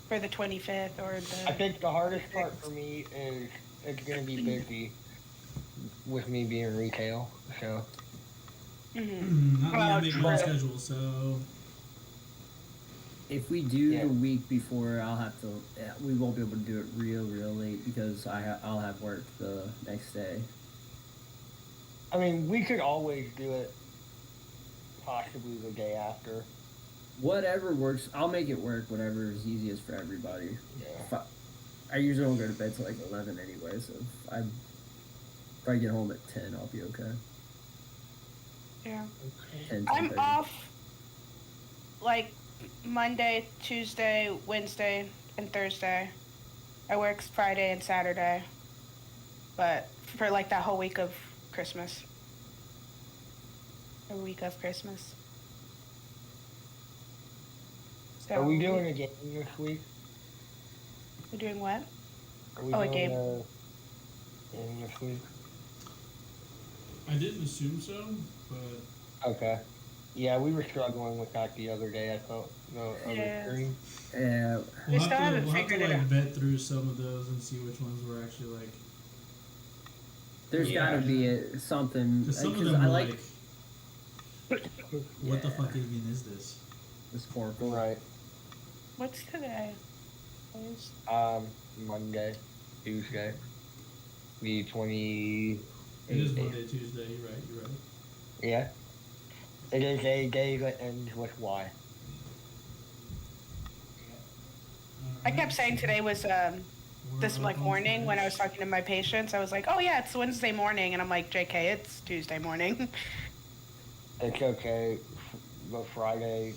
for the 25th or I the. think the hardest part for me is it's gonna be busy with me being retail. So Not me. I Oh, make my own true. schedule, so If we do yeah, the week before, I'll have to. We won't be able to do it real late because I'll have work the next day. I mean we could always do it possibly the day after. Whatever works, I'll make it work. Whatever is easiest for everybody. Yeah. If I usually don't go to bed till like 11 anyway, so if I get home at 10, I'll be okay. Yeah. 10, I'm 10:30. off like Monday, Tuesday, Wednesday, and Thursday. I work Friday and Saturday, but for like that whole week of Christmas. A week of Christmas. So Are we doing a game this week? we're doing what? Are we Oh, a doing game. a game this week? I didn't assume so. But Okay. Yeah, we were struggling with that the other day. I thought the other Yeah. stream. Yeah, We still haven't we'll have to figured it like out. vet through some of those and see which ones were actually like. there's Yeah. got to be something Because some of because them I were like like, what the Yeah. fuck even is this? the Sparkle. Right. What's today? Is- Monday, Tuesday, the 20. It is Monday, Tuesday. You're right. You're right. Yeah. It is a day that ends with Y. I kept saying today was this like morning when I was talking to my patients. I was like, oh yeah, it's Wednesday morning, and I'm like, JK, it's Tuesday morning. It's okay. The Friday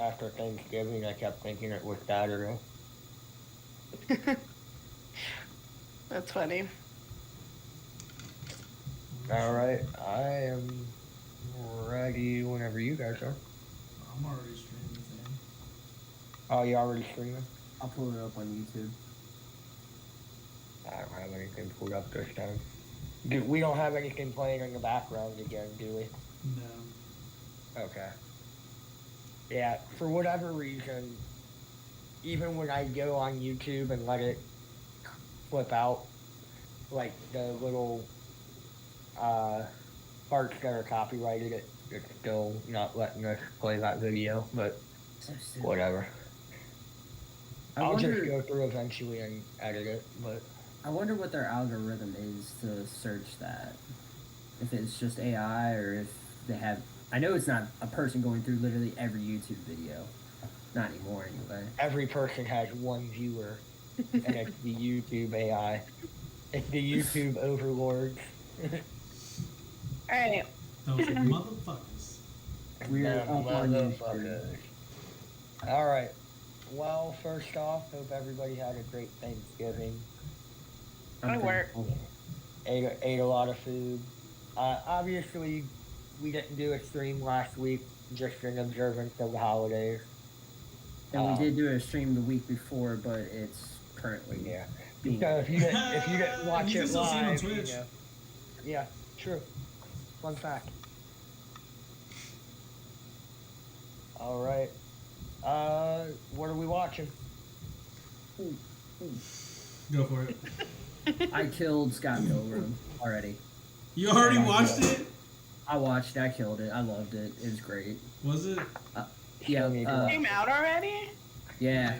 after Thanksgiving, I kept thinking it was Saturday. That's funny. All right, I am ready whenever you guys are. I'm already streaming the thing. Oh, you already streaming? I'll pull it up on YouTube. I don't have anything pulled up this time. We don't have anything playing in the background again, do we? No. Okay. Yeah, for whatever reason, even when I go on YouTube and let it flip out, like the little parts that are copyrighted, it's still not letting us play that video, but So stupid. whatever. I I'll wonder. just go through eventually and edit it, but I wonder what their algorithm is to search that. If it's just AI or if they have. I know it's not a person going through literally every YouTube video. Not anymore, anyway. every person has one viewer, and it's the YouTube AI. It's the YouTube overlords. All right. Those motherfuckers. We're Them up on YouTube. motherfuckers. All right. Well, first off, hope everybody had a great Thanksgiving. I work. Ate a lot of food. Obviously, we didn't do a stream last week, just in observance of the holidays. And we did do a stream the week before, but it's currently Yeah. being. So if you didn't watch You can it still see it on live, Twitch. yeah, true. Fun fact. All right. What are we watching? Go for it. I killed Scott Pilgrim already. You already watched it? I watched it. I killed it. I loved it. It was great. Was it? Yeah. Still need to watch Came out already? Yeah.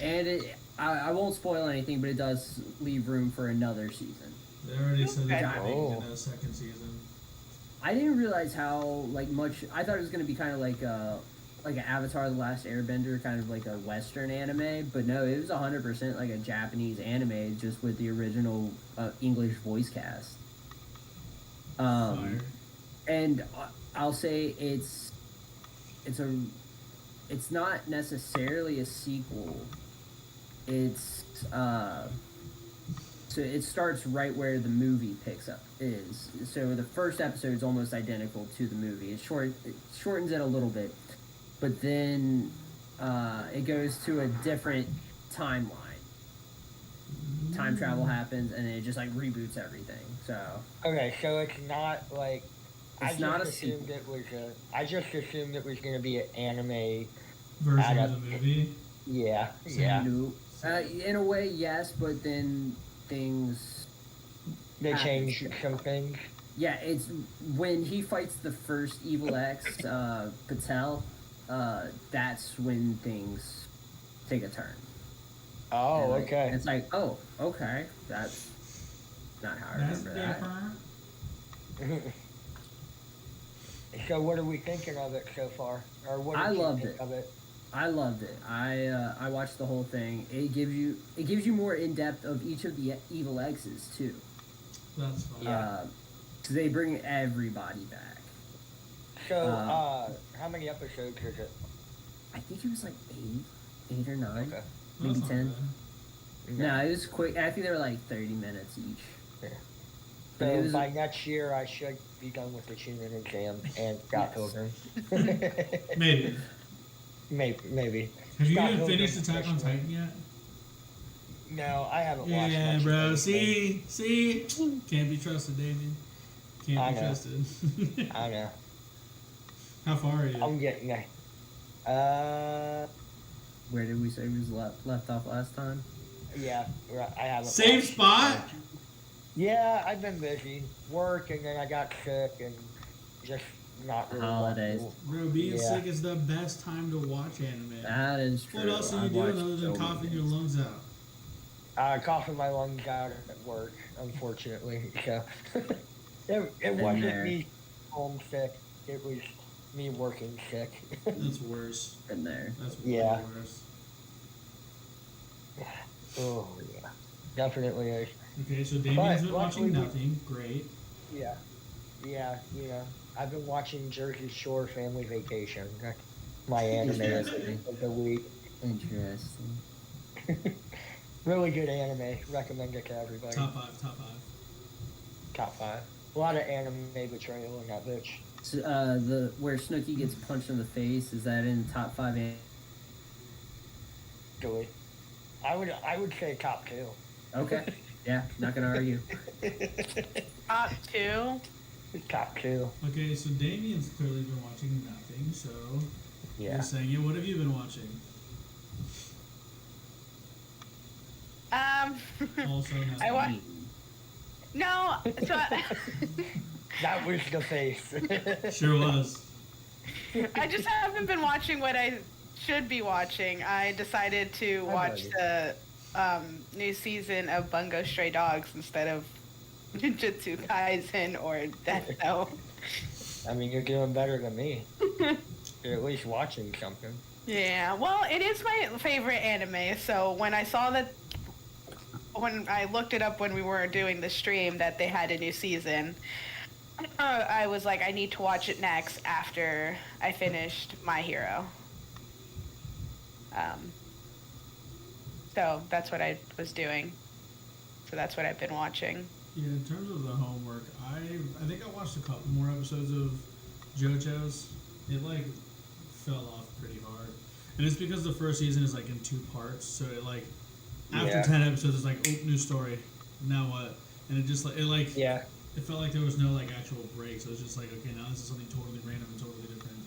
And I won't spoil anything, but it does leave room for another season. They already said they're Okay. making a second season. I didn't realize how much. I thought it was gonna be kind of like an Avatar: The Last Airbender, kind of like a Western anime, but no, it was 100% like a Japanese anime, just with the original English voice cast. Fire. And I'll say it's not necessarily a sequel. It's so it starts right where the movie picks up is. So the first episode is almost identical to the movie. It shortens it a little bit, but then it goes to a different timeline. Time travel happens, and it just like reboots everything. So Okay, so it's not like It's not a assumed sequel. I just assumed it was gonna be an anime Version Adapt- of the movie. Yeah, So yeah. No. In a way, yes, but then things They happen. changed some things. Yeah, it's when he fights the first Evil X, Patel. That's when things take a turn. Oh, And, like, okay. it's like, oh, okay, that's not how I That's remember that. different. So what are we thinking of it so far? Or what I did you loved think it. of it? I loved it. I watched the whole thing. It gives you more in depth of each of the Evil X's too. That's fine. Yeah. So they bring everybody back. So, Uh, how many episodes is it? I think it was like eight or nine, Okay. maybe That's not 10. bad. No, it was quick. I think they were like 30 minutes each. Yeah. But it So was by next year, I should be done with the tuning exam and Scott Yes. Pilgrim. Maybe. Maybe. Have you Scott even Pilgrim finished Attack on especially. Titan yet? No, I haven't watched Yeah, much of bro. anything. See, can't be trusted, Damien. Can't I be know. trusted. I know. How far are you? I'm getting there. Where did we say we was left off last time? Yeah, right, I haven't. Same watched spot? much. Yeah, I've been busy. Work, and then I got sick, and just not really Holidays. watching. Bro, being Yeah. sick is the best time to watch anime. That is true. What else are you I've doing watched other than so many coughing your things. lungs out? Coughing my lungs out at work, unfortunately. So it Been wasn't there. me homesick. It was me working sick. That's worse. Been there. That's way Yeah. worse. Oh yeah, definitely is. Okay, so Damien's been luckily watching we- nothing. Great. Yeah, yeah. You know, I've been watching Jersey Shore Family Vacation. That's my anime of the week. Interesting. Really good anime. Recommend it to everybody. Top five, top five. Top 5. A lot of anime betrayal in that bitch. So, the where Snooki gets punched in the face, is that in top 5? Really. I would say top 2. Okay. Yeah, not gonna argue. Top 2. Top 2. Okay, so Damien's clearly been watching nothing, so Yeah. you're saying it. What have you been watching? Also nothing. I wa- No, so That was the face. Sure was. I just haven't been watching what I should be watching. I decided to watch the new season of Bungo Stray Dogs instead of Jujutsu Kaisen or Death Note. I mean, you're doing better than me. You're at least watching something. Yeah, well, it is my favorite anime, so when I saw that, when I looked it up when we were doing the stream that they had a new season, I was like, I need to watch it next after I finished My Hero. So that's what I was doing. So that's what I've been watching. Yeah, in terms of the homework, I think I watched a couple more episodes of JoJo's. It like fell off pretty hard, and it's because the first season is like in 2 parts. So it like after Yeah. 10 episodes, it's like, oh, new story. Now what? And it just like Yeah. it felt like there was no like actual break. So it's just like, okay, now this is something totally random and totally different.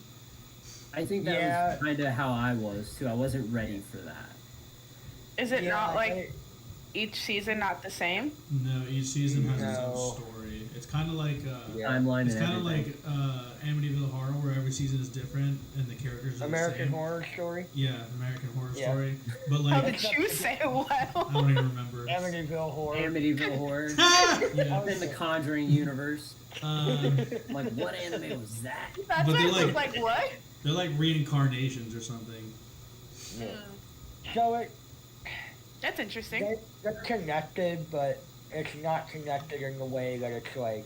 I think that Yeah. was kind of how I was too. I wasn't ready for that. Is it Yeah, not like each season not the same? No, each season has its No. own story. It's kind of like Yeah. Timeline it's and kind of everything. like Amityville Horror, where every season is different and the characters are American the same. Horror Story. Yeah, American Horror Yeah. Story. But How like, did you say I well? don't even remember. Amityville Horror. Amityville Horror. Yeah. In the Conjuring universe. Um, Like, what anime was that? That's But why I they're was like- like, what? they're like reincarnations or something. Yeah. So That's interesting. they're connected, but it's not connected in the way that it's like,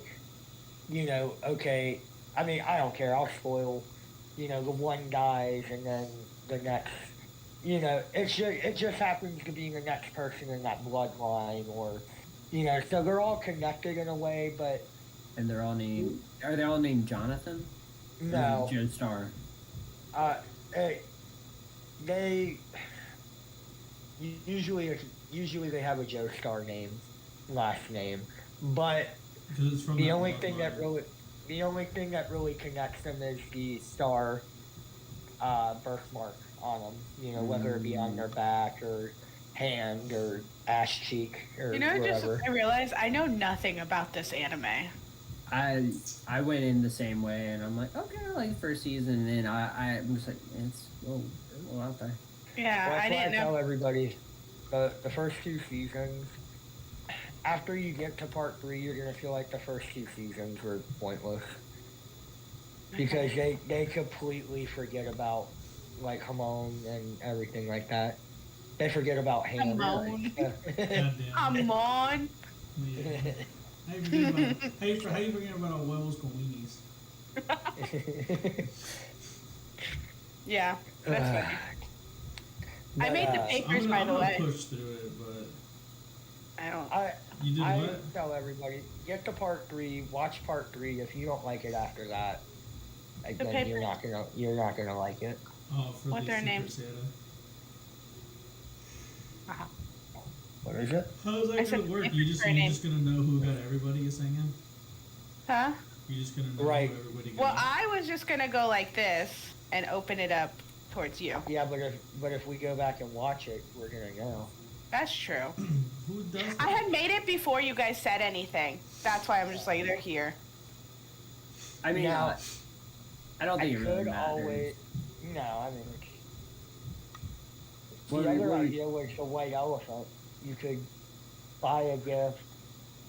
you know, okay, I mean, I don't care, I'll spoil, you know, the one dies and then the next, you know, it just happens to be the next person in that bloodline, or, you know, so they're all connected in a way, but And they're all named. Are they all named Jonathan? Or no. Joe Star. Uh, they usually they have a Joe Star last name, but Because it's from the that only thing that bloodline. really connects them is the Star birthmark on them. You know, whether it be on their back or hand or ass cheek or You know, wherever. I realized I know nothing about this anime. I went in the same way, and I'm like, okay, I like the first season, and then I'm just like, it's a little out there. Yeah, Well, I that's why I didn't tell know. everybody the first 2 seasons. After you get to part 3, you're gonna feel like the first 2 seasons were pointless because they completely forget about like Hamon and everything like that. They forget about Ham. Hamon. Goddamn. Come on. Yeah. How you forget about our huevos con weenies? Yeah, that's funny. I made the I'm papers, gonna, by the way. push through it, but I don't. you did I what? tell everybody, get to part 3, watch part 3. If you don't like it after that, like, The then paper- you're not gonna like it. Oh, for What the their Secret names? Santa. What is it? How's I that said gonna work? paper You're just gonna know who got everybody singing? Huh? You're just gonna know Right. who everybody got. Well, I was just gonna go like this and open it up towards you. Yeah, but if we go back and watch it, we're gonna know. That's true. Who does that? I had made it before you guys said anything. That's why I'm just like, they're here. I mean, Now, I don't think it really could matters. always. No, I mean. What The do you- other what do you- idea was the white elephant. You could buy a gift,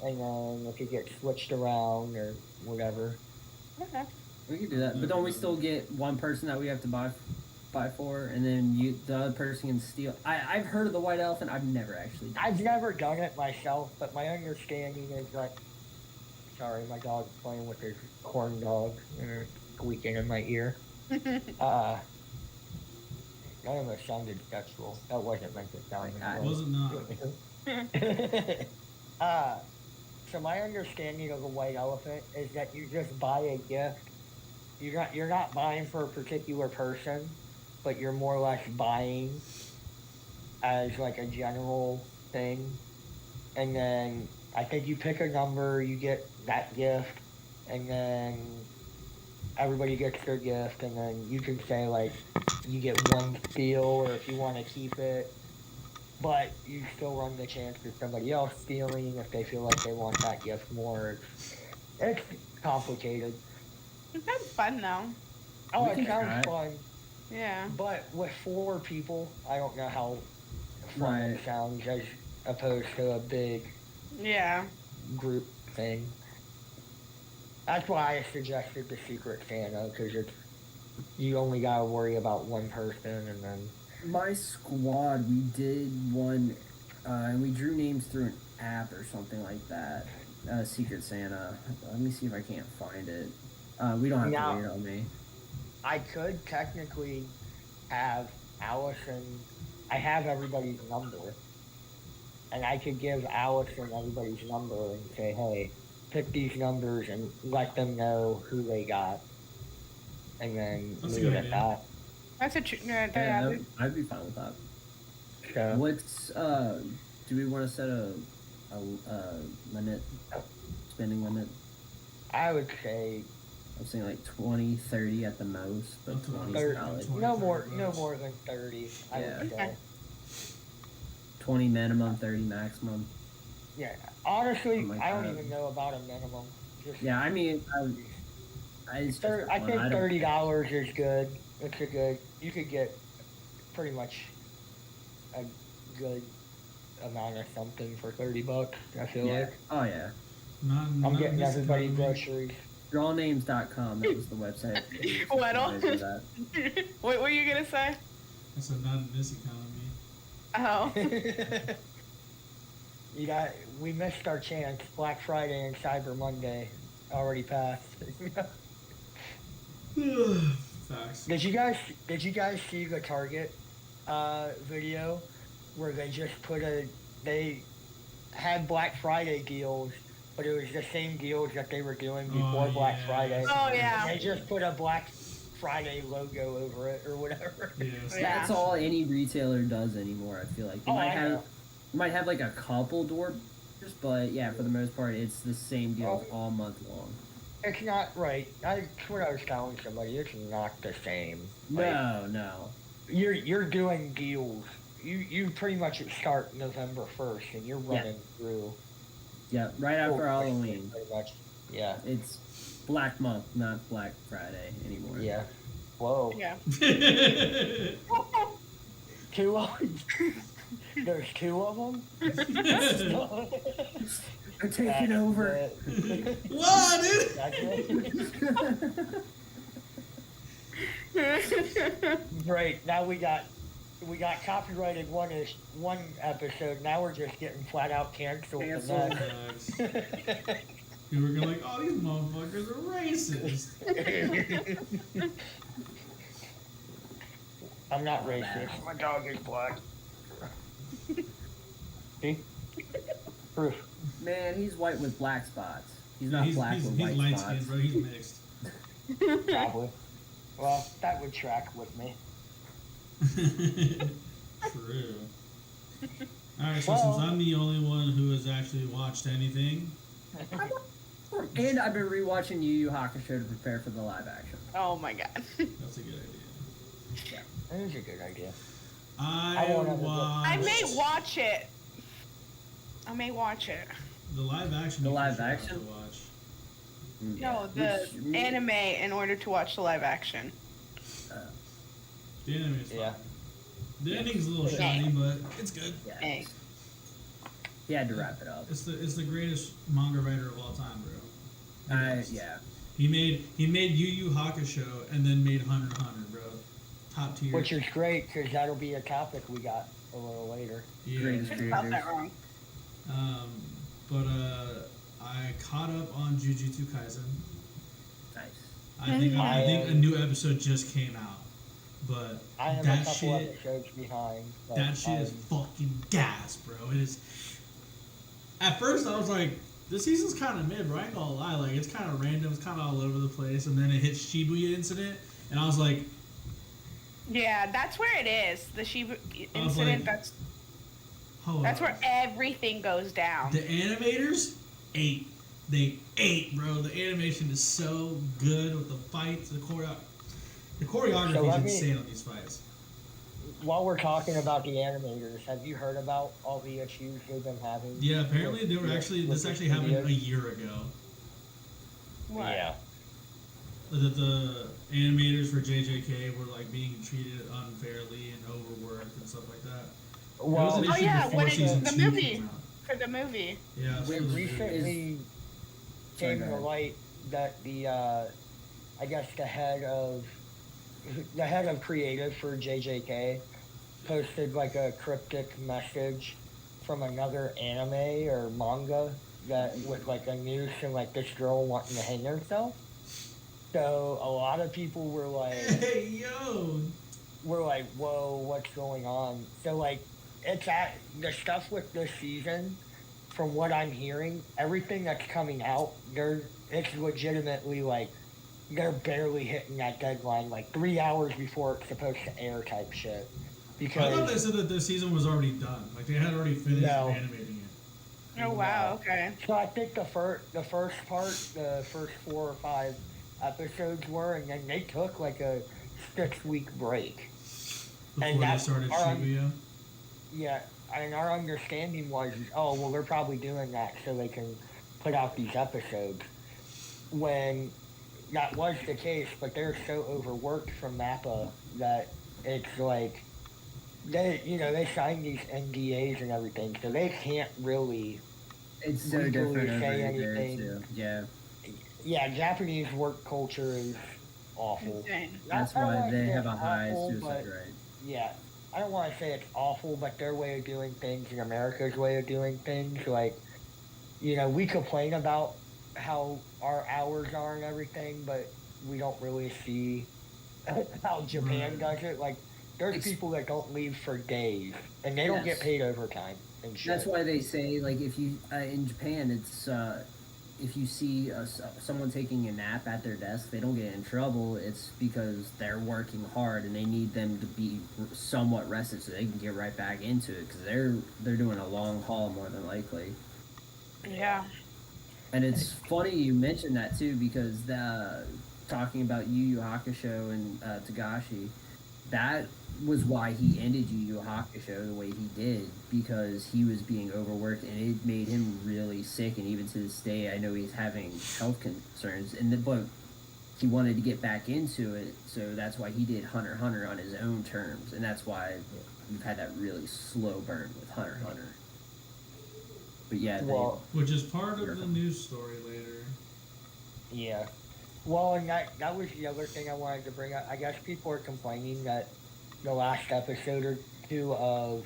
and then it could get switched around or whatever. Okay. We could do that, but don't we still get one person that we have to buy for, and then the other person can steal? I've heard of the white elephant. I've never actually done I've never done it myself, but my understanding is that. Sorry, my dog's playing with his corn dog and squeaking in my ear. None of it sounded sexual. That wasn't meant to sound that way. Was it not? So my understanding of the white elephant is that you just buy a gift. You're not buying for a particular person, but you're more or less buying as like a general thing. And then I think you pick a number, you get that gift, and then everybody gets their gift, and then you can say like you get one steal, or if you want to keep it. But you still run the chance of somebody else stealing if they feel like they want that gift more. It's complicated. That's fun though. Oh, We it can try sounds it. fun, Yeah. but with 4 people, I don't know how fun Right. it sounds as opposed to a big Yeah. group thing. That's why I suggested the Secret Santa, because you only gotta worry about one person, and then My squad, we did one, and we drew names through an app or something like that. Secret Santa. Let me see if I can't find it. We don't have Now- to wait on me. I could technically have Allison. I have everybody's number, and I could give Allison everybody's number and say, "Hey, pick these numbers and let them know who they got," and then That's a leave good it at idea. that. That's a true. Yeah, I'd be fine with that. So, What's do we want to set a limit, spending limit? I would say I'm saying like 20, 30 at the most, but That's what I 20 was is thinking, solid. 20. no more than 30. I Yeah. would say. Okay. 20 minimum, 30 maximum. Yeah, honestly, Something like I don't that. even know about a minimum. Just Yeah, I mean, it's just for I fun. think don't- $30 is good. It's a good. You could get pretty much a good amount of something for $30. I feel Yeah. like Oh yeah. I'm getting everybody groceries. Drawnames.com. That was the website. Weddle. You guys do that. What were you gonna say? I said not in this economy. Oh. We missed our chance. Black Friday and Cyber Monday already passed. Facts. Did you guys see the Target video where they just they had Black Friday deals, but it was the same deals that they were doing before Black yeah. Friday. Oh, yeah. And they just put a Black Friday logo over it or whatever. Yes. Yeah. That's all any retailer does anymore. I feel like they I know. might have like a couple doors, but yeah, for the most part, it's the same deals Oh. all month long. It's not right. That's what I was telling somebody. It's not the same. Like, No. you're doing deals. You pretty much start November 1st, and you're Yeah. running through. Yeah, right after Halloween. Pretty much. Yeah. It's Black Month, not Black Friday anymore. Yeah. Whoa. Yeah. Two of There's two of them. They're taking over. What, dude? Great. Now we got copyrighted one episode. Now we're just getting flat out canceled. for Canceled. that. You were going like, oh, these motherfuckers are racist. I'm not racist. My dog is black. See? Proof. Man, he's white with black spots. He's not black with white He's light spots. skinned, bro. He's mixed. Probably. Well, that would track with me. True. Alright, so Well- since I'm the only one who has actually watched anything, And I've been rewatching Yu Yu Hakusho to prepare for the live action. Oh my god. that's a good idea. That is a good idea. I won't have a watched I may watch it. the live action. The you for live sure have action? to watch. No, the Which- anime in order to watch the live action. The anime is fun. Yeah. The ending's a little Yeah. shoddy, but it's good. Yeah. Hey. He had to wrap it up. It's the greatest manga writer of all time, bro. Yeah. He made Yu Yu Hakusho and then made Hunter x Hunter, bro. Top tier. Which is great because that'll be a topic we got a little later. yeah. Greatest I spelled creators. that wrong. But I caught up on Jujutsu Kaisen. Nice. I think I a new episode just came out, but I am a that couple shit episodes behind. but that shit is fucking gas, bro. It is. At first, I was like, this season's kind of mid, bro. I ain't gonna lie. Like, it's kind of random. It's kind of all over the place. And then it hits Shibuya incident, and I was like, Yeah, that's where it is. The Shiba I was incident. like, hold That's on. where everything goes down. The animators ate. They ate, bro. The animation is so good with the fights, the choreography So is let me- insane on these fights. While we're talking about the animators, have you heard about all the issues they've been having? Yeah, apparently they were with- actually with this the actually happened studios? a year ago. What? Yeah. That the animators for JJK were like being treated unfairly and overworked and stuff like that. It was Well, an Oh, issue yeah, before when season the 2 movie. came out. For the movie. Yeah, it's for we the movie. recently Sorry, came go to ahead. light that the I guess the head of creative for JJK posted like a cryptic message from another anime or manga that with like a noose and like this girl wanting to hang herself. So a lot of people were like, Hey yo, whoa, what's going on? So like, the stuff with this season, from what I'm hearing, everything that's coming out, it's legitimately like, they're barely hitting that deadline, like 3 hours before it's supposed to air type shit. I thought they Because, said that the season was already done. Like they had already finished No. animating it. Oh wow. Okay. so I think the first part, the first 4 or 5 episodes were, and then they took like a 6-week break. Before And they that's started our- Shibuya. Yeah, and our understanding was, oh, well, they're probably doing that so they can put out these episodes. When that was the case, but they're so overworked from MAPPA that it's like, they sign these NDAs and everything, so they can't really, It's so legally different over say there anything. too. Yeah. yeah, Japanese work culture is awful. Insane. That's I don't why wanna they say have a it's high awful, suicide but- rate. Yeah, I don't want to say it's awful, but their way of doing things and America's way of doing things, like, we complain about how our hours are and everything, but we don't really see how Japan does it. Like, there's It's- people that don't leave for days, and they don't Yes. get paid overtime and shit. That's why they say, like, if you in Japan, it's if you see someone taking a nap at their desk, they don't get in trouble. It's because they're working hard and they need them to be somewhat rested so they can get right back into it because they're doing a long haul more than likely. Yeah. And it's funny you mentioned that too because talking about Yu Yu Hakusho and Tagashi, that was why he ended Yu Yu Hakusho the way he did, because he was being overworked and it made him really sick. And even to this day, I know he's having health concerns. But he wanted to get back into it, so that's why he did Hunter x Hunter on his own terms, and that's why we've had that really slow burn with Hunter x Hunter. But yeah, which is part of the news story later. Yeah. Well, and that was the other thing I wanted to bring up. I guess people are complaining that the last episode or two of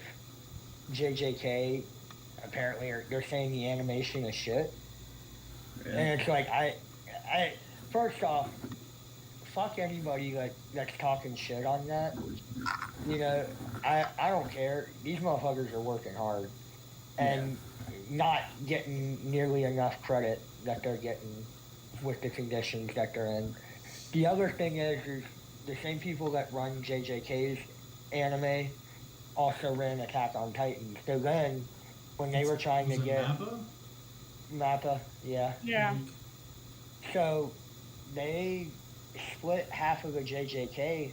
JJK, apparently, they're saying the animation is shit. Yeah. And it's like, I first off, fuck anybody that's talking shit on that. You know, I don't care. These motherfuckers are working hard and not getting nearly enough credit that they're getting with the conditions that they're in. The other thing is the same people that run JJK's anime also ran Attack on Titan. So then, when they were trying to get Mappa, yeah. Yeah. So they split half of the JJK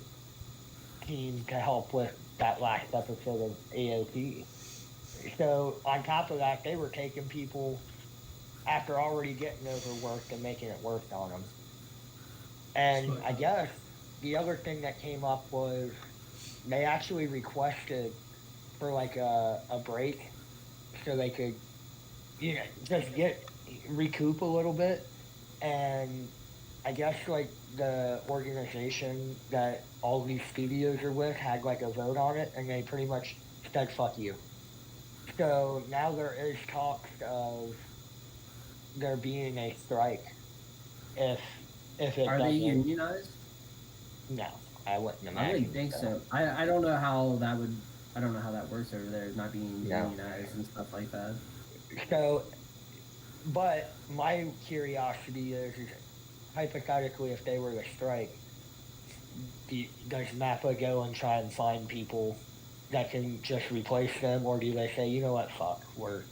team to help with that last episode of AOT. So on top of that, they were taking people after already getting overworked and making it work on them. And I guess the other thing that came up was they actually requested for like a break so they could, you know, just recoup a little bit. And I guess like the organization that all these studios are with had like a vote on it, and they pretty much said fuck you. So now there is talks of there being a strike if it are doesn't. they unionized? No, I wouldn't imagine. I wouldn't think so. I don't know how that would. I don't know how that works over there, not being unionized and stuff like that. So, but my curiosity is hypothetically, if they were to strike, does Mappa go and try and find people that can just replace them, or do they say, you know what, fuck, we're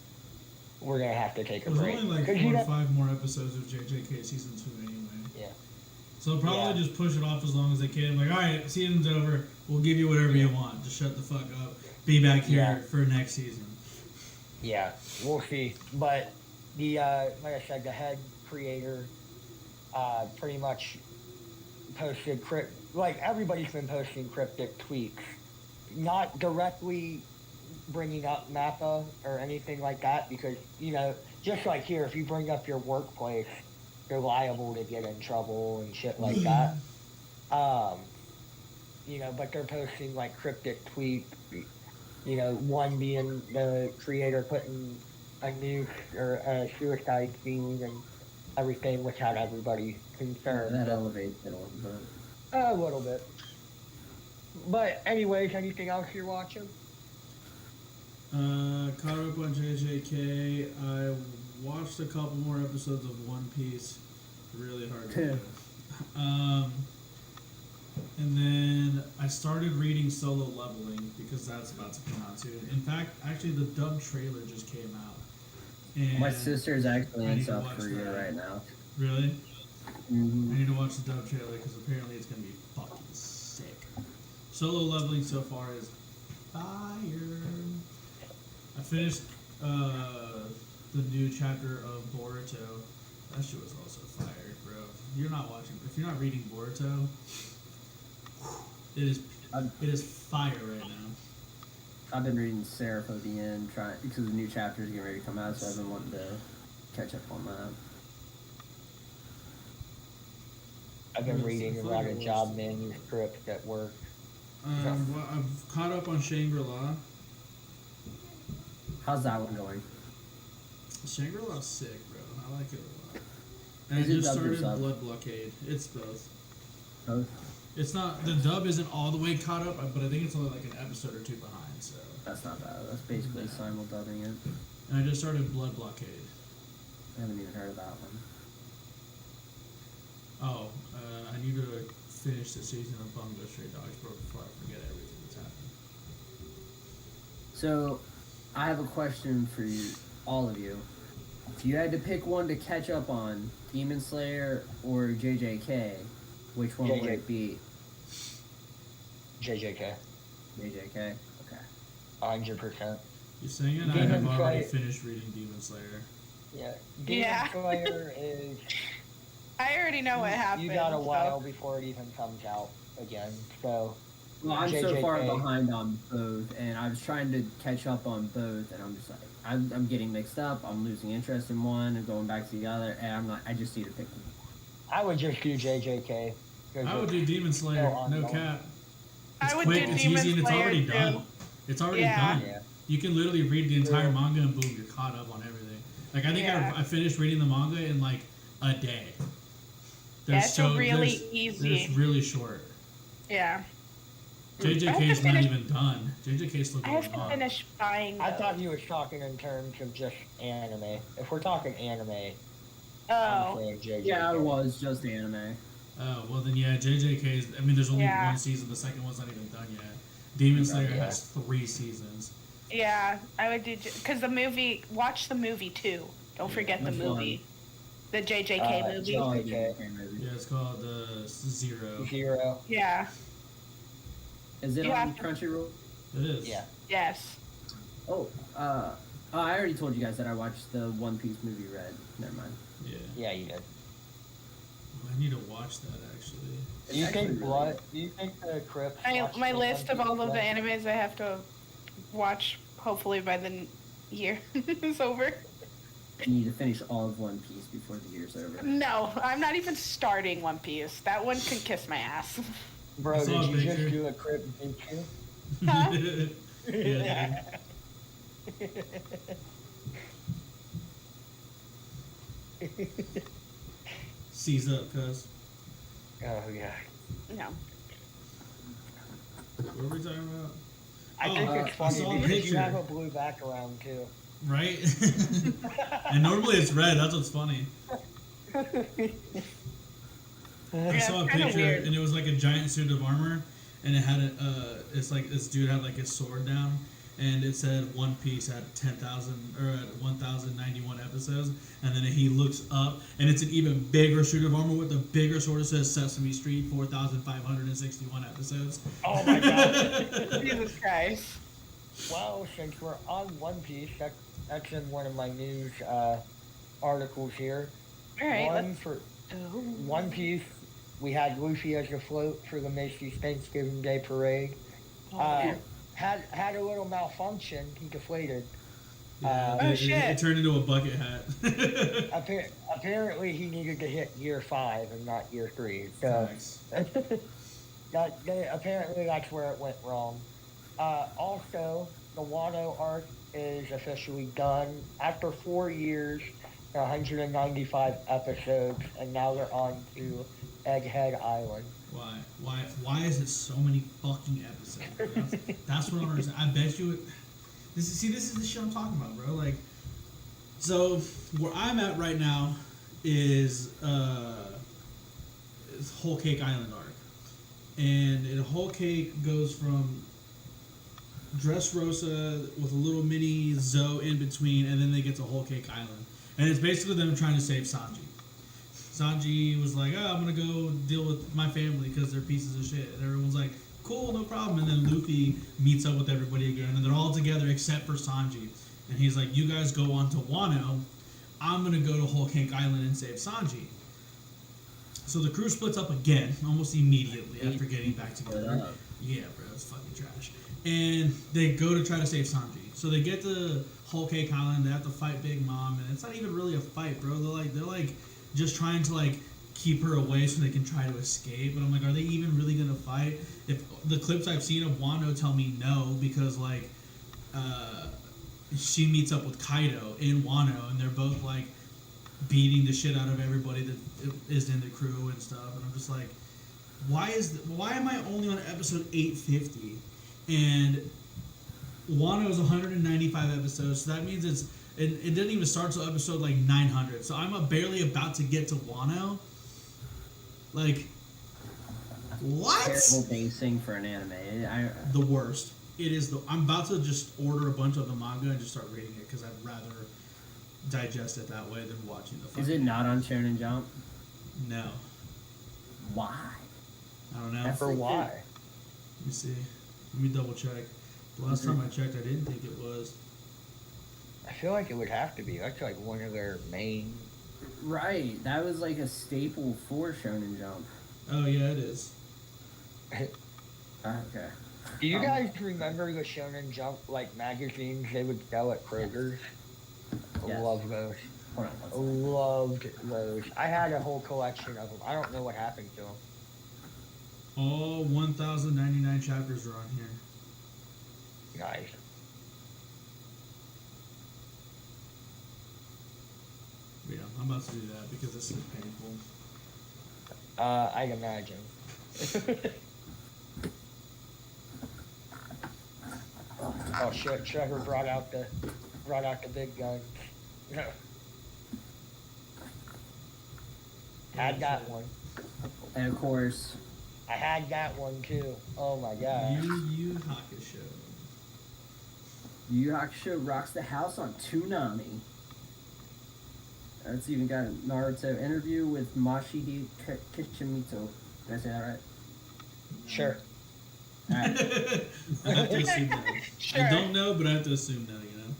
gonna have to take a break? There's only like 4 or 5 more episodes of JJK season 2 anyway. Yeah. So they'll probably just push it off as long as they can. Like, all right, season's over. We'll give you whatever you want. Just shut the fuck up. Be back here for next season. Yeah, we'll see. But the like I said, the head creator pretty much posted like everybody's been posting cryptic tweets, not directly bringing up Mappa or anything like that, because, you know, just like here, if you bring up your workplace, you're liable to get in trouble and shit like that. You know, but they're posting like cryptic tweets, you know, one being the creator putting a nuke or a suicide scene and everything, which had everybody concerned. That elevates it a little bit. A little bit. But anyways, anything else you're watching? Caught up on JJK. I watched a couple more episodes of One Piece. Really hard to do. And then I started reading Solo Leveling because that's about to come out soon. In fact, actually, the dub trailer just came out. And my sister's actually in South Korea right now. Really? Mm-hmm. I need to watch the dub trailer because apparently it's going to be fucking sick. Solo Leveling so far is fire. I finished the new chapter of Boruto. That shit was also fire, bro. You're not watching. If you're not reading Boruto, it is fire right now. I've been reading Seraph of the End, because the new chapter is getting ready to come out, so I've been wanting to catch up on that. I've been reading a lot of job manuscripts at work. Well, I've caught up on Shangri-La. How's that one going? Shangri-La's sick, bro. I like it a lot. And Is I it just dubbed or started subbed? Blood Blockade. It's both. Both? It's not, the dub isn't all the way caught up, but I think it's only like an episode or 2 behind, so. That's not bad. That's basically simul-dubbing it. And I just started Blood Blockade. I haven't even heard of that one. Oh, I need to finish the season of Bungo Stray Dogs before I forget everything that's happened. So, I have a question for you, all of you. If you had to pick one to catch up on, Demon Slayer or JJK, which one would it be? JJK. JJK. Okay. 100%. You're saying it? I Demon have already Slayer. finished reading Demon Slayer. Yeah. Demon Yeah. Slayer is. I already know what happened. You got a while so. before it even comes out again. So. Well, I'm so far JJK. behind on both, and I was trying to catch up on both, and I'm just like, I'm getting mixed up. I'm losing interest in one and going back to the other, and I'm not. I just need to pick one. I would just do JJK. I would do Demon Slayer, no ongoing. cap. It's I would quick, do it's Demon easy, and it's Slayer, already too. done. It's already Yeah. done. Yeah. You can literally read the entire Yeah. manga and boom, you're caught up on everything. Like, I think Yeah. I finished reading the manga in like a day. It's really easy. It's really short. Yeah. JJK's not even done. JJK's still I going have to on. finish buying I those. thought you were talking in terms of just anime. If we're talking anime, I'm Oh. saying JJK. Yeah, I was just anime. Oh, well then yeah, JJK's, I mean there's only Yeah. one season, the second one's not even done yet. Demon Slayer Yeah. has 3 seasons. Yeah, I would do because the movie. Watch the movie too. Don't forget the Which movie, the JJK movie. Oh, JJK. JJK movie. Yeah, it's called Zero. Zero. Yeah. Is it You on have to- Crunchyroll? It is. Yeah. Yes. Oh, I already told you guys that I watched the One Piece movie Red. Never mind. Yeah. Yeah, you did. I need to watch that actually. Do you actually think really what? Do you think the Crips? watched My the list One of all Piece of the Red? animes I have to watch. Hopefully by the year is over. You need to finish all of One Piece before the year's over. No, I'm not even starting One Piece. That one can kiss my ass. Bro, I saw did a you just picture. do a Crip Pikachu? Huh? Yeah. Seize up, cuz. Oh yeah. No. What are we talking about? I think Oh, it's I funny saw a because you picture. have a blue background too. Right? And normally it's red, that's what's funny. I Yeah, saw a it's kinda picture weird. and it was like a giant suit of armor and it had it's like this dude had like his sword down and it said One Piece at 10,000 or at 1,091 episodes and then he looks up and it's an even bigger suit of armor with a bigger sword that says Sesame Street 4,561 episodes. Oh my god. Jesus Christ. Well, since we're on One Piece, that's in one of my news articles here. All right. One for One Piece, we had Luffy as a float for the Macy's Thanksgiving Day Parade. Had a little malfunction. He deflated. Yeah, Oh, it shit. turned into a bucket hat. Apparently, he needed to hit year 5 and not year 3. So Facts. apparently that's where it went wrong. Also, the Wano arc is officially done after 4 years, 195 episodes, and now they're on to Egghead Island. Why is it so many fucking episodes? That's what I don't understand. I bet you it. This is the shit I'm talking about, bro. Like, so where I'm at right now is Whole Cake Island arc, and Whole Cake goes from Dressrosa with a little mini Zoe in between, and then they get to Whole Cake Island, and it's basically them trying to save Sanji. Sanji was like, "Oh, I'm gonna go deal with my family because they're pieces of shit," and everyone's like, "Cool, no problem." And then Luffy meets up with everybody again, and they're all together except for Sanji, and he's like, "You guys go on to Wano. I'm gonna go to Whole Cake Island and save Sanji." So the crew splits up again, almost immediately after getting back together. Yeah, bro, it's fucking trash. And they go to try to save Sanji. So they get to Whole Cake Island. They have to fight Big Mom, and it's not even really a fight, bro. They're like just trying to like keep her away so they can try to escape. And I'm like, are they even really gonna fight? If the clips I've seen of Wano tell me no, because like she meets up with Kaido in Wano, and they're both like beating the shit out of everybody that is in the crew and stuff. And I'm just like, why am I only on episode 850? And Wano is 195 episodes, so that means it didn't even start till episode like 900. So I'm barely about to get to Wano. Like, what? Terrible basing for an anime. The worst. It is I'm about to just order a bunch of the manga and just start reading it because I'd rather digest it that way than watching the. Is it not on Shonen Jump? No. Why? I don't know. For why? Let me see. Let me double check. The last time I checked, I didn't think it was. I feel like it would have to be. That's like one of their main. Right, that was like a staple for Shonen Jump. Oh yeah, it is. Okay. Do you guys remember the Shonen Jump like magazines they would sell at Kroger's? Yes. Love those. Hold on 1 second. Loved those. I had a whole collection of them. I don't know what happened to them. All 1,099 chapters are on here. Nice. Yeah, I'm about to do that because this is painful. I'd imagine. Oh shit! Trevor brought out the big gun. Had that one. And of course, I had that one too. Oh my god. Yu Yu Hakusho. Yu Yu Hakusho rocks the house on Toonami. It's even got a Naruto interview with Masahide Kishimoto. Did I say that right? Sure. Alright. I have to assume that. Sure. I don't know, but I have to assume that, you know?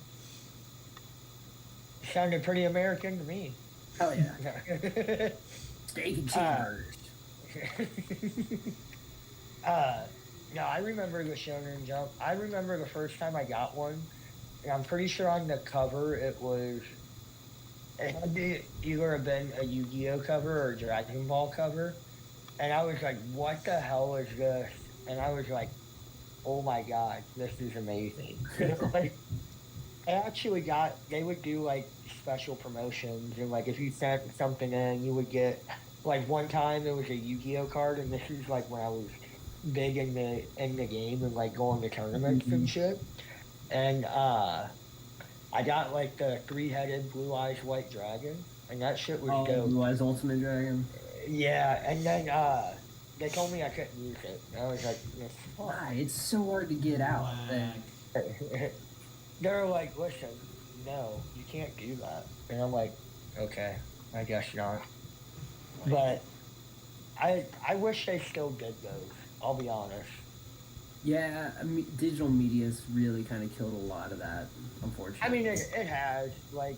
Sounded pretty American to me. Hell yeah. Steak and cheeseburgers. No, I remember the Shonen Jump. I remember the first time I got one, and I'm pretty sure on the cover it had to either have been a Yu-Gi-Oh cover or a Dragon Ball cover, and I was like, what the hell is this? And I was like, oh my god, this is amazing. Like, I actually they would do like special promotions, and like if you sent something in, you would get, like one time there was a Yu-Gi-Oh card, and this was like when I was big in the game and like going to tournaments and shit. And I got like the 3-headed blue eyes white dragon, and that shit was dope. Blue Eyes Ultimate Dragon. Yeah, and then they told me I couldn't use it. And I was like, Why? It's so hard to get out. Black. they were like, listen, no, you can't do that. And I'm like, okay, I guess not. But I wish they still did those. I'll be honest. Yeah, I mean, digital media's really kind of killed a lot of that, unfortunately. I mean, it has, like,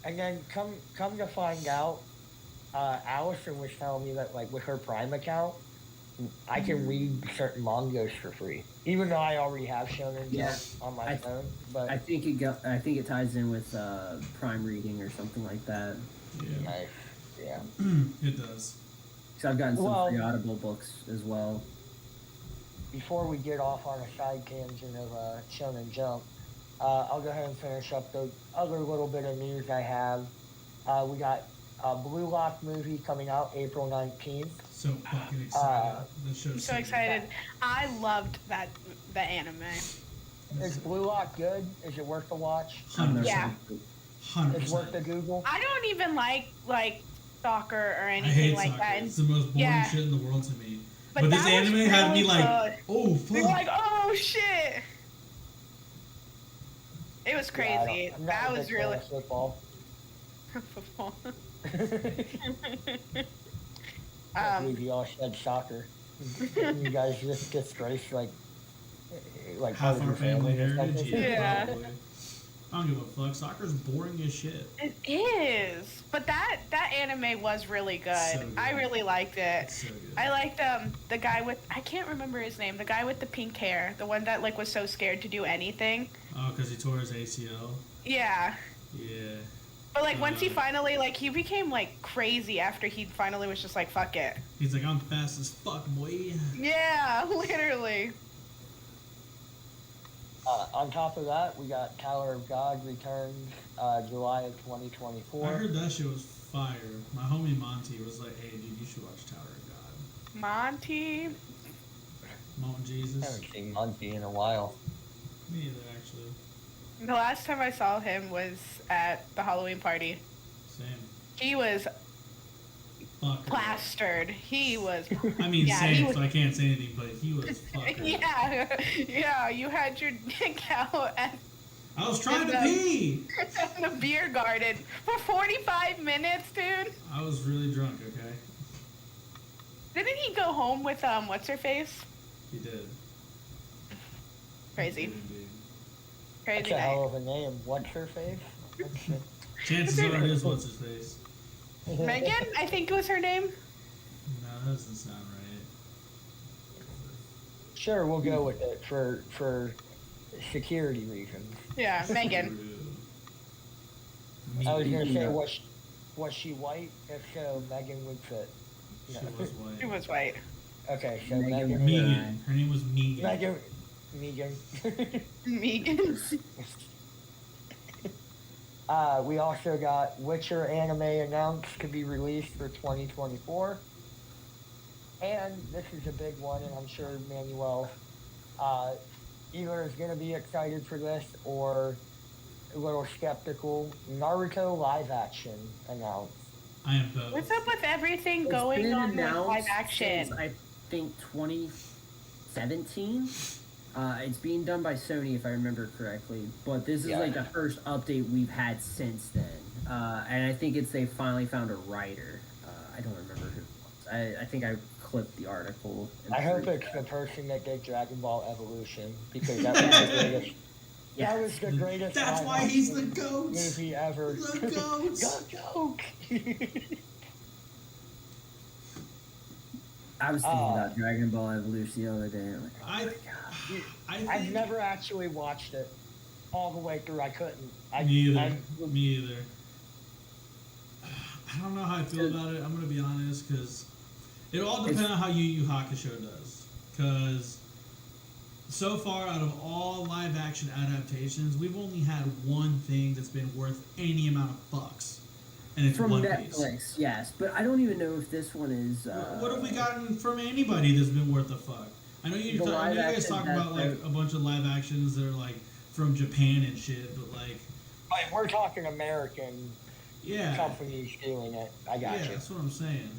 and then come to find out, Allison was telling me that, like, with her Prime account, I can read certain mangas for free, even though I already have Shonen Jump on my phone. But I think it ties in with Prime Reading or something like that. Yeah. nice, yeah. It does. So I've gotten some free Audible books as well. Before we get off on a side tangent of Shonen Jump, I'll go ahead and finish up the other little bit of news I have. We got a Blue Lock movie coming out April 19th. So fucking excited. That show's I'm so excited. I loved the anime. Is Blue Lock good? Is it worth the watch? 100%. Yeah. 100%. It's worth the Google? I don't even like soccer or I anything hate like soccer. that. It's the most boring Yeah. shit in the world to me. But But this that was anime had me really like, good. oh We were fuck. like, oh shit. It was Yeah, crazy. I'm not That a was big fan really of football. football. I believe you all said soccer. You guys just disgrace like part Half of our your family or heritage. something. Yeah. Probably. I don't give a fuck. Soccer's boring as shit. It is, but that anime was really good. So good. I really liked it. It's so good. I liked the guy with, I can't remember his name, the guy with the pink hair, the one that like was so scared to do anything. Oh, because he tore his ACL. Yeah, Yeah. but like once he finally he became like crazy after he finally was just like fuck it. He's like, I'm fast as fuck, boy. Yeah, literally. On top of that, we got Tower of God returns July of 2024. I heard that shit was fire. My homie Monty was like, hey, dude, you should watch Tower of God. Monty. Mount I Jesus. haven't seen Monty in a while. Me either, actually. The last time I saw him was at the Halloween party. Same. He was Fuck. plastered. He was. I mean, Yeah, same, he was- so I can't say anything, but he was fucking. Yeah. You had your dick out at I was trying to And, pee! the beer garden for 45 minutes, dude. I was really drunk, okay? Didn't he go home with what's her face? He did. Crazy. He did indeed. Crazy That's a night. hell of a name. What's her face? Chances are it is what's his face. Megan, I think was her name. No, that doesn't sound right. Sure, we'll go with it for security reasons. Yeah, Megan. Brew. I was gonna say, Yeah. was she white? If so, Megan would fit. She No. was white. She was white. Okay, so Megan Megan. Megan. Her name was Megan. Megan. Megan. We also got Witcher anime announced to be released for 2024. And this is a big one, and I'm sure Manuel either is going to be excited for this or a little skeptical. Naruto live action announced. I am both. What's up with everything It's going been on with announced live action? since, I think 2017. It's being done by Sony, if I remember correctly. But this is Yeah. like the first update we've had since then. And I think they finally found a writer. I don't remember who it was. I think I clipped the article. I hope it's the person that did Dragon Ball Evolution because that was the greatest. That was the greatest. That's live why he's the action GOAT. movie ever. The GOAT. Go. I was thinking about Dragon Ball Evolution the other day. I'm like, oh I- my god. I think, I've never actually watched it all the way through. I couldn't. Me either. Me either. I don't know how I feel about it. I'm gonna be honest, because it all depends on how Yu Yu Hakusho does. Because so far, out of all live action adaptations, we've only had one thing that's been worth any amount of fucks, and it's From One Netflix, Piece. yes. But I don't even know if this one is. What have we gotten from anybody that's been worth a fuck? I know you. The I know you live guys action talk that- about like a bunch of live actions that are like from Japan and shit, but like, Like, we're talking American yeah, companies doing it. I got yeah, you. that's what I'm saying.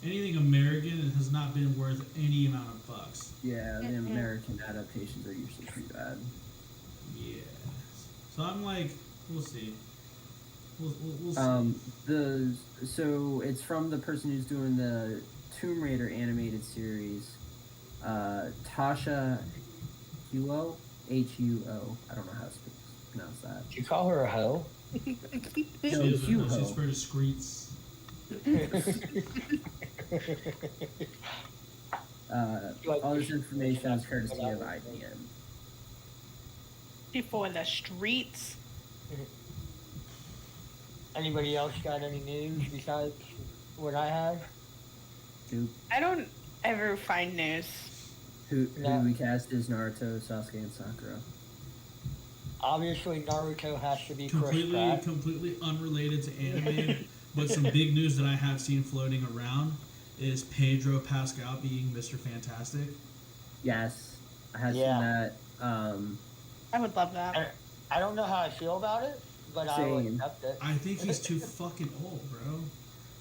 Anything American has not been worth any amount of bucks. Yeah, the American adaptations are usually pretty bad. Yeah. So I'm like, we'll see. We'll see. So it's from the person who's doing the Tomb Raider animated series, Tasha Huo, Huo. I don't know how to pronounce that. Did you call her a hoe? She No, is, Hugo. she's for discreets. All this information is courtesy of IGN. People in the streets. Anybody else got any news besides what I have? I don't ever find news. Who No. we cast is Naruto, Sasuke, and Sakura. Obviously, Naruto has to be Chris Completely, Pratt. completely unrelated to anime, but some big news that I have seen floating around is Pedro Pascal being Mr. Fantastic. Yes, I have Yeah. seen that. I would love that. I don't know how I feel about it, but I will Same. accept it. I think he's too fucking old, bro.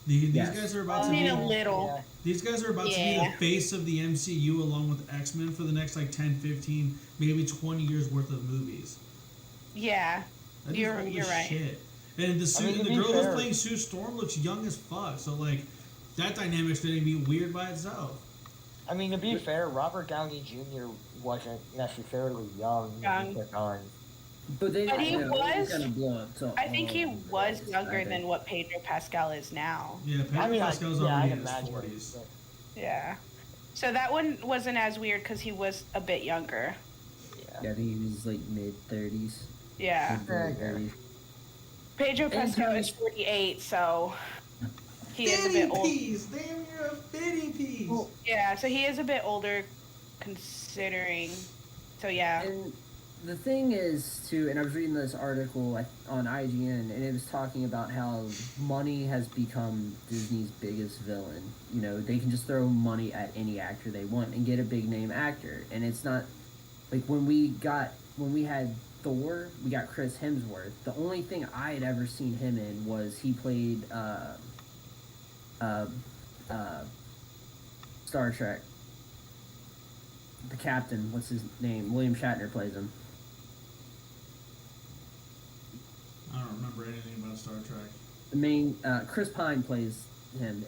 These Yes. guys are about I to mean, be. a little. Yeah. These guys are about to be Yeah. the face of the MCU along with X-Men for the next like 10, 15, maybe 20 years worth of movies. Yeah. That is You're old right. as shit. And the mean, to the be girl fair- who's playing Sue Storm looks young as fuck. So like, that dynamic's gonna be weird by itself. I mean, to be fair, Robert Downey Jr. wasn't necessarily young. when he Young. took on. But they But he you know, was- gonna blow up. So I think he was younger think. than what Pedro Pascal is now. Yeah, Pedro I mean, Pascal's I'd already in his imagine. 40s. but- Yeah. So that one wasn't as weird because he was a bit younger. Yeah, I think he was like mid-30s. Yeah. Mid-30s. Pedro And Pascal he- is 48, so he is a bit old. Peas! Damn, you're a bitty piece! Yeah, so he is a bit older considering. So yeah. And the thing is, too, and I was reading this article on IGN, and it was talking about how money has become Disney's biggest villain. You know, they can just throw money at any actor they want and get a big name actor. And it's not like when we had Thor, we got Chris Hemsworth. The only thing I had ever seen him in was he played Star Trek. The captain, what's his name? William Shatner plays him. I don't remember anything about Star Trek. The main Chris Pine plays him.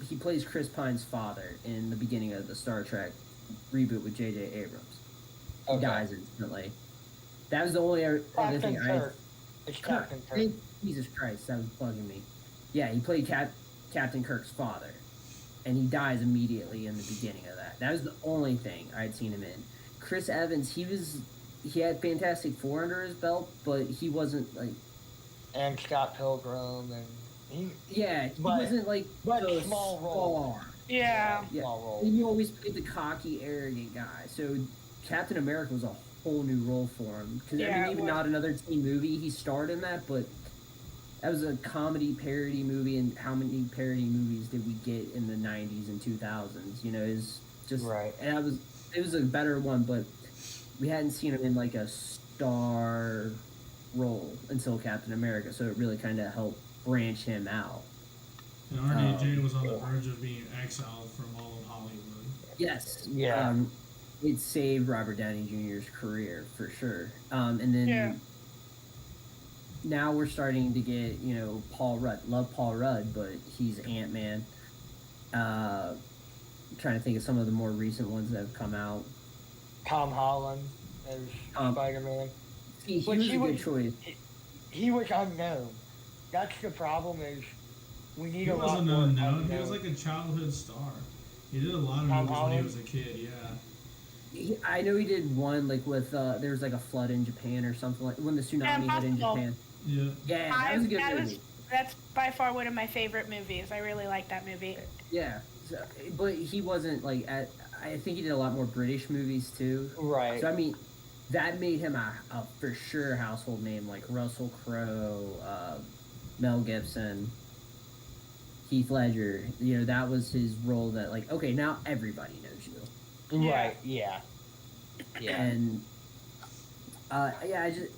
He plays Chris Pine's father in the beginning of the Star Trek reboot with J.J. Abrams. He Okay. dies instantly. That was the only other thing Captain Kirk. It's Captain Kirk. Jesus Christ, that was bugging me. Yeah, he played Captain Kirk's father, and he dies immediately in the beginning of that. That was the only thing I'd seen him in. Chris Evans, he had Fantastic Four under his belt, but he wasn't like. And Scott Pilgrim, and he wasn't like the small role. star. Yeah. Small role. And he always played the cocky, arrogant guy. So Captain America was a whole new role for him. Because I mean, even not another teen movie, he starred in that, but that was a comedy parody movie. And how many parody movies did we get in the '90s and 2000s? You know, it's just right. And it was a better one, but we hadn't seen him in like a star role until Captain America, so it really kind of helped branch him out. And RDJ was on the verge of being exiled from all of Hollywood. Yes. Yeah. It saved Robert Downey Jr.'s career for sure. And then now we're starting to get, Paul Rudd. Love Paul Rudd, but he's Ant-Man. Trying to think of some of the more recent ones that have come out. Tom Holland as Spider-Man. He was a good choice. He was unknown. That's the problem is we need a lot more. He wasn't unknown. He was like a childhood star. He did a lot of movies when he was a kid, yeah. I know he did one like with there was like a flood in Japan or something like when the tsunami hit in Japan. Yeah. Yeah, that was a good movie. That's by far one of my favorite movies. I really like that movie. Yeah, but he wasn't like I think he did a lot more British movies too. Right. So I mean, that made him a for sure household name like Russell Crowe, Mel Gibson, Heath Ledger. That was his role. That like okay, now everybody knows you. Right. Yeah. And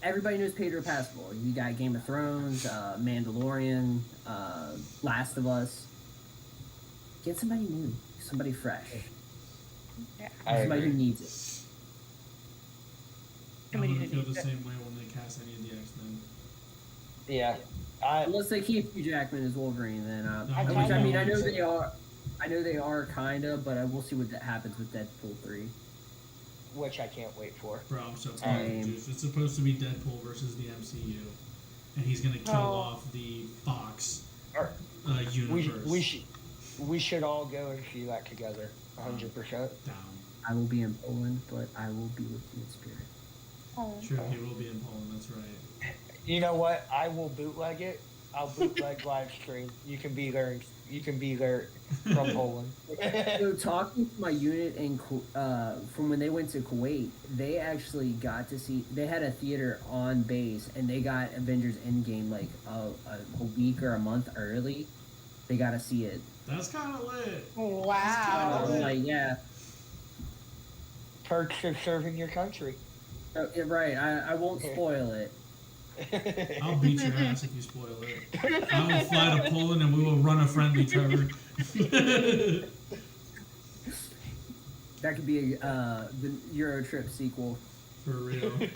everybody knows Pedro Pascal. You got Game of Thrones, Mandalorian, Last of Us. Get somebody new, somebody fresh, somebody who needs it. I'm gonna feel the same way when they cast any of the X-Men. Yeah. Unless they keep Hugh Jackman as Wolverine, then I know they are kind of, but I will see what happens with Deadpool 3. Which I can't wait for. Bro, I'm so confused. It's supposed to be Deadpool versus the MCU, and he's gonna kill off the Fox universe. We should all go and see that together. 100%. Down. I will be in Poland, but I will be with you in spirit. Sure, he will be in Poland. That's right. You know what? I will bootleg it. I'll bootleg live stream. You can be there. You can be there from Poland. So talking to my unit from when they went to Kuwait, they actually got to see. They had a theater on base, and they got Avengers Endgame like a week or a month early. They got to see it. That's kind of lit. Wow. Like yeah. Perks of serving your country. Yeah, right. I won't spoil it. I'll beat your ass if you spoil it. I will fly to Poland and we will run a friendly, Trevor. That could be the Euro Trip sequel. For real. Why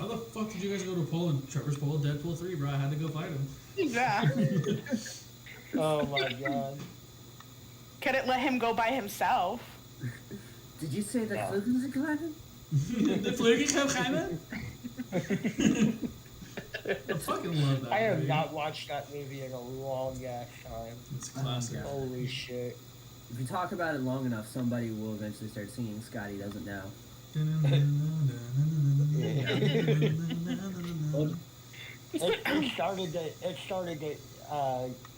the fuck did you guys go to Poland? Trevor spoiled Deadpool 3, bro. I had to go fight him. Yeah. Oh my god. Couldn't let him go by himself. Did you say the Flugels Gleiben? The Flugels Gleiben? I fucking love that I have movie. not watched that movie in a long ass time. It's classic. Holy shit. If you talk about it long enough, somebody will eventually start singing Scotty Doesn't Know. It started to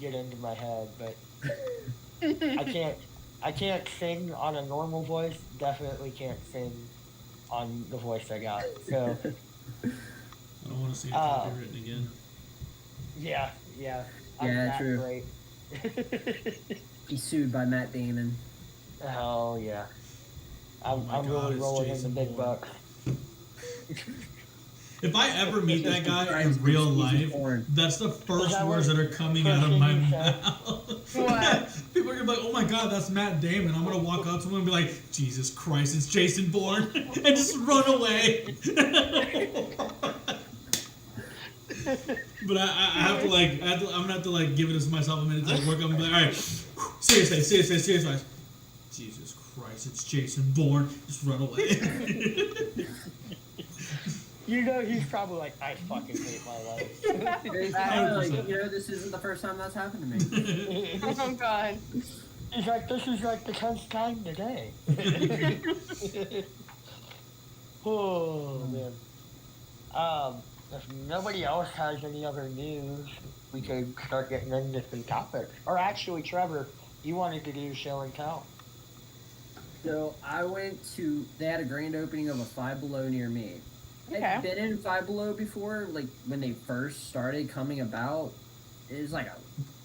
get into my head, but I can't sing on a normal voice. Definitely can't sing on the voice I got. So I don't want to see it copywritten again. yeah. I'm Yeah, not true. great. He's sued by Matt Damon. Oh yeah. I'm my God, really it's rolling in the Jason big Bourne. bucks. If I ever meet that guy in real life, that's the first words that are coming out of my mouth. What? People are gonna be like, "Oh my God, that's Matt Damon." I'm gonna walk up to him and be like, "Jesus Christ, it's Jason Bourne," and just run away. But I have to I'm gonna have to give it to myself a minute to work up and be like, "All right, seriously. Jesus Christ, guys, it's Jason Bourne. Just run away. You know, he's probably like, I fucking hate my life. It's kinda like, this isn't the first time that's happened to me. Oh God. He's like, this is like the 10th time today. Oh, man. If nobody else has any other news, we could start getting into some topics. Or actually, Trevor, you wanted to do show and tell. So I went to, they had a grand opening of a Five Below near me. Okay. I'd been in Five Below before, like when they first started coming about. It was like a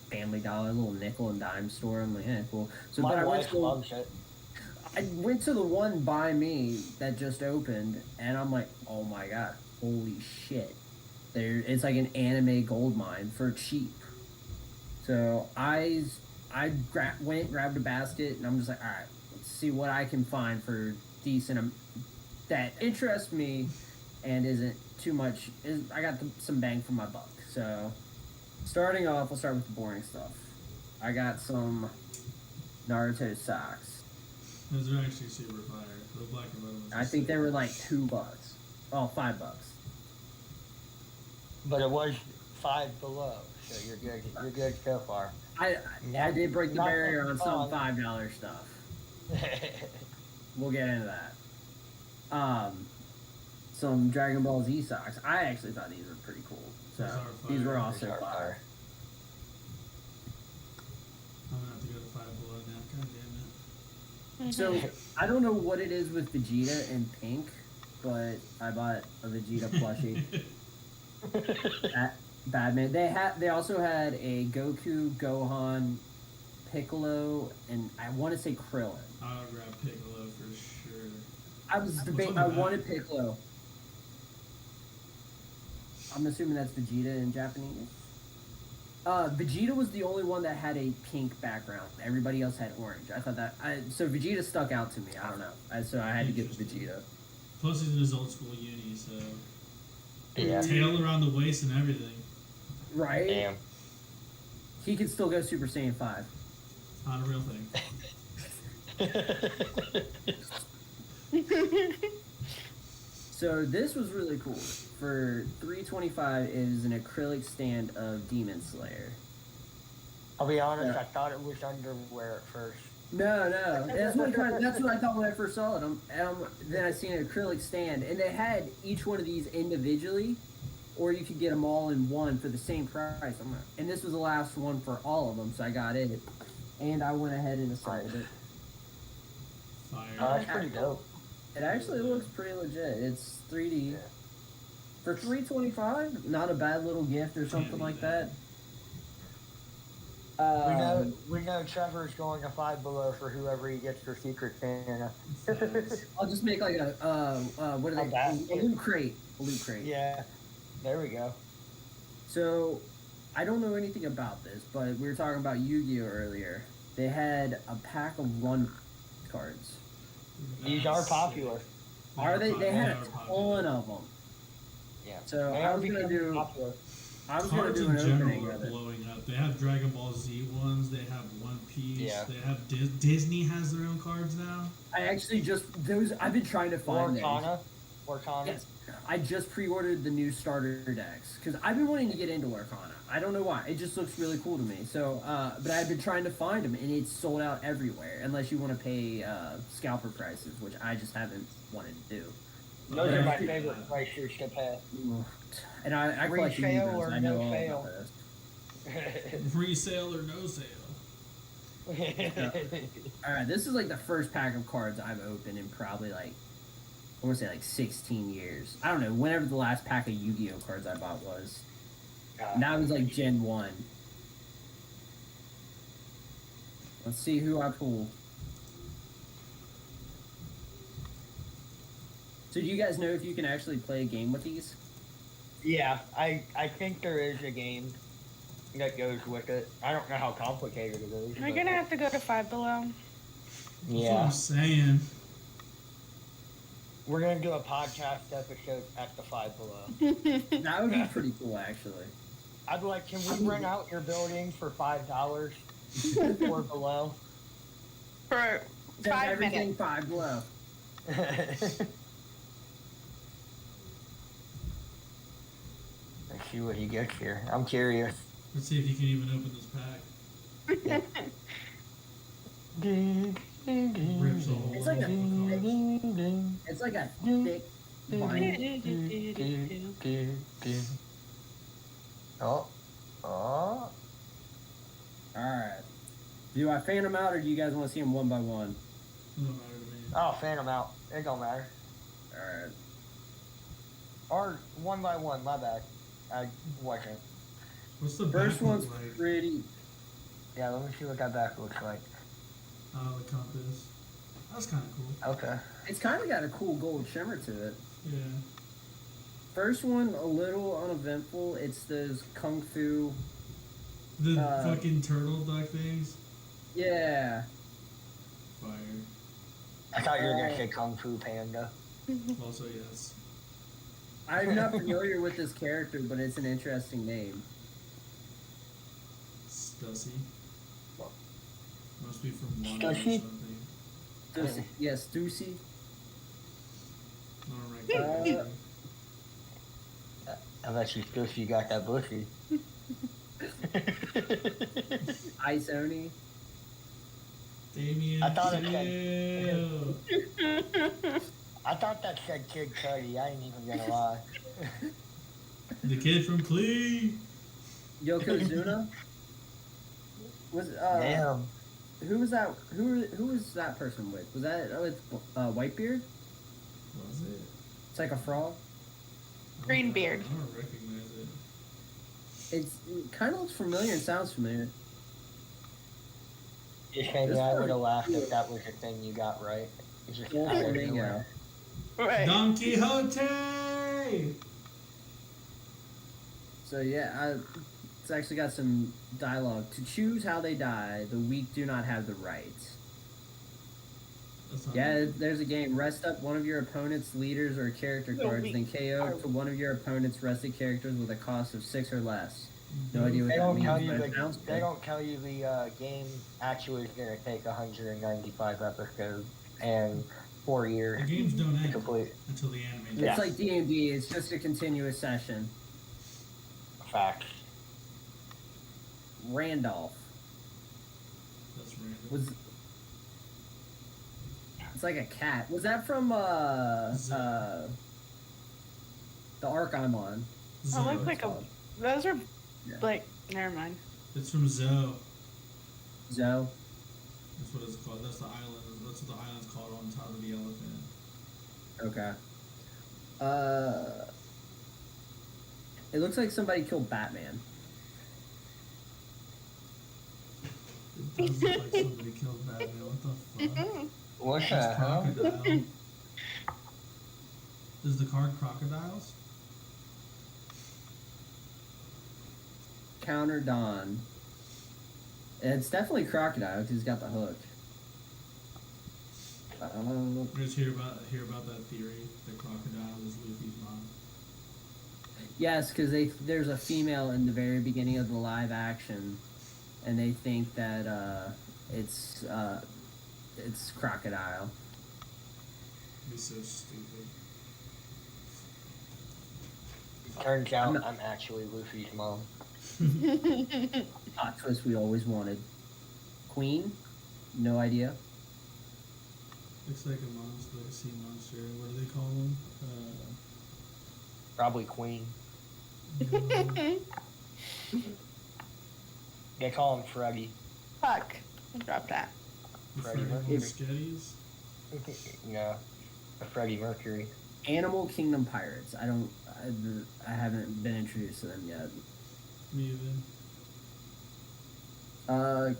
Family Dollar, little nickel and dime store. I'm like, cool. So, My but wife loves it. I went to the one by me that just opened, and I'm like, oh my god, holy shit! It's like an anime gold mine for cheap. So I went, grabbed a basket, and I'm just like, all right, let's see what I can find for decent that interests me and isn't too much. I got some bang for my buck. So starting off, we'll start with the boring stuff. I got some Naruto socks. Those are actually super fire. The black and white ones. I think they were like $2. Oh, $5. But it was 5 below, so you're good. You're good so far. I did break the Not barrier on some fun. $5 stuff. We'll get into that. Some Dragon Ball Z socks. I actually thought these were pretty cool. So Those are these fire. were These also are fire. I'm gonna have to go to Five Below now. God damn it. So I don't know what it is with Vegeta and pink, but I bought a Vegeta plushie at Badman. They also had a Goku, Gohan, Piccolo, and I want to say Krillin. I'll grab Piccolo for sure. I was debating. I wanted Piccolo. I'm assuming that's Vegeta in Japanese. Vegeta was the only one that had a pink background. Everybody else had orange. I thought that. So Vegeta stuck out to me. I don't know. So I had to get Vegeta. Plus, he's in his old school uni, so Yeah. tail around the waist and everything. Right? Damn. He could still go Super Saiyan 5. Not a real thing. So this was really cool. For $3.25 is an acrylic stand of Demon Slayer. I'll be honest, Yeah. I thought it was underwear at first. No. That's what I thought when I first saw it. Then I seen an acrylic stand, and they had each one of these individually, or you could get them all in one for the same price. And this was the last one for all of them, so I got it, and I went ahead and assembled it. Fire. That's pretty dope. It actually looks pretty legit. It's 3D. Yeah. For $3.25, not a bad little gift or something beat like that. that. We know Trevor's going to 5 below for whoever he gets for Secret Santa. I'll just make like a what are A they? basket? A loot crate. A loot crate. Yeah, there we go. So, I don't know anything about this, but we were talking about Yu-Gi-Oh earlier. They had a pack of one cards. These are popular. Are they? They had a popular. ton of them. Yeah. So They I are was gonna becoming do. popular. I was gonna Cards do in an opening general are of it. blowing up. They have Dragon Ball Z ones. They have One Piece. Yeah. They have Disney has their own cards now. I actually just those. I've been trying to find those. Warcana. Yes, I just pre-ordered the new starter decks because I've been wanting to get into Arcana. I don't know why. It just looks really cool to me. So, but I've been trying to find them, and it's sold out everywhere unless you want to pay scalper prices, which I just haven't wanted to do. Those Yeah. are my favorite prices to pay. And I collect Resale Yu-Gi-Ohs. or I know no all sale? about this. Resale or no sale. All right, this is like the first pack of cards I've opened in probably like I want to say like 16 years. I don't know. Whenever the last pack of Yu-Gi-Oh cards I bought was. And that was like Gen 1. Let's see who I pull. So do you guys know if you can actually play a game with these? Yeah, I think there is a game that goes with it. I don't know how complicated it is. We're but- gonna have to go to Five Below. That's what Yeah, I'm saying. we're gonna do a podcast episode at the 5 below. That would be pretty cool, actually. I'd be like, can we rent out your building for $5 or below? For Send 5 everything minutes. 5 below. Let's see what he gets here. I'm curious. Let's see if you can even open this pack. Rips a hole It's like in the cards. It's like a thick vinyl. Oh. Oh. Alright. Do I fan them out or do you guys want to see them one by one? Doesn't matter to me. Oh, fan them out. It don't matter. Alright. Or one by one, my bad. I wasn't. What's the First back one's look like? pretty. Yeah, let me see what that back looks like. Oh, the compass. That's kind of cool. Okay. It's kind of got a cool gold shimmer to it. Yeah. First one, a little uneventful. It's those Kung Fu. The fucking turtle duck things. Yeah. Fire. I thought you were gonna say Kung Fu Panda. Also, yes. I'm not familiar with this character, but it's an interesting name. Stussy. Must be from Wanda or Stussy? something. Stussy. Yes, Stussy. I don't recognize it. I bet you still you got that bushy. Ice Oni. Damien. I thought it Chill. I thought that said Kid Cudi. I ain't even gonna lie. The kid from Clee. Yokozuna. Was Damn. who was that? Who was that person with? Was that with Whitebeard? Was it? It's like a frog. Greenbeard. I don't recognize it. It kind of looks familiar and sounds familiar. Shane, I would have laughed if that was the thing you got right. It's just Well, out of there you nowhere. go. Right. Don Quixote. So yeah, it's actually got some dialogue. To choose how they die, the weak do not have the right. That's not Yeah, there's a game. Rest up one of your opponent's leaders or character The cards, weak then KO to one of your opponent's rested characters with a cost of 6 or less. No idea what They that don't means, tell you but it sounds they good. don't tell you the game actually is gonna take 195 episodes and 4 The years games don't to end complete. until the anime. It's Yeah. like D&D. It's just a continuous session. Facts. Randolph That's random. was. It's like a cat. Was that from the arc I'm on? I look Zoe. like those are Yeah. like, never mind. It's from Zoe. Zoe. That's what it's called. That's the island. That's what the island's called on top of the elephant. Okay. It looks like somebody killed Batman. It does look like somebody killed Batman. What the fuck? What the That's hell? crocodile. Is the card crocodiles? Counter Dawn. It's definitely Crocodile because he's got the hook. Just hear about that theory that crocodile is Luffy's mom. Yes, because there's a female in the very beginning of the live action, and they think that it's Crocodile. It'd be so stupid. Turns out I'm actually Luffy's mom. Hot twist we always wanted. Queen? No idea. Looks like a monster, like a sea monster. What do they call them? Probably Queen. No, They call him Freddy. Fuck. Drop that. the Freddie Freddy Mercury. Sketties. No, Freddie Mercury. Animal Kingdom Pirates. I haven't been introduced to them yet. Me even.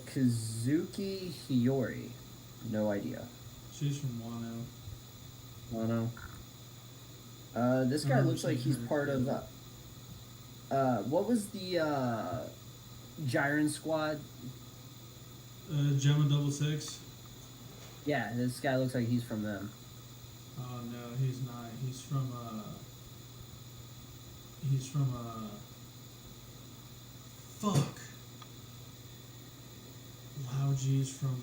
Kazuki Hiyori. No idea. She's from Wano. Oh no. This guy I've looks like seen he's her. part of. What was the Jiren Squad? Gemma 66. Yeah, this guy looks like he's from them. Oh no, he's not. He's from fuck. Lao G's from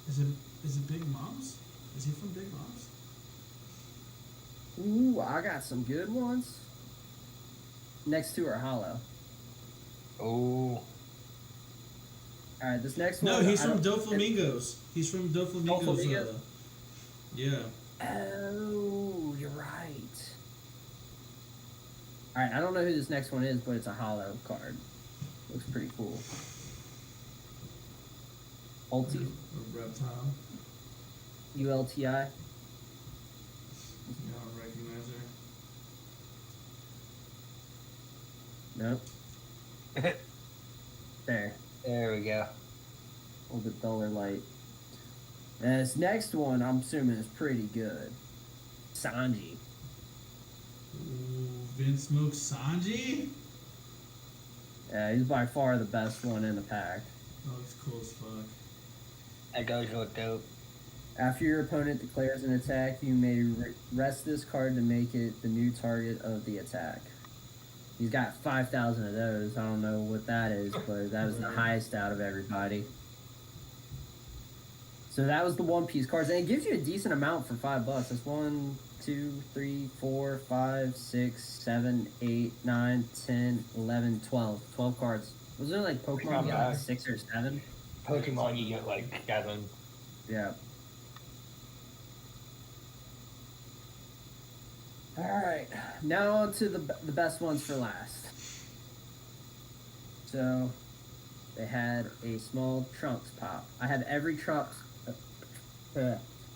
Is it Big Mom's? Is he from Big Mom's? Ooh, I got some good ones. Next two are hollow. Oh. Alright, this next No, one. he's from Doflamingos. He's from Doflamingos. Doflamingos? Yeah. Oh, you're right. Alright, I don't know who this next one is, but it's a hollow card. Looks pretty cool. Ulti? A reptile. ULTI? You don't recognize her. Nope. There. There we go. A little bit duller light. And this next one, I'm assuming, is pretty good. Sanji. Ooh, Vince Smoke Sanji? Yeah, he's by far the best one in the pack. That looks cool as fuck. That does look dope. After your opponent declares an attack, you may rest this card to make it the new target of the attack. He's got 5,000 of those. I don't know what that is, but that was the highest out of everybody. So that was the One Piece cards, and it gives you a decent amount for $5. That's 1, 2, 3, 4, 5, 6, 7, 8, 9, 10, 11, 12. 12 cards. Was there like Pokemon you got like 6 or 7? Pokemon, you get like 7. Yeah. Alright, now on to the best ones for last. So, they had a small Trunks pop. I have every Trunks.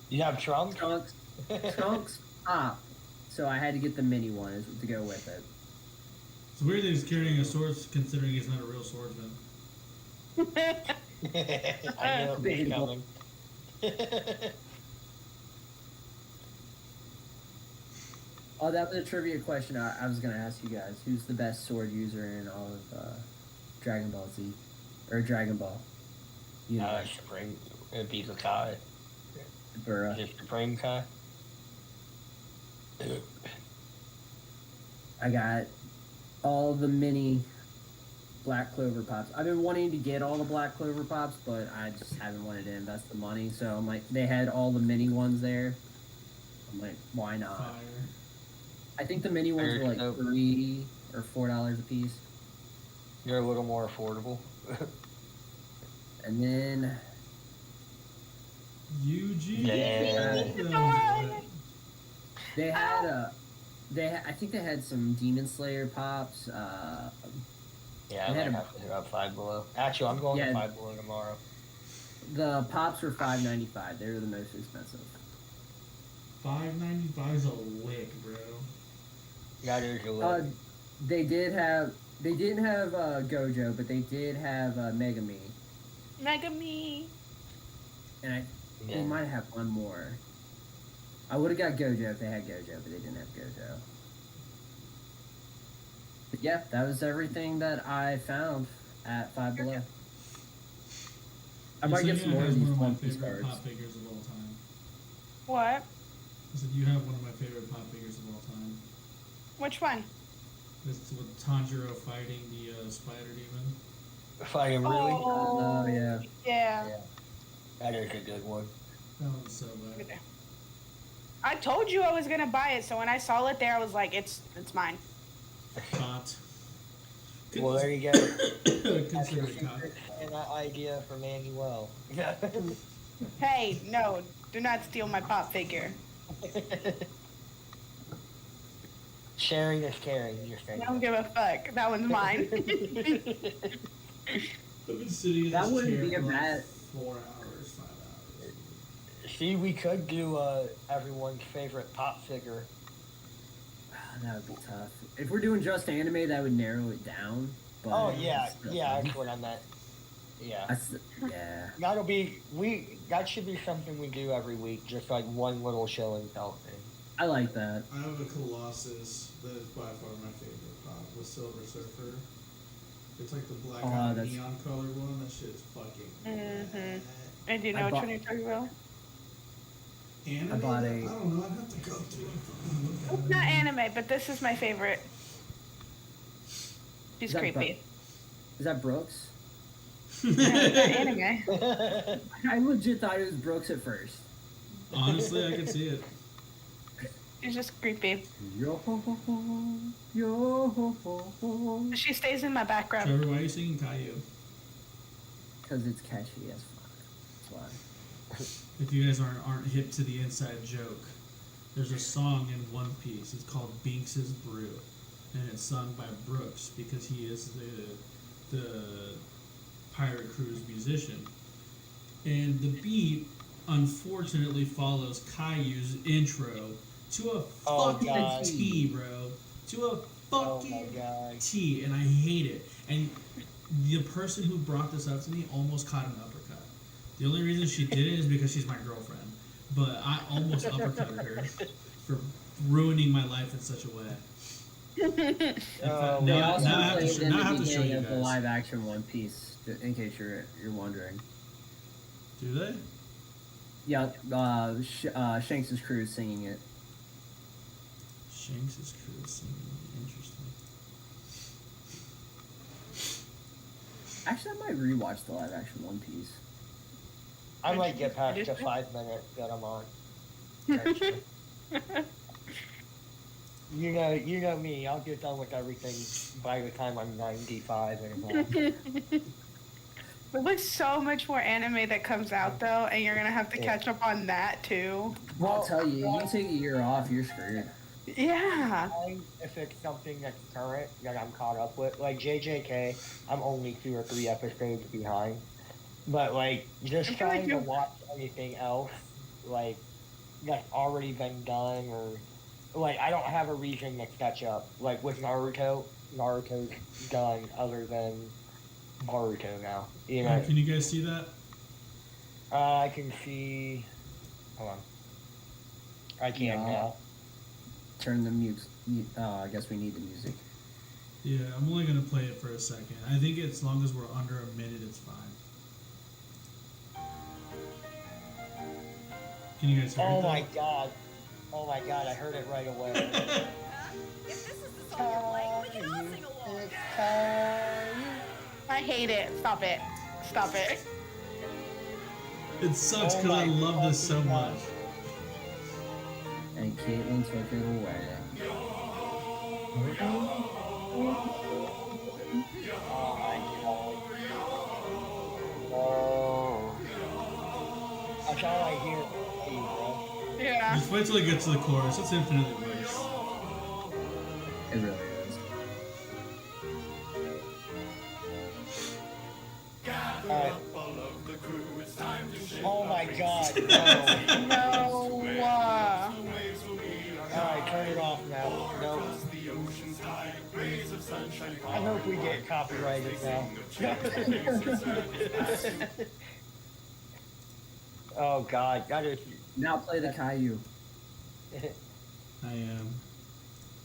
You have Trunks? Trunks pop. So I had to get the mini one to go with it. It's weird that he's carrying a sword considering he's not a real swordsman. I know it's coming. Oh, that was a trivia question I was going to ask you guys. Who's the best sword user in all of Dragon Ball Z? Or Dragon Ball? Supreme. It'd be the Kai. Burra. Just Supreme Kai. I got all the mini Black Clover Pops. I've been wanting to get all the Black Clover Pops, but I just haven't wanted to invest the money. So I'm like, they had all the mini ones there. I'm like, why not? Fire. I think the mini ones were like $3 or $4 a piece. You're a little more affordable. And then UG. Yeah. I think they had some Demon Slayer pops. Yeah, I might have to hit up Five Below. Actually, I'm going to Five Below tomorrow. The pops were $5.95. They were the most expensive. $5.95 is a lick, bro. That is a lick. They didn't have Gojo, but they did have Megami. Megami. And they might have one more. I would have got Gojo if they had Gojo, but they didn't have Gojo. But yeah, that was everything that I found at Five Below. I might get some more of these One Piece cards. Pop figures of all time. What? I said you have one of my favorite pop figures of all time. Which one? It's with Tanjiro fighting the spider demon. Fighting really? Oh, yeah. Yeah. That is a good one. That one's so bad. I told you I was gonna buy it, so when I saw it there, I was like, it's mine. Hot. Well, there you go. Consider it hot. And that idea for Manuel. Hey, no, do not steal my pop figure. Sharing is caring, you're saying. I don't give a fuck. That one's mine. I've been sitting in That this wouldn't chair be a for like bad- 4 hours, 5 hours. See, we could do everyone's favorite pop figure. That would be tough. If we're doing just anime, that would narrow it down. But Oh yeah, still, that's what I meant. Yeah. Yeah. That should be something we do every week, just like one little show and tell thing. I like that. I have a Colossus that is by far my favorite pop, the Silver Surfer. It's like the black neon colored one. That shit's fucking Mm-hmm. I do know which one you're talking about. Anime? I bought I don't know. I'd have to go through it. It's not anime, but this is my favorite. She's Is that creepy. Is that Brooks? Anime. I legit thought it was Brooks at first. Honestly, I can see it. She's just creepy. Yo ho ho ho, yo ho ho ho. She stays in my background. Trevor, why are you singing Caillou? Because it's catchy as fuck. That's why. If you guys aren't hip to the inside joke, there's a song in One Piece. It's called Binks's Brew, and it's sung by Brooks because he is the pirate crew's musician. And the beat unfortunately follows Caillou's intro to a fucking T, bro. To a fucking T, and I hate it. And the person who brought this up to me almost caught an uppercut. The only reason she did it is because she's my girlfriend. But I almost uppercutted her for ruining my life in such a way. They also now I have played to, in now I the have to show beginning you of the guys. live action One Piece, in case you're wondering. Do they? Yeah, Shanks' crew is singing it. Shanks' crew is singing. Interesting. Actually, I might rewatch the live action One Piece. I might get past the 5 minutes that I'm on. You know me. I'll get done with everything by the time I'm 95 and But there's so much more anime that comes out though, and you're gonna have to catch up on that too. I'll tell you, you take a year off, you're screwed. Yeah. if it's something that's current that I'm caught up with, like JJK, I'm only 2 or 3 episodes behind. But like just trying to watch anything else, like that's already been done, or like I don't have a reason to catch up. Like with Naruto's done other than Boruto now. You know. Can you guys see that? I can see. Hold on. I can't now. Turn the mute. I guess we need the music. Yeah, I'm only gonna play it for a second. I think as long as we're under a minute, it's fine. Can you guys hear it? Oh my god! Oh my god! I heard it right away. If this is the song you're playing, we can all sing along. I hate it. Stop it. Stop it. It sucks Oh because I my love this so fucking much. And Caitlin took it away. Oh. That's all I hear from you, bro. Yeah. Just wait till it gets to the chorus. It's infinitely worse. It really is. Alright. Oh my god, no. No. Alright, turn it off now. No. I hope we get copyrighted now. Oh god, that is. Now play the Caillou. I am.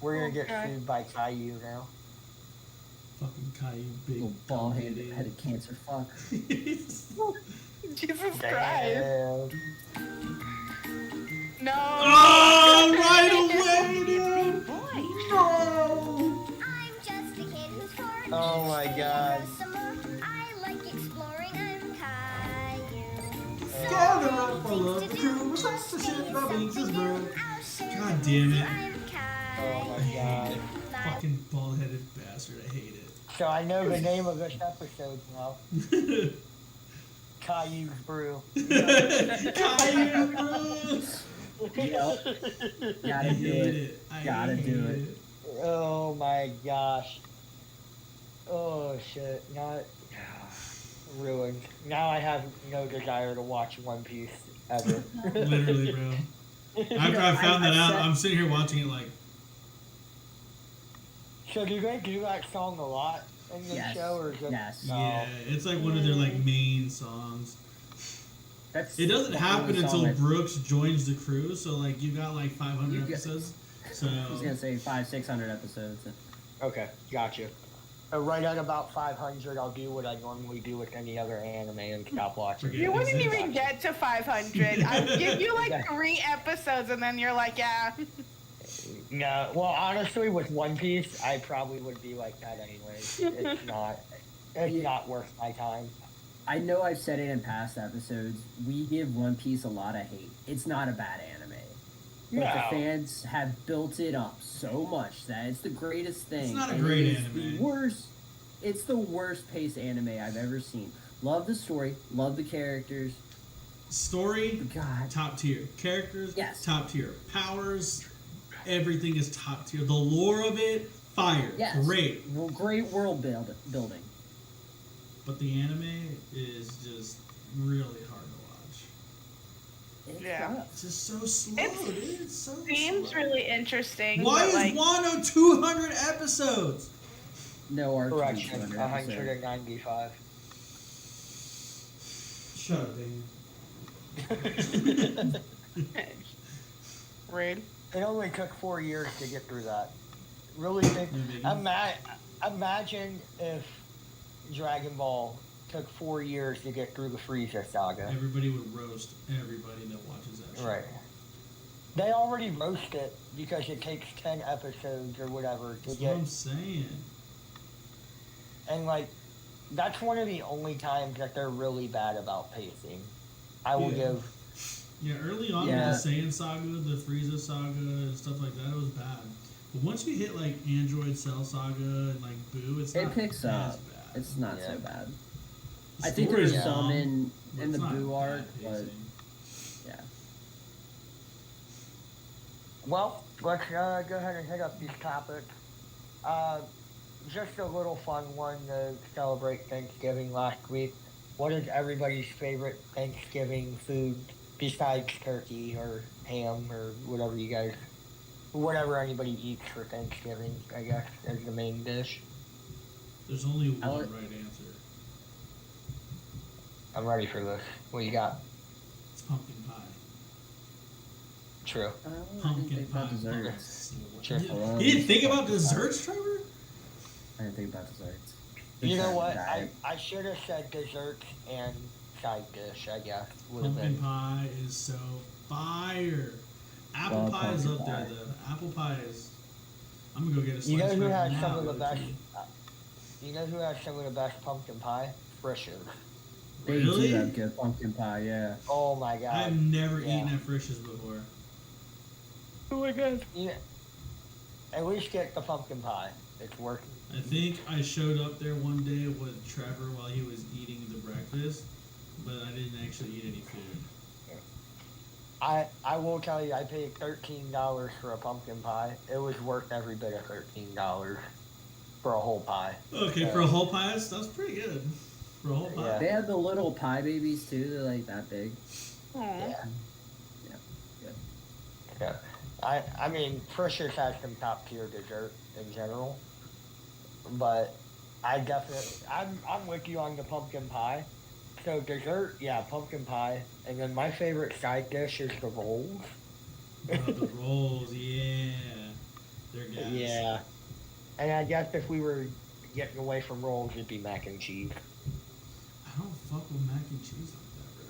We're gonna get Okay. sued by Caillou now. Fucking Caillou, big Little bald-headed idiot. headed cancer fuck. Jesus Christ. Damn. No. Oh, right away, dude! Boy, No! I'm just a kid who's 4. Oh my god. I like exploring. I'm Caillou. Gather up all of the crew, we're such a shit about Binks's Brew. God damn it. I'm Oh I my hate god. it. Fucking bald-headed bastard, I hate So I know the name of this episode now. it. Caillou's Brew. Caillou, bro! Yep. I Gotta do hate it. it. I Gotta hate do it. Oh my gosh. Oh shit. Not ruined. Now I have no desire to watch One Piece ever. Literally, bro. After I found that out, I'm sitting here watching it like, So do they do that song a lot in the Yes. show, or just Yes. no? yeah, it's like one of their like main songs. That's It doesn't the happen only until song that- Brooks joins the crew, so like you got like 500 You got- episodes. So I was gonna say 500-600 episodes. Okay, gotcha. Right at about 500, I'll do what I normally do with any other anime and stop watching. Forget You it. wouldn't even get to 500. I'd give you like 3 episodes, and then you're like, yeah. No, well, honestly, with One Piece, I probably would be like that anyways. It's not worth my time. I know I've said it in past episodes. We give One Piece a lot of hate. It's not a bad anime, but the No. fans have built it up so much that it's the greatest thing. It's not a and great it is anime. The worst. It's the worst paced anime I've ever seen. Love the story. Love the characters. Story, God. top tier. Characters, Yes. top tier. Powers, everything is top tier. The lore of it, fire. Yes. Great. Well, great world building. But the anime is just really hard to watch. It Yeah. It's sucks. just so slow, dude. It's so Seems slow. really interesting. Why but, is like, Wano 200 episodes? No arc to each Correction, 100 episode. 195. Shut up, Daniel. rude. It only took 4 years to get through that. Really think. Imagine if Dragon Ball took 4 years to get through the Frieza saga. Everybody would roast everybody that watches that show. Right. They already roast it because it takes 10 episodes or whatever to That's get. what I'm saying. And like, that's one of the only times that they're really bad about pacing. I will Yeah. give. Yeah, early on Yeah. with the Saiyan saga, the Frieza saga, and stuff like that, it was bad. But once you hit like Android Cell saga and like Boo, it's It not picks as up. bad. It's not Yeah. so bad. The I think story's there's some long, in but the it's not Boo bad arc, but pacing. yeah. Well, let's go ahead and hit up these topics. Just a little fun one to celebrate Thanksgiving last week. What is everybody's favorite Thanksgiving food besides turkey or ham or whatever anybody eats for Thanksgiving, I guess, as the main dish? There's only I one like- right answer. I'm ready for this. What you got? It's pumpkin pie. True. I didn't Pumpkin think about pie. desserts. Sure. You didn't think about desserts, Trevor? I didn't think about desserts. You know Big what? fan I should have said desserts and side dish, I guess. Would have Pumpkin been. pie is so fire. Apple Love pie is up pumpkin there, pie. though. Apple pie is. I'm gonna go get a slice You know who right has now. some of the go best? to- You know who has some of the best pumpkin pie? Frisch's. They Really? do have good pumpkin pie, yeah. Oh my god. I've never Yeah. eaten at Frisch's before. Oh my god. Yeah. At least get the pumpkin pie. It's working. I think I showed up there one day with Trevor while he was eating the breakfast, but I didn't actually eat any food. I will tell you, I paid $13 for a pumpkin pie. It was worth every bit of $13 for a whole pie. Okay, for a whole pie, that's pretty good. For a whole pie. Yeah. They have the little pie babies too, they're like that big. Aw. Yeah. Yeah, good. Yeah. I mean, Frisch's has some top tier dessert in general, but I'm with you on the pumpkin pie. So dessert, yeah, pumpkin pie, and then my favorite side dish is the rolls. The rolls, yeah. They're gas. Yeah, and I guess if we were getting away from rolls, it'd be mac and cheese. I don't fuck with mac and cheese like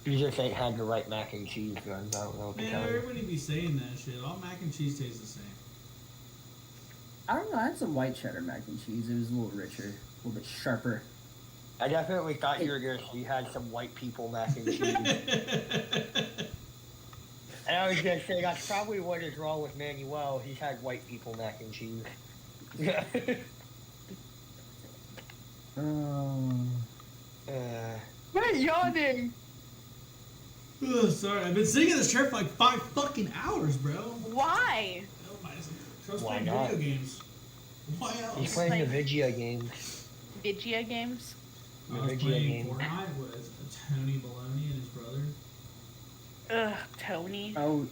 that, You just ain't had the right mac and cheese guns. I don't know what bro. to Man, tell you. everybody be saying that shit. All mac and cheese tastes the same. I don't know, I had some white cheddar mac and cheese. It was a little richer, a little bit sharper. I definitely thought you were gonna say you had some white people mac and cheese. And I was gonna say that's probably what is wrong with Manuel. He's had white people mac and cheese. uh, What yawning? Oh, sorry, I've been sitting in this chair for like 5 fucking hours, bro. Why? Oh my, I was Why playing not? video games. Why else? he's playing the Vigia games. Vigia games? I was Video playing game. Fortnite with Tony Baloney and his brother. Ugh, Tony. Oh,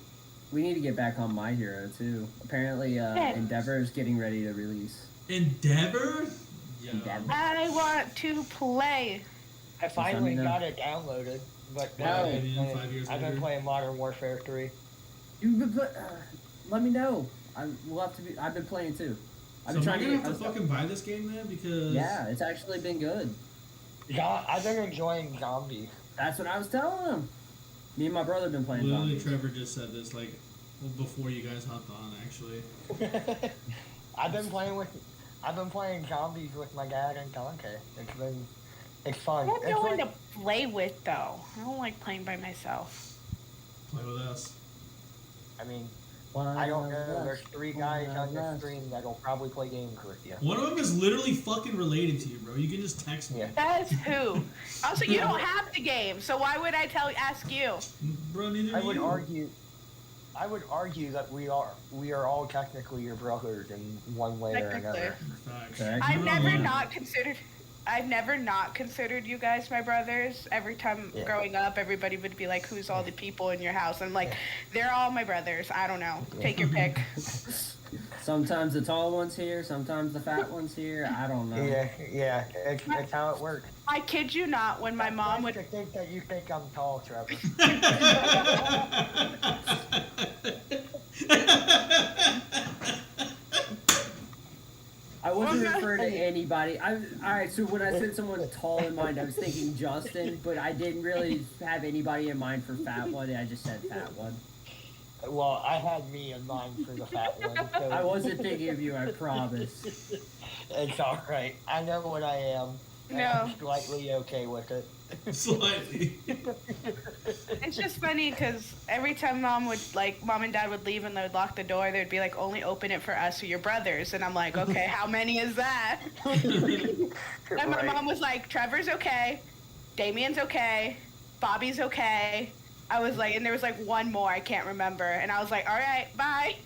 we need to get back on My Hero too. Apparently, Yes. Endeavor is getting ready to release. Endeavor? Yo. Endeavor. I want to play. I finally know. got it downloaded, but Wow, I've been man, playing- 5 years I've been later. playing Modern Warfare 3. Let me know. We'll have to be. I've been playing too. I've So been am I trying gonna to. have to fucking buy this game then? Because Yeah, it's actually been good. I've been enjoying zombies. That's what I was telling him. Me and my brother have been playing literally zombies. Trevor just said this like before you guys hopped on actually. I've been playing zombies with my dad and Dante. It's I fun. want It's no one like, to play with, though. I don't like playing by myself. Play with us. I mean, One I don't of know. us, There's 3 one guys on of the us. stream that'll probably play games with you. One of them is literally fucking related to you, bro. You can just text me. Yeah. That's who. Also, you don't have the game, so why would I ask you? Bro, neither I do would you. argue that we are all technically your brothers in one way or Technically. another. Facts. Correct. I've You're never lying. not considered you guys my brothers. Every time Yeah. growing up, everybody would be like, "Who's all the people in your house?" I'm like, "They're all my brothers." I don't know. Take your pick. Sometimes the tall one's here, sometimes the fat one's here. I don't know. Yeah. It's how it works. I kid you not. When my mom Nice would, to think that you think I'm tall, Trevor. I wasn't Okay. referring to anybody. Alright, so when I said someone tall in mind, I was thinking Justin, but I didn't really have anybody in mind for fat one. I just said fat one. Well, I had me in mind for the fat one. So I wasn't thinking of you, I promise. It's all right. I know what I am. And No. I'm slightly okay with it. Slightly. it's just funny because every time mom and dad would leave and they would lock the door, they'd be like, "Only open it for us or your brothers," and I'm like, "Okay, how many is that?" And my Right. mom was like, "Trevor's okay, Damien's okay, Bobby's okay." I was like, and there was like one more I can't remember, and I was like, "All right, bye."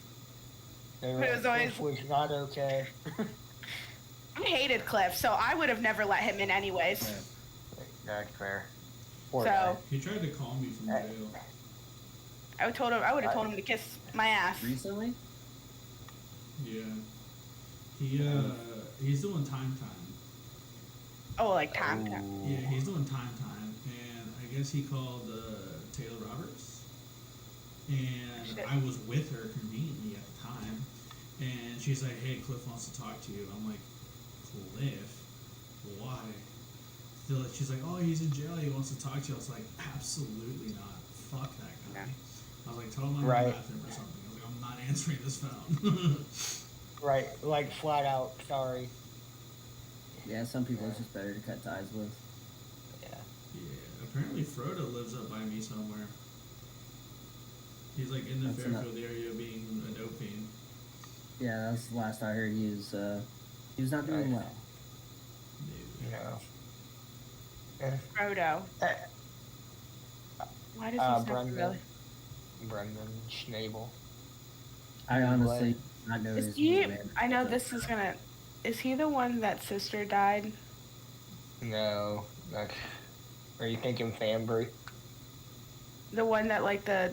They But it was always- was not okay. I hated Cliff, so I would have never let him in anyways. That's fair. Poor So guy. He tried to call me from jail. I would have told him to kiss my ass. Recently? Yeah. He's doing time. Oh, like time. Ooh. Yeah, he's doing time, and I guess he called Taylor Roberts, and Shit. I was with her conveniently at the time, and she's like, "Hey, Cliff wants to talk to you." I'm like, "Cliff? Why?" She's like, "Oh, he's in jail. He wants to talk to you." I was like, "Absolutely not. Fuck that guy." Yeah. I was like, "Tell him I'm in Right. the bathroom or something." I was like, "I'm not answering this phone." Right, like flat out, sorry. Yeah, some people it's just better to cut ties with. Yeah. Yeah, apparently Frodo lives up by me somewhere. He's like in the That's Fairfield area being a dope fiend. Yeah, that's the last I heard. He was not doing Right. well. Maybe. No. Frodo. Why does he sound Brendan. really? Brendan Schnabel. I honestly not know Is his he? name. I know this is gonna. Is he the one that sister died? No. That's, are you thinking Fanbury? The one that like the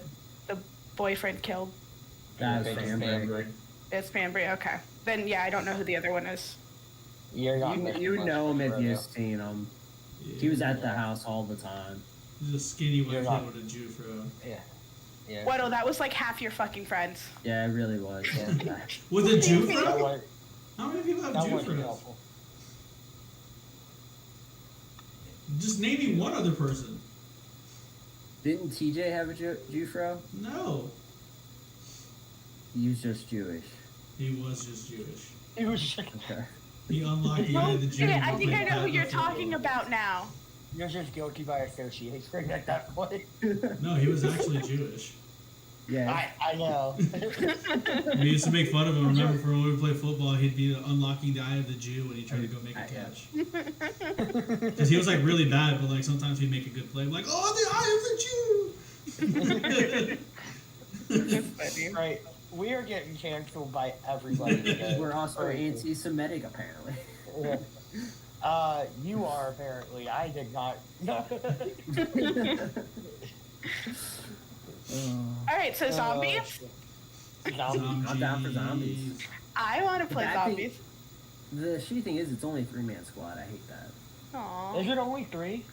boyfriend killed? That was I think it's Fanbury. It's Fanbury. Okay. Then yeah, I don't know who the other one is. You're not missing You much know him with if you've Frodo. seen him. Yeah, He was at the house all the time. He's a skinny white You're kid not- with a Jew fro. Yeah. Yeah. What? Oh, that was like half your fucking friends. Yeah, it really was. Yeah. With a Jew That fro? one, How many people have that Jew one's fros? helpful. Just name me one other person. Didn't TJ have a Jufro? No. He was just Jewish. He was just Jewish. It was Okay. He unlocked the eye of the Jew. Shit, and I think I played know who Pat you're the talking football. about now. You're just guilty by association at that point. No, he was actually Jewish. Yeah. I know. We used to make fun of him. Remember, for when we would play football, he'd be unlocking the eye of the Jew when he tried to go make a Yeah. catch. Because he was like really bad, but like sometimes he'd make a good play. Like, oh, the eye of the Jew! That's funny. Right. We are getting canceled by everybody today. We're also Crazy. anti-Semitic, apparently. Yeah. You are apparently. I did not. All right, so zombies. Zombies. I'm down for zombies. I want to play But I think- zombies. The shitty thing is, it's only a 3-man squad. I hate that. Aww. Is it only 3?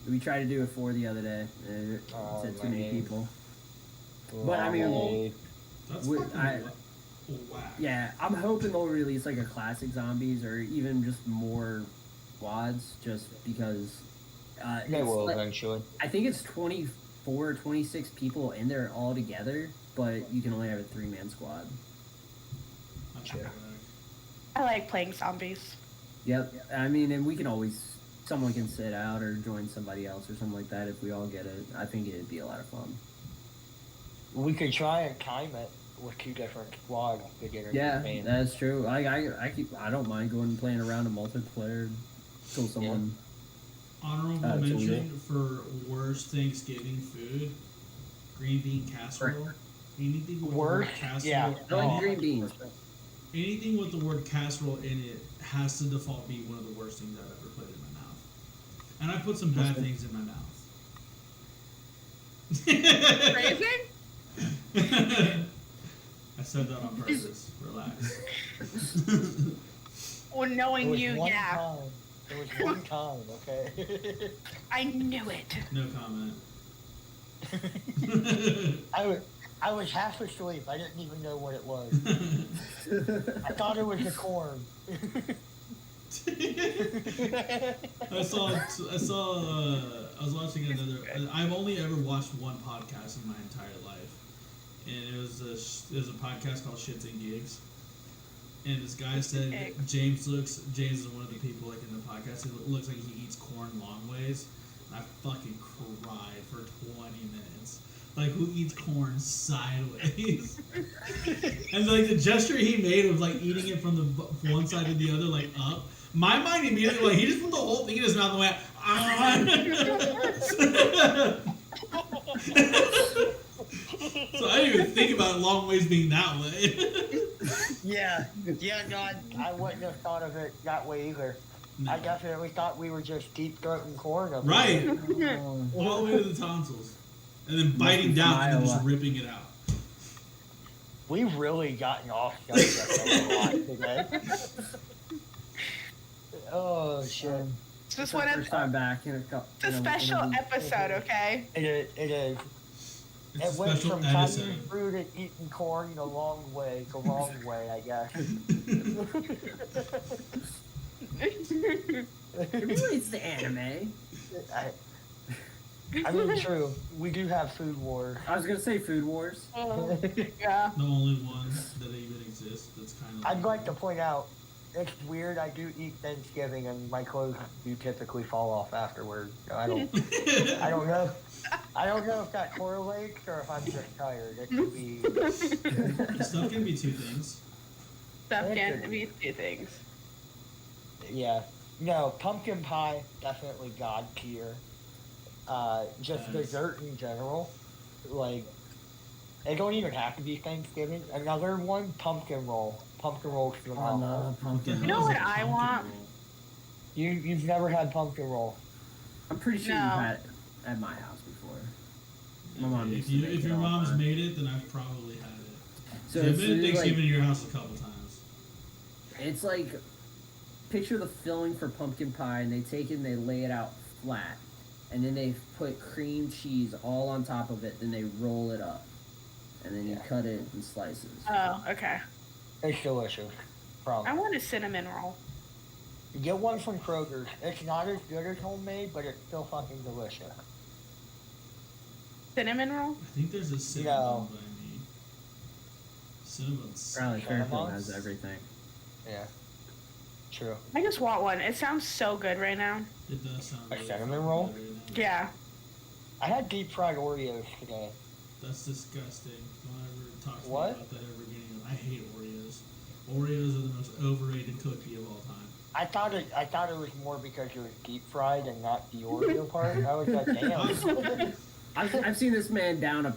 We tried to do it 4 the other day. And it Oh, said too many man. people. But, I mean, Lovely. That's With- fucking whack. Yeah, I'm hoping they'll release like a classic zombies or even just more squads, just because. They it's will like- eventually. I think it's 24 or 26 people in there all together, but you can only have a 3-man squad. That's Yeah. whack. I like playing zombies. Yep. I mean, and we can always someone can sit out or join somebody else or something like that. If we all get it, I think it'd be a lot of fun. We could try and time it with 2 different squads to get it. Yeah, that's true. I don't mind going and playing around a multiplayer till someone. Honorable mention for worst Thanksgiving food: green bean casserole. Anything with the word casserole. Yeah. I like green beans. Anything with the word casserole in it has to default be one of the worst things I've ever put in my mouth. And I put some bad things in my mouth. Phrasing? I said that on purpose. Relax. Well, knowing you, yeah. Time. It was one time, okay? I knew it. No comment. I was half asleep. I didn't even know what it was. I thought it was the corn. I was watching another. I've only ever watched one podcast in my entire life, and it was a podcast called Shits and Gigs. And this guy said James is one of the people like in the podcast. It looks like he eats corn long ways. And I fucking cried for 20 minutes. Like, who eats corn sideways? And like the gesture he made of like eating it from the one side to the other, like up. My mind immediately, like, he just put the whole thing in his mouth and went, ah. So I didn't even think about long ways being that way. Yeah, no, I wouldn't have thought of it that way either. No. I definitely thought we were just deep throating corn up Right. there. All the way to the tonsils. And then biting down and then just ripping it out. We've really gotten off subject a lot today. Oh, shit. It's just Our one first time back in a couple. It's a special episode, okay? It is. It's It a went special from episode. Caillou Brew to eating corn the long way, I guess. It relates to anime. I mean, true. We do have food wars. I was gonna say Food Wars. Yeah. The only ones that even exist. That's kind of. I'd like to point out, it's weird. I do eat Thanksgiving, and my clothes do typically fall off afterward. So I don't know. I don't know if that correlates or if I'm just tired. It could be. Stuff can be two things. Stuff can be 2 things. Yeah. No, pumpkin pie, definitely God tier. Just Nice. dessert in general. Like, it don't even have to be Thanksgiving. Another one, pumpkin roll. Pumpkin roll's phenomenal. Pumpkin. You know what I want? You've never had pumpkin roll. I'm pretty sure No. you've had it at my house before. My mom used If to make if it your all the mom's time. made it, then I've probably had it. So I've it's been to like, Thanksgiving at your house a couple times. it's like, picture the filling for pumpkin pie, and they take it and they lay it out flat, and then they put cream cheese all on top of it. Then they roll it up, and then you cut it in slices. Oh, okay. It's delicious. I Problem. want a cinnamon roll. Get one from Kroger's. It's not as good as homemade, but it's still fucking delicious. Cinnamon roll? I think there's a cinnamon No. by me. Cinnamon's. Probably Fairfield Cinnamons? has everything. Yeah. True. I just want one. It sounds so good right now. It does sound A really cinnamon fucking roll? good right now. Yeah. I had deep fried Oreos today. That's disgusting. Don't ever talk to What? me about that ever again. I hate Oreos. Oreos are the most overrated cookie of all time. I thought it was more because it was deep fried and not the Oreo part. I was like, damn. I've seen this man down a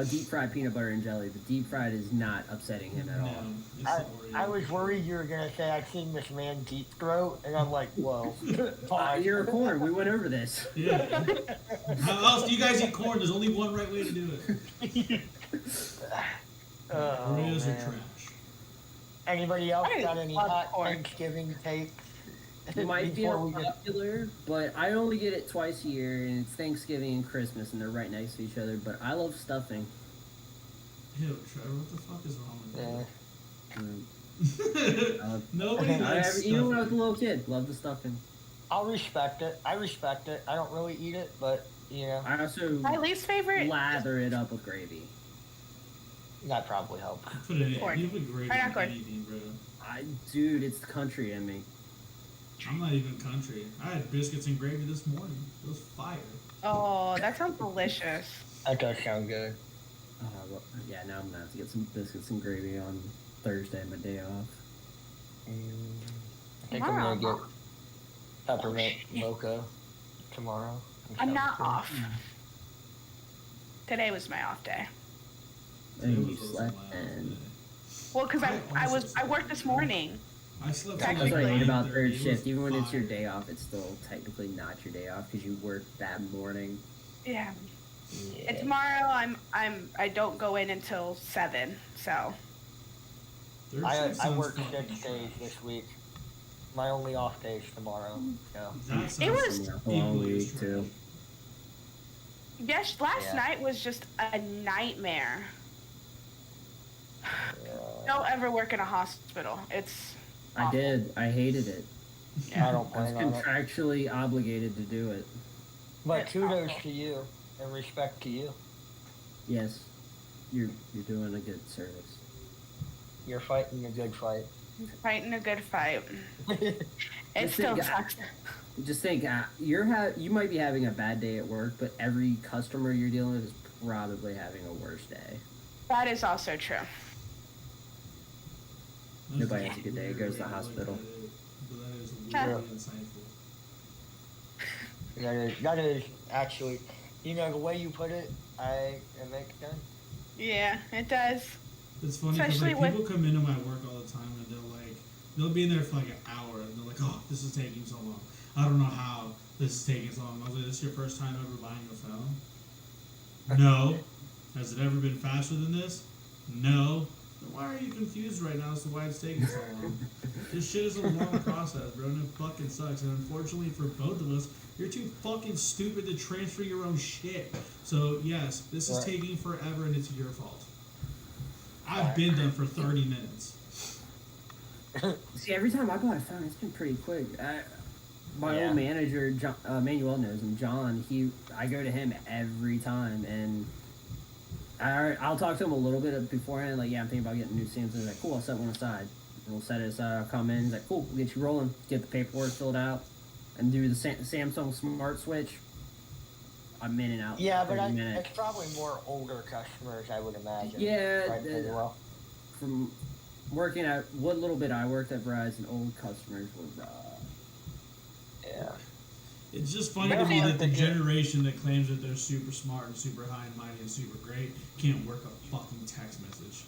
deep fried peanut butter and jelly. The deep fried is not upsetting him at all. No, it's the Oreo. I was worried you were gonna say I've seen this man deep throat, and I'm like, whoa. You're a corn. We went over this. Yeah. How else do you guys eat corn? There's only one right way to do it. Oh, Oreos are man. trash. Anybody else I got any love hot corn. Thanksgiving takes? It might be before we get unpopular, but I only get it twice a year, and it's Thanksgiving and Christmas, and they're right next to each other. But I love stuffing. Ew, Trevor, what the fuck is wrong with Yeah. you? Nobody likes Even when I was a stuffing. little kid, loved the stuffing. I'll respect it. I respect it. I don't really eat it, but you know, I also My least favorite. lather it up with gravy. that probably helps. Put it in. Corn. You put gravy Why not in corn? anything, bro. Dude, it's the country in me. I'm not even country. I had biscuits and gravy this morning. It was fire. Oh, that sounds delicious. That does sound good. Well, yeah, now I'm gonna have to get some biscuits and gravy on Thursday, my day off. I think I'm gonna get peppermint mocha tomorrow. I'm not off. Today was my off day. And you slept and Well, because I worked this morning. I slept that's Technically. what I hate about 9:30. third It shift. was Even when it's your fire. day off, it's still technically not your day off because you worked that morning. Yeah. Yeah. And tomorrow I don't go in until 7. So Third I shift sounds worked fucking 6 days trash. this week. My only off day is tomorrow. So. That sounds It was- Yeah, a long equally as week too. yes, last Yeah. night was just a nightmare. Uh, Don't ever work in a hospital. It's I awful. did. I hated it. I don't I was plan on it. contractually obligated to do it. But It's kudos awful. to you and respect to you. Yes, you're doing a good service. You're fighting a good fight. Fighting a good fight. It Just still think, sucks. Just think, you might be having a bad day at work, but every customer you're dealing with is probably having a worse day. That is also true. Nobody has a good day, it goes to the hospital. But that is Yeah. really insightful. That is actually, the way you put it, it makes sense. Yeah, it does. It's funny because Especially like, people come into my work all the time and they'll be in there for like an hour and they're like, oh, this is taking so long. I don't know how this is taking so long. I was like, this is your first time ever buying a phone? No. Has it ever been faster than this? No. Then why are you confused right now as to why it's taking so long? This shit is a long process, bro, and it fucking sucks. And unfortunately for both of us, you're too fucking stupid to transfer your own shit. So yes, this is Right. taking forever and it's your fault. I've been done for 30 minutes. See, every time I buy a phone, it's been pretty quick. My Yeah. old manager, John, Manuel knows him. John, I go to him every time, and I'll talk to him a little bit beforehand. Like, yeah, I'm thinking about getting a new Samsung. He's like, cool, I'll set one aside. And we'll set it aside. I'll come in. He's like, cool, we'll get you rolling. Get the paperwork filled out, and do the Samsung Smart Switch. I'm in and out. in Yeah, but 30 minutes. it's probably more older customers, I would imagine. Yeah, Right, as well. From working at what little bit I worked at Verizon, old customers were Yeah. It's just funny But to me it's that the like the- generation that claims that they're super smart and super high and mighty and super great can't work a fucking text message.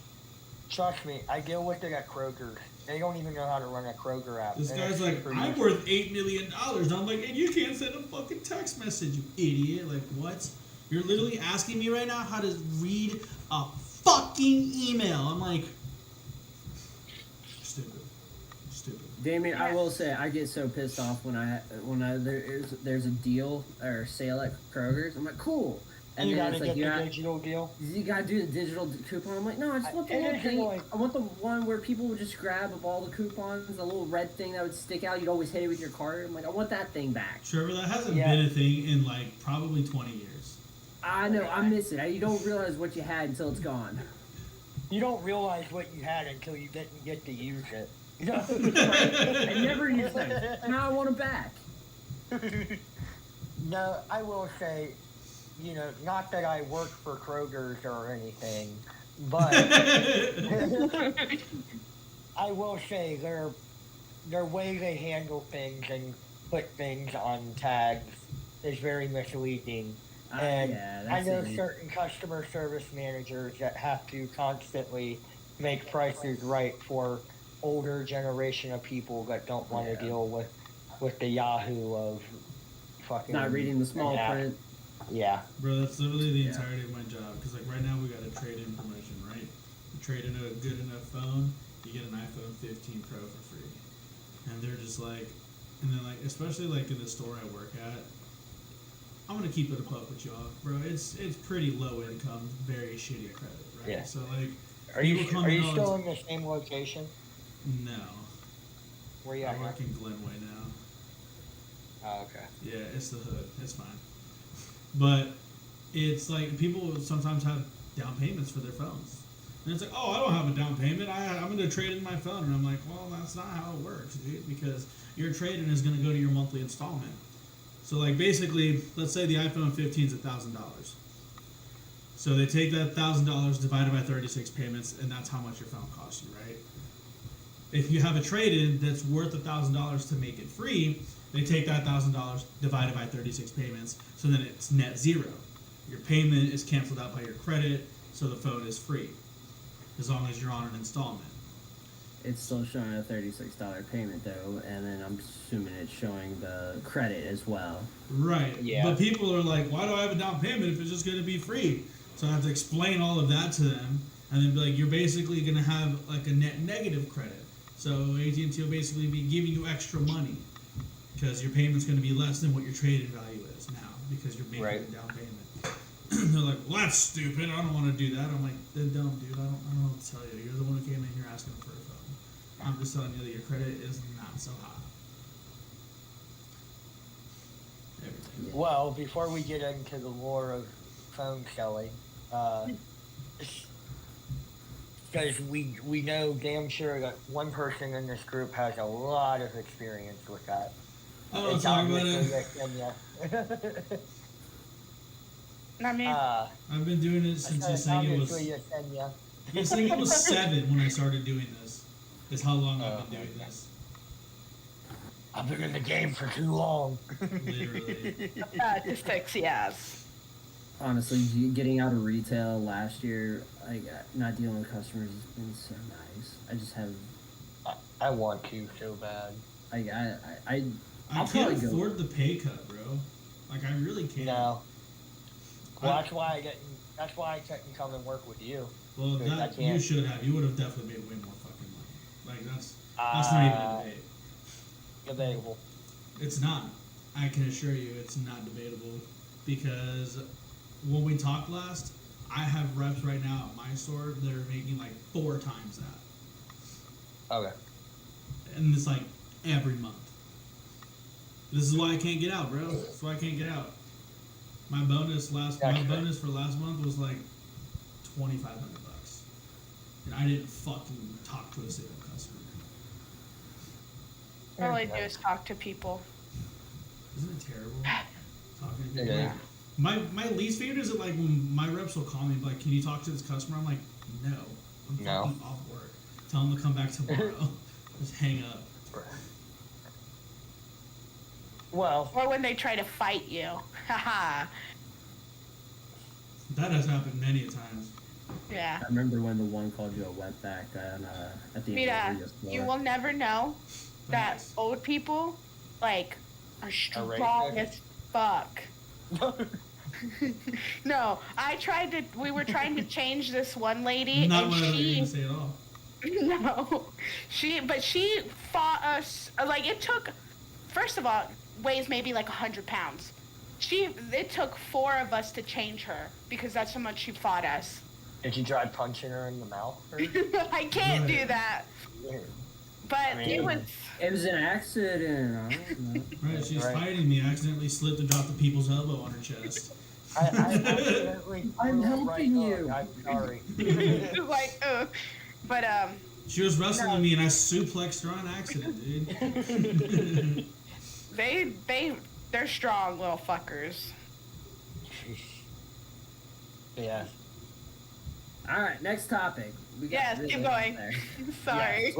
Trust me, I deal with it at Kroger. They don't even know how to run a Kroger app. This and guy's it's like, super I'm easy. worth $8 million. And I'm like, and you can't send a fucking text message, you idiot. Like, what? You're literally asking me right now how to read a fucking email. I'm like, stupid. Damien, I will say I get so pissed off when there's a deal or sale at Kroger's. I'm like, cool, and You then gotta it's like get the digital deal. you gotta do the digital coupon. I'm like, no, I just want the It little is thing. annoying. I want the one where people would just grab of all the coupons, the little red thing that would stick out. You'd always hit it with your card. I'm like, I want that thing back. Trevor, that hasn't Yeah. been a thing in like probably 20 years. I know, I miss it. You don't realize what you had until it's gone. You don't realize what you had until you didn't get to use it. I never used them. Now I want them back. No, I will say, not that I work for Kroger's or anything, but I will say their way they handle things and put things on tags is very misleading. And yeah, I that's know it. certain customer service managers that have to constantly make prices right for older generation of people that don't want to Yeah. deal with the Yahoo of fucking Not reading the small yeah. print. Yeah. Bro, that's literally the Yeah. entirety of my job. Because, like, right now we got a trade-in promotion, right? You trade in a good enough phone, you get an iPhone 15 Pro for free. And they're just like, and then, like, especially, like, in the store I work at, I'm going to keep it a buck with y'all, bro. It's pretty low income, very shitty credit, right? Yeah. So, like, Are you people come in all still the in the same location? No. Where you I at? work in Glenway now. Oh, okay. Yeah, it's the hood. It's fine. But it's like people sometimes have down payments for their phones. And it's like, oh, I don't have a down payment. I'm going to trade in my phone. And I'm like, well, that's not how it works, dude, because your trade-in is going to go to your monthly installment. So, like, basically, let's say the iPhone 15 is $1,000. So they take that $1,000 divided by 36 payments, and that's how much your phone costs you, right? If you have a trade-in that's worth $1,000 to make it free, they take that $1,000 divided by 36 payments, so then it's net zero. Your payment is canceled out by your credit, so the phone is free, as long as you're on an installment. It's still showing a $36 payment though, and then I'm assuming it's showing the credit as well. Right. Yeah. But people are like, why do I have a down payment if it's just going to be free? So I have to explain all of that to them, and then be like, you're basically going to have like a net negative credit. So AT&T will basically be giving you extra money because your payment's going to be less than what your trade-in value is now because you're making a down payment. They're like, well, that's stupid. I don't want to do that. I'm like, then don't, dude. I don't know what to tell you. You're the one who came in here asking for a phone. I'm just telling you that your credit is not so high. Everything. Well, before we get into the lore of phone selling, because we know damn sure that one person in this group has a lot of experience with that. Oh, It's talk about obviously it. Yesenia. I mean, I've been doing it since It's obviously Yesenia. Yesenia was 7 when I started doing this. Is how long I've been doing this. I've been in the game for too long. Literally. statistics, yes. Honestly, getting out of retail last year, not dealing with customers has been so nice. I just have. I want to so bad. I I'll can't probably go. afford the pay cut, bro. Like I really can't. No. Well, that's why I couldn't come and work with you. Well, Because I that you can't. should have. You would have definitely made way more fucking money. Like that's not even a debate. Debatable. It's not. I can assure you, it's not debatable because when we talked last, I have reps right now at my store that are making like 4 times that, Okay. and it's like every month. This is why I can't get out, bro. That's why I can't get out. My bonus for last month was like $2,500, and I didn't fucking talk to a single customer. All I do is talk to people. Isn't it terrible? Talking to people. Yeah. Like, my least favorite is that like when my reps will call me and be like, "Can you talk to this customer?" I'm like, "No, I'm No. fucking off work. Tell them to come back tomorrow." Just hang up. Well, Or when they try to fight you. Haha. That has happened many a times. Yeah. I remember when the one called you a wetback at the Mira, end of the you store. will never know that Thanks. old people, like, are strong racist? as fuck. No, we were trying to change this one lady, Not and what I was she, going to say at all. no, she fought us, like, it took, first of all, weighs maybe like 100 pounds. It took 4 of us to change her, because that's how much she fought us. did you try punching her in the mouth? Or? I can't do Right. that, Yeah. but I mean- it was, It was an accident. I don't know. Right, she's Right. fighting me. I accidentally slipped and dropped the people's elbow on her chest. I accidentally I'm threw a helping right you. hook. I'm sorry. like, but, She was wrestling No. me and I suplexed her on accident, dude. they're strong little fuckers. Yeah. All right, next topic. We got Yes, really keep out going. there. Sorry.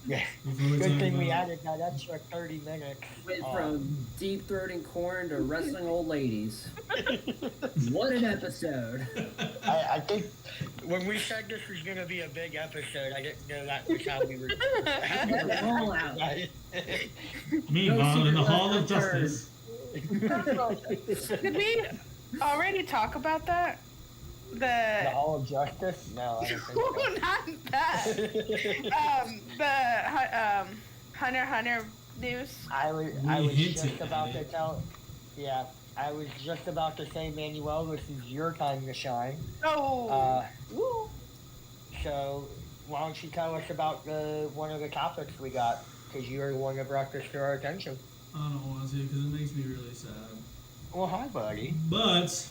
Yeah. Before we Good talk thing we about- added that extra 30 minutes. Went from deep throating corn to wrestling old ladies. What an episode! I think when we said this was going to be a big episode, I didn't know that was how we were. All out. Meanwhile, in the secret Hall of left turn. Justice. Did we already talk about that? The Hall of Justice? No, I don't think so. Not that. Hunter Hunter news. I was hinted just at about to it. tell. Yeah, I was just about to say, Manuel, this is your time to shine. Oh. Woo. So why don't you tell us about one of the topics we got? Because you were the one that brought this to our attention. I don't want to because it makes me really sad. Well, hi, buddy. But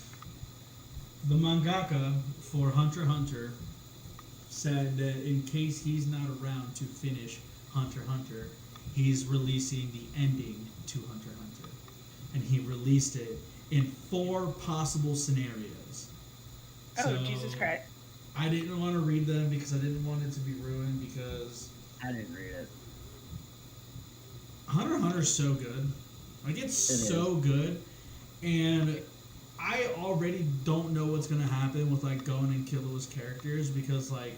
the mangaka for Hunter x Hunter said that in case he's not around to finish Hunter x Hunter, he's releasing the ending to Hunter x Hunter. And he released it in 4 possible scenarios. Oh, So, Jesus Christ. I didn't want to read them because I didn't want it to be ruined because I didn't read it. Hunter x Hunter is so good. Like, it's so good. And I already don't know what's going to happen with, like, Gon and Killua's characters because, like,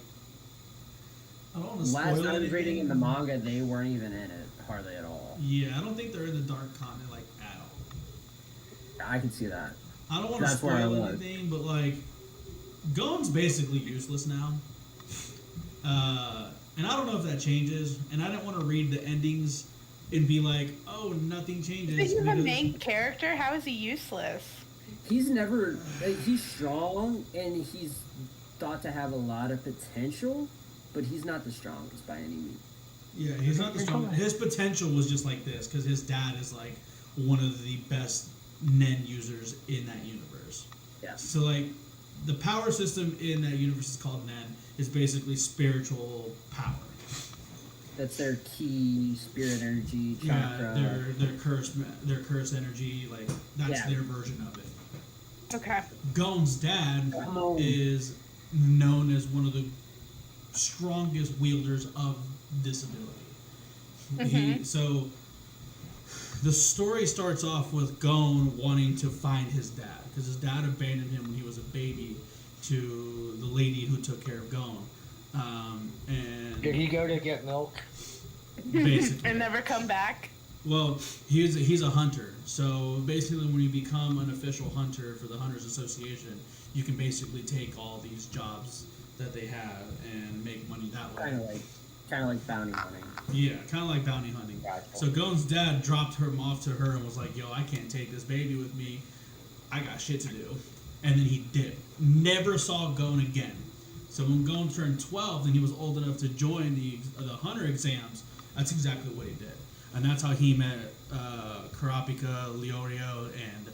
I don't want to spoil Last anything. I was reading in the manga, they weren't even in it hardly at all. Yeah, I don't think they're in the Dark Continent, like, at all. I can see that. I don't want to That's where I spoil was. anything, but, like, Gon's basically useless now. And I don't know if that changes. And I don't want to read the endings and be like, oh, nothing changes. But he's the because- main character. How is he useless? He's never. He's strong and he's thought to have a lot of potential, but he's not the strongest by any means. Yeah, he's not the strongest. His potential was just like this because his dad is like one of the best Nen users in that universe. Yeah. So like, the power system in that universe is called Nen. Is basically spiritual power. That's their key spirit energy chakra. Yeah, their curse energy. Like that's their version of it. Okay. Gon's dad Oh. is known as one of the strongest wielders of this ability. So the story starts off with Gon wanting to find his dad because his dad abandoned him when he was a baby to the lady who took care of Gon. And Did he go to get milk? basically, And never come back. well, he's a hunter. So basically, when you become an official hunter for the Hunters Association, you can basically take all these jobs that they have and make money that way. Kind of like bounty hunting. Yeah, kind of like bounty hunting. Gotcha. So Gon's dad dropped him off to her and was like, yo, I can't take this baby with me. I got shit to do. And then he did. Never saw Gon again. So when Gon turned 12 and he was old enough to join the hunter exams, that's exactly what he did. And that's how he met Kurapika, Leorio, and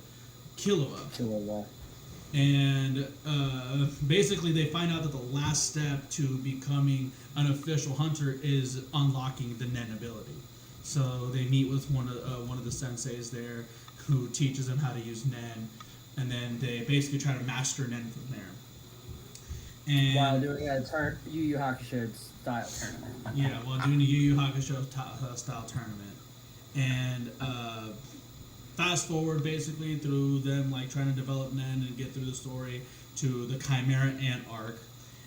Killua. And basically, they find out that the last step to becoming an official hunter is unlocking the Nen ability. So they meet with one of the senseis there, who teaches them how to use Nen, and then they basically try to master Nen from there. And While doing a Yu Yu Hakusho style tournament. yeah, while doing the Yu Yu Hakusho style tournament, and fast forward basically through them like trying to develop Nen and get through the story to the Chimera Ant arc,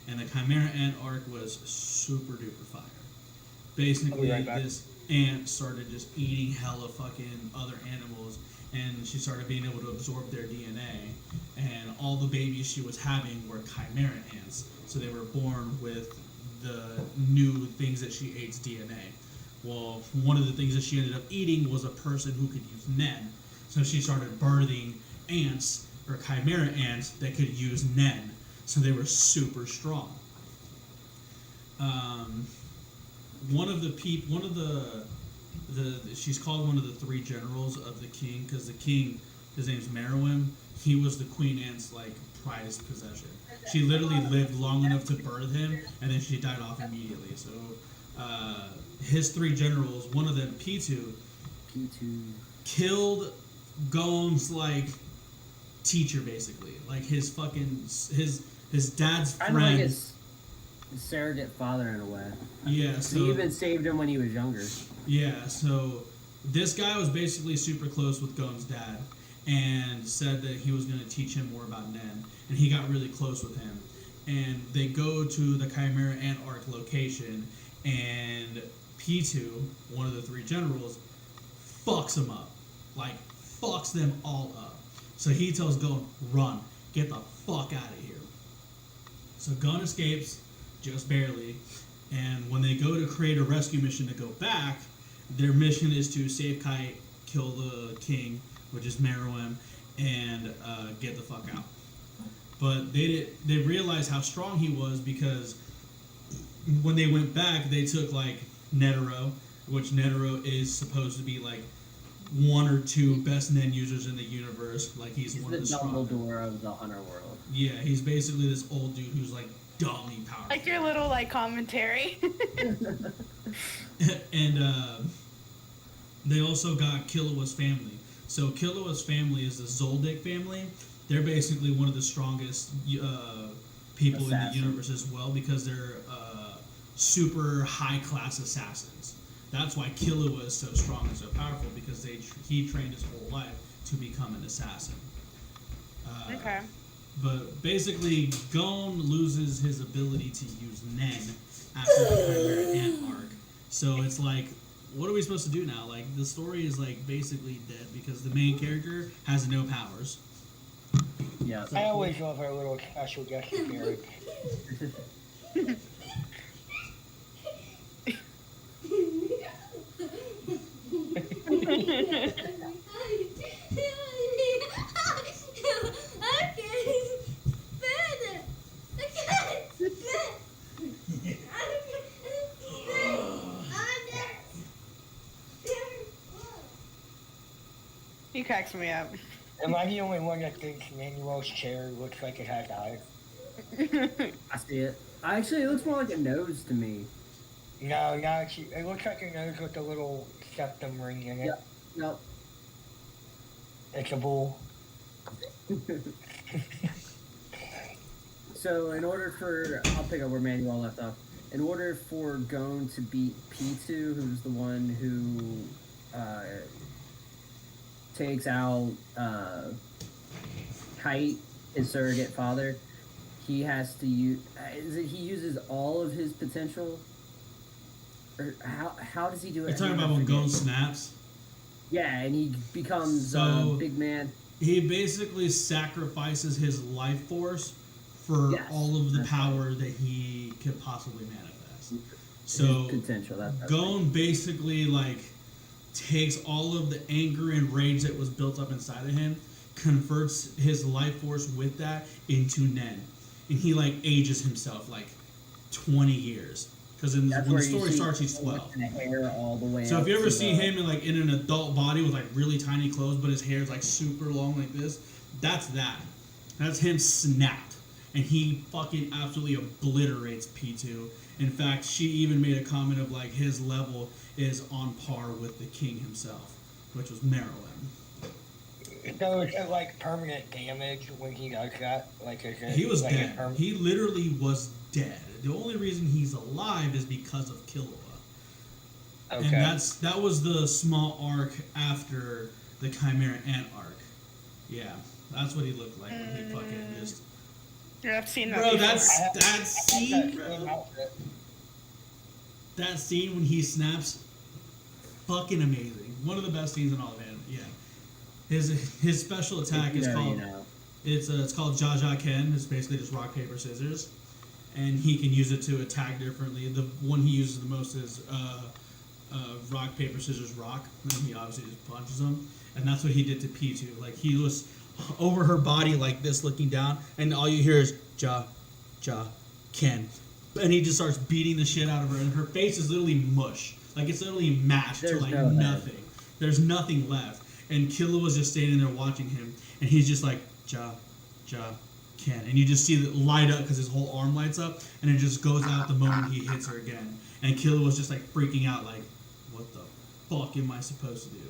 and the Chimera Ant arc was super duper fire. Basically, right back. this ant started just eating hella fucking other animals, and she started being able to absorb their DNA, and all the babies she was having were Chimera ants, so they were born with the new things that she ate's DNA. Well, one of the things that she ended up eating was a person who could use Nen. So she started birthing ants, or chimera ants, that could use Nen. So they were super strong. She's called one of the 3 generals of the king, because the king, his name's Meruem, he was the queen ant's, like, prized possession. She literally lived long enough to birth him, and then she died off immediately. So, his 3 generals, one of them, P2, killed Gon's like teacher, basically, like his fucking his dad's Kind of like friend. his surrogate father in a way. Yeah, so He even saved him when he was younger. yeah, so this guy was basically super close with Gon's dad, and said that he was going to teach him more about Nen, and he got really close with him. And they go to the Chimera Ant Arc location, and P2, one of the 3 generals, fucks him up. Like, fucks them all up. So he tells Gon, run. Get the fuck out of here. So Gon escapes, just barely. And when they go to create a rescue mission to go back, their mission is to save Kite, kill the king, which is Meruem, and get the fuck out. But they realized how strong he was because when they went back, they took, like, Netero, which Netero is supposed to be, like, 1 or 2 best Nen users in the universe. Like, he's one the of the strongest. Dumbledore of the Hunter world. Yeah, he's basically this old dude who's, like, dummy powerful. Like your little like commentary. And they also got Killua's family. So Killua's family is the Zoldyck family. They're basically one of the strongest people in the universe as well because they're super high class assassins. That's why Killua is so strong and so powerful because he trained his whole life to become an assassin. Okay. But basically, Gon loses his ability to use Nen after the Chimera Ant arc. So it's like, what are we supposed to do now? Like, the story is like basically dead because the main character has no powers. Yeah. I always love our little special guest appearance. You cracks me up. Am I the only one that thinks Manuel's chair looks like it has eyes? I see it. Actually, it looks more like a nose to me. No, it looks like a nose with a little septum ring in it. Yep. Yep. It's a bull. So, in order for... I'll pick up where Manuel left off. In order for Gon to beat P2, who's the one who takes out Kite, his surrogate father, he has to use... he uses all of his potential? Or how does he do it? You're talking about when Gon snaps? Yeah, and he becomes big man. He basically sacrifices his life force for all of the power that he could possibly manifest. So Potential, that's Gon basically like takes all of the anger and rage that was built up inside of him, converts his life force with that into Nen, and he like ages himself like 20 years. Because when the story starts, he's 12. Hair all the way so if you ever see the... him in an adult body with like really tiny clothes, but his hair is like super long like this, that's that. That's him snapped, and he fucking absolutely obliterates P2. In fact, she even made a comment of like his level is on par with the king himself, which was Marilyn. So is it like permanent damage when he does that? Like is it, He was like dead. He literally was dead. The only reason he's alive is because of Killua. Okay. And that was the small arc after the Chimera Ant arc. Yeah, that's what he looked like when he fucking just... Yeah, I've seen that Bro, before. that scene, bro. That scene when he snaps, fucking amazing. One of the best scenes in all of anime. Yeah. His special attack is called... It's called Jaja Ken. It's basically just rock, paper, scissors. And he can use it to attack differently. The one he uses the most is rock, paper, scissors, rock. And he obviously just punches him. And that's what he did to P2. Like, he was over her body like this, looking down, and all you hear is Ja, Ken. And he just starts beating the shit out of her, and her face is literally mush. Like, it's literally mashed to, like, nothing. There's nothing left. And Killua was just standing there watching him, and he's just like, Ja, Ken. And you just see it light up because his whole arm lights up, and it just goes out the moment he hits her again. And Killua was just, like, freaking out, like, what the fuck am I supposed to do?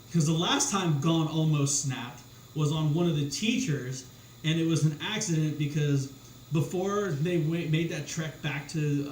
Because the last time Gon almost snapped was on one of the teachers, and it was an accident because before they made that trek back to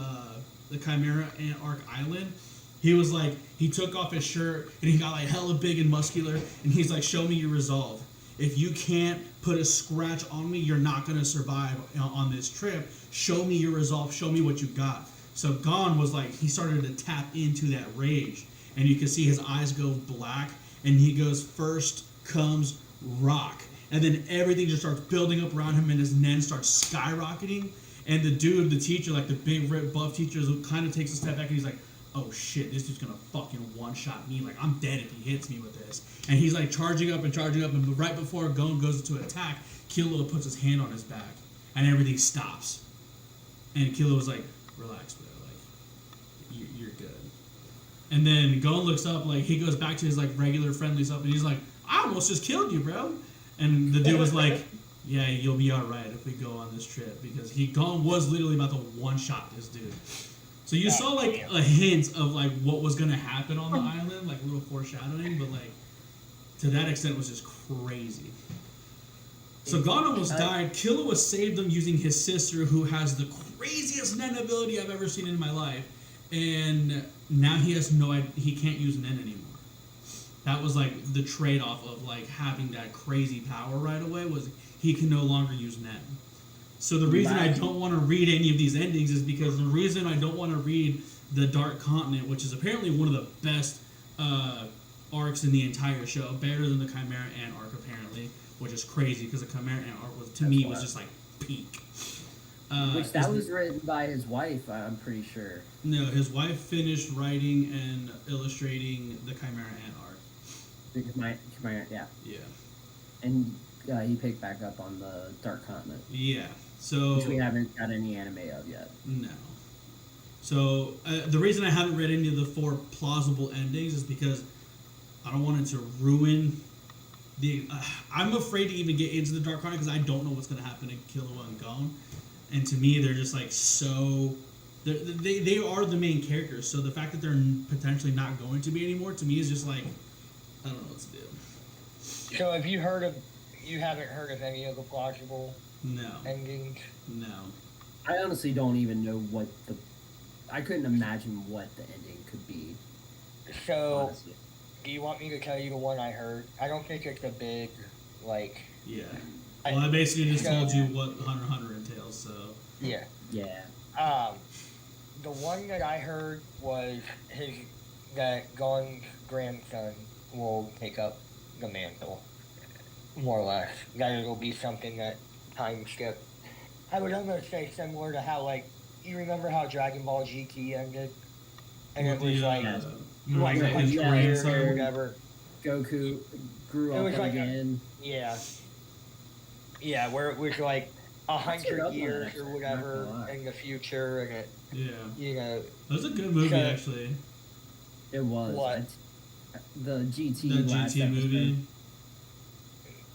the Chimera Ant Arc Island, he was like, he took off his shirt, and he got like hella big and muscular, and he's like, show me your resolve. If you can't put a scratch on me, you're not going to survive on this trip. Show me your resolve. Show me what you got. So Gon was like, he started to tap into that rage, and you can see his eyes go black, and he goes, first comes rock. And then everything just starts building up around him, and his Nen starts skyrocketing. And the dude, the teacher, like the big rip buff teacher, kind of takes a step back, and he's like, oh shit, this dude's gonna fucking one-shot me. Like, I'm dead if he hits me with this. And he's like charging up, and right before Gon goes to attack, Killua puts his hand on his back, and everything stops. And Killua was like, relax, bro, like, you're good. And then Gon looks up, like, he goes back to his, like, regular friendly stuff, and he's like, I almost just killed you, bro. And the dude was like, yeah, you'll be all right if we go on this trip, because was literally about to one shot this dude. So you saw like a hint of like what was gonna happen on the island, like a little foreshadowing, but like to that extent was just crazy. So Gon almost died. Killua saved him using his sister, who has the craziest Nen ability I've ever seen in my life, and now he has he can't use Nen anymore. That was like the trade-off of like having that crazy power right away, was he can no longer use Nen. So the reason I don't want to read any of these endings is because the reason I don't want to read the Dark Continent, which is apparently one of the best arcs in the entire show, better than the Chimera Ant arc apparently, which is crazy because the Chimera Ant arc was just like peak. Which that was written by his wife, I'm pretty sure. No, his wife finished writing and illustrating the Chimera Ant arc. The Chimera, yeah. Yeah. And he picked back up on the Dark Continent. Yeah. So which we haven't got any anime of yet. No. So the reason I haven't read any of the 4 plausible endings is because I don't want it to ruin the. I'm afraid to even get into the Dark Continent because I don't know what's going to happen to Killua and Gon, and to me they're just like so. They are the main characters, so the fact that they're potentially not going to be anymore to me is just like I don't know what to do. So have you haven't heard of any of the plausible endings? No. I honestly don't even know what I couldn't imagine what the ending could be. So, honestly. Do you want me to tell you the one I heard? I don't think it's a big, like... Yeah. Well, I basically just told you what Hunter x Hunter entails, so... Yeah. Yeah. The one that I heard was that Gon's grandson will take up the mantle, more or less. That it'll be something that time skip. I would almost say similar to how, like, you remember how Dragon Ball GT ended? And it was like his grandson or whatever. Goku grew up like again. Yeah, where it was like 100 years or whatever in the future, and it. Yeah. You know. It was a good movie, actually. It was. What? The GT. The GT movie.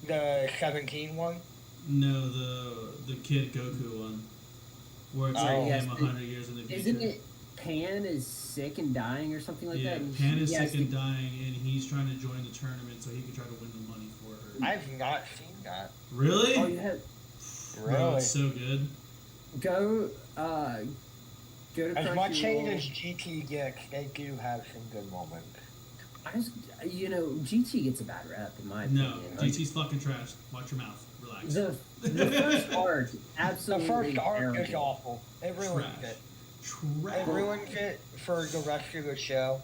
The 17 one. No, the Kid Goku one. Where it's like him 100 years in the future. Isn't it Pan is sick and dying or something like that? Yeah, Pan is sick and dying, and he's trying to join the tournament so he can try to win the money for her. I've not seen that. Really? Oh, you have. Really? Bro, it's so good. Go to as much hate Crunchyroll. as GT gets, they do have some good moments. GT gets a bad rep in my opinion. No, GT's fucking trash. Watch your mouth. Relax. The first arc, absolutely. The first arc terrible. is awful. It ruins it. It ruins it for the rest of the show.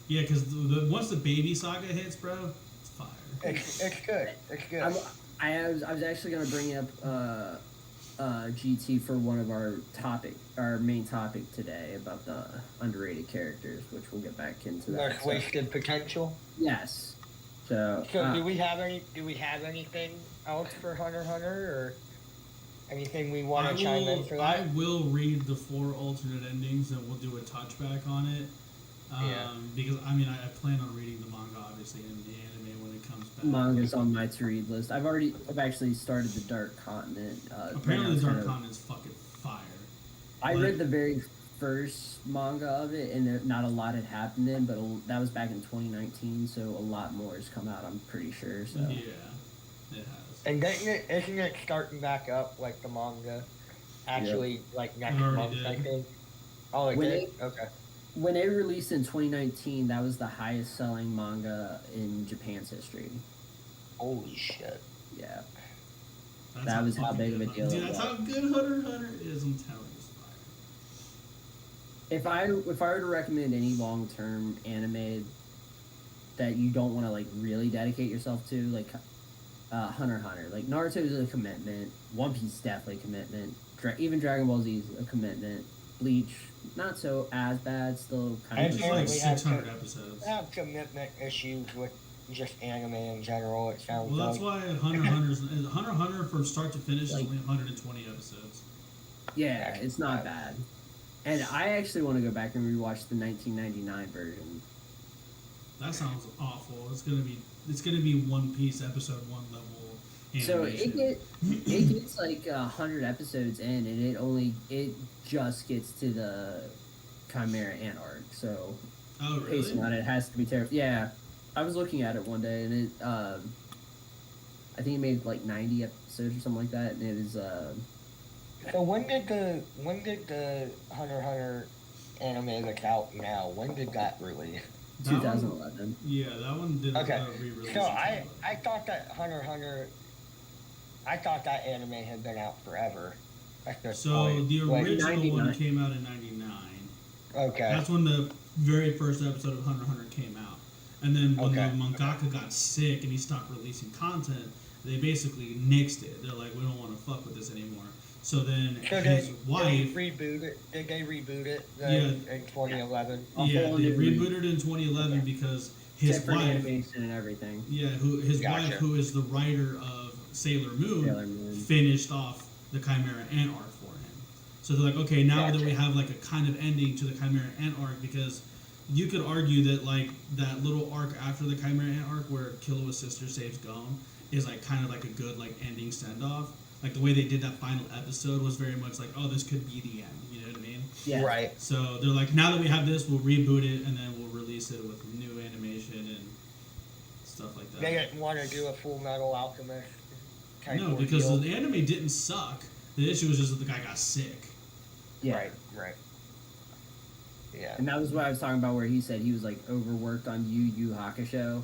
Yeah, because once the baby saga hits, bro, it's fire. It's good. It's good. I was actually gonna bring up GT for one of our main topic today about the underrated characters, which we'll get back into that. There's wasted potential. Yes. So do we have anything else for Hunter x Hunter, or anything we want to chime in for that? I will read the 4 alternate endings and we'll do a touchback on it. Because I plan on reading the manga obviously and the anime when it comes back. Manga's on my to-read list. I've actually started the Dark Continent. Apparently the Dark Continent's fucking fire. I read the very first manga of it, and not a lot had happened then, but that was back in 2019, so a lot more has come out, I'm pretty sure. So. Yeah, it has. And isn't it starting back up, like the manga? Actually, like next month, I think. Oh, it did? Okay. When it released in 2019, that was the highest selling manga in Japan's history. Holy shit. Yeah. That was how big of a deal it was. Dude, that's how good Hunter x Hunter is, I'm telling you. If I were to recommend any long-term anime that you don't want to like really dedicate yourself to, like Hunter x Hunter, like Naruto is a commitment, One Piece is definitely a commitment, even Dragon Ball Z is a commitment, Bleach not so as bad, still kind of. It's like 600 episodes. I have commitment issues with just anime in general. It sounds. Well, that's why Hunter x Hunter from start to finish is only 120 episodes. Yeah, it's not bad. And I actually want to go back and rewatch the 1999 version. That sounds awful. It's gonna be One Piece episode 1 level So animation. it gets like 100 episodes in, and it just gets to the Chimera Ant arc. So Oh, pacing really? on it has to be terrible. Yeah, I was looking at it one day, and it I think it made like 90 episodes or something like that, and it was So when did the Hunter x Hunter anime that's out now? When did that release? That one, 2011. yeah, that one did Okay, re-release so in I 2011. thought that Hunter x Hunter, I thought that anime had been out forever at this So point. the Like, original one 99. came out in '99. okay, That's when the very first episode of Hunter x Hunter came out. And then when the okay, mangaka got sick and he stopped releasing content, they basically nixed it. They're like, we don't want to fuck with this anymore. So then so his they wife, reboot it. Did they reboot it yeah, then in 2011? A yeah, whole they new rebooted in 2011 Okay, because his different wife, animation and everything. yeah, his wife, gotcha. who is the writer of Sailor Moon, Sailor Moon. finished off the Chimera Ant arc for him. So they're like, okay, now that we Gotcha. have like a kind of ending to the Chimera Ant arc, because you could argue that like that little arc after the Chimera Ant arc where Killua's sister saves Gon is like kind of like a good like ending send off. Like the way they did that final episode was very much like, oh, this could be the end. You know what I mean? Yeah. Right. So they're like, now that we have this, we'll reboot it and then we'll release it with new animation and stuff like They that. didn't want to do a Full Metal Alchemist type No, because ordeal. the anime didn't suck. The issue was just that the guy got sick. Yeah. Right, right. Yeah. And that was what I was talking about, where he said he was like overworked on Yu Yu Hakusho,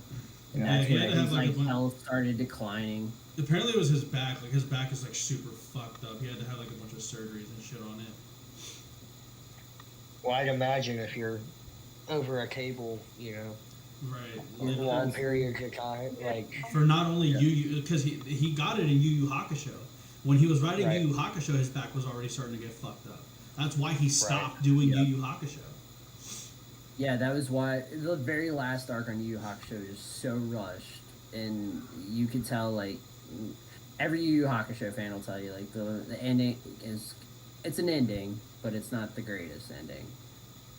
and Yeah, that's he where had to have his like a like bunch. health started declining. Apparently, it was his back. Like his back is like super fucked up. He had to have like a bunch of surgeries and shit on it. Well, I'd imagine if you're over a table, Right. long periods of time, like, For not only Yeah. Yu Yu, because he got it in Yu Yu Hakusho. When he was writing Right. Yu Yu Hakusho, his back was already starting to get fucked up. That's why he stopped Right. doing Yeah. Yu Yu Hakusho. Yeah, that was why the very last arc on Yu Yu Hakusho is so rushed, and you could tell like every Yu Yu Hakusho fan will tell you like the ending is it's an ending, but it's not the greatest ending,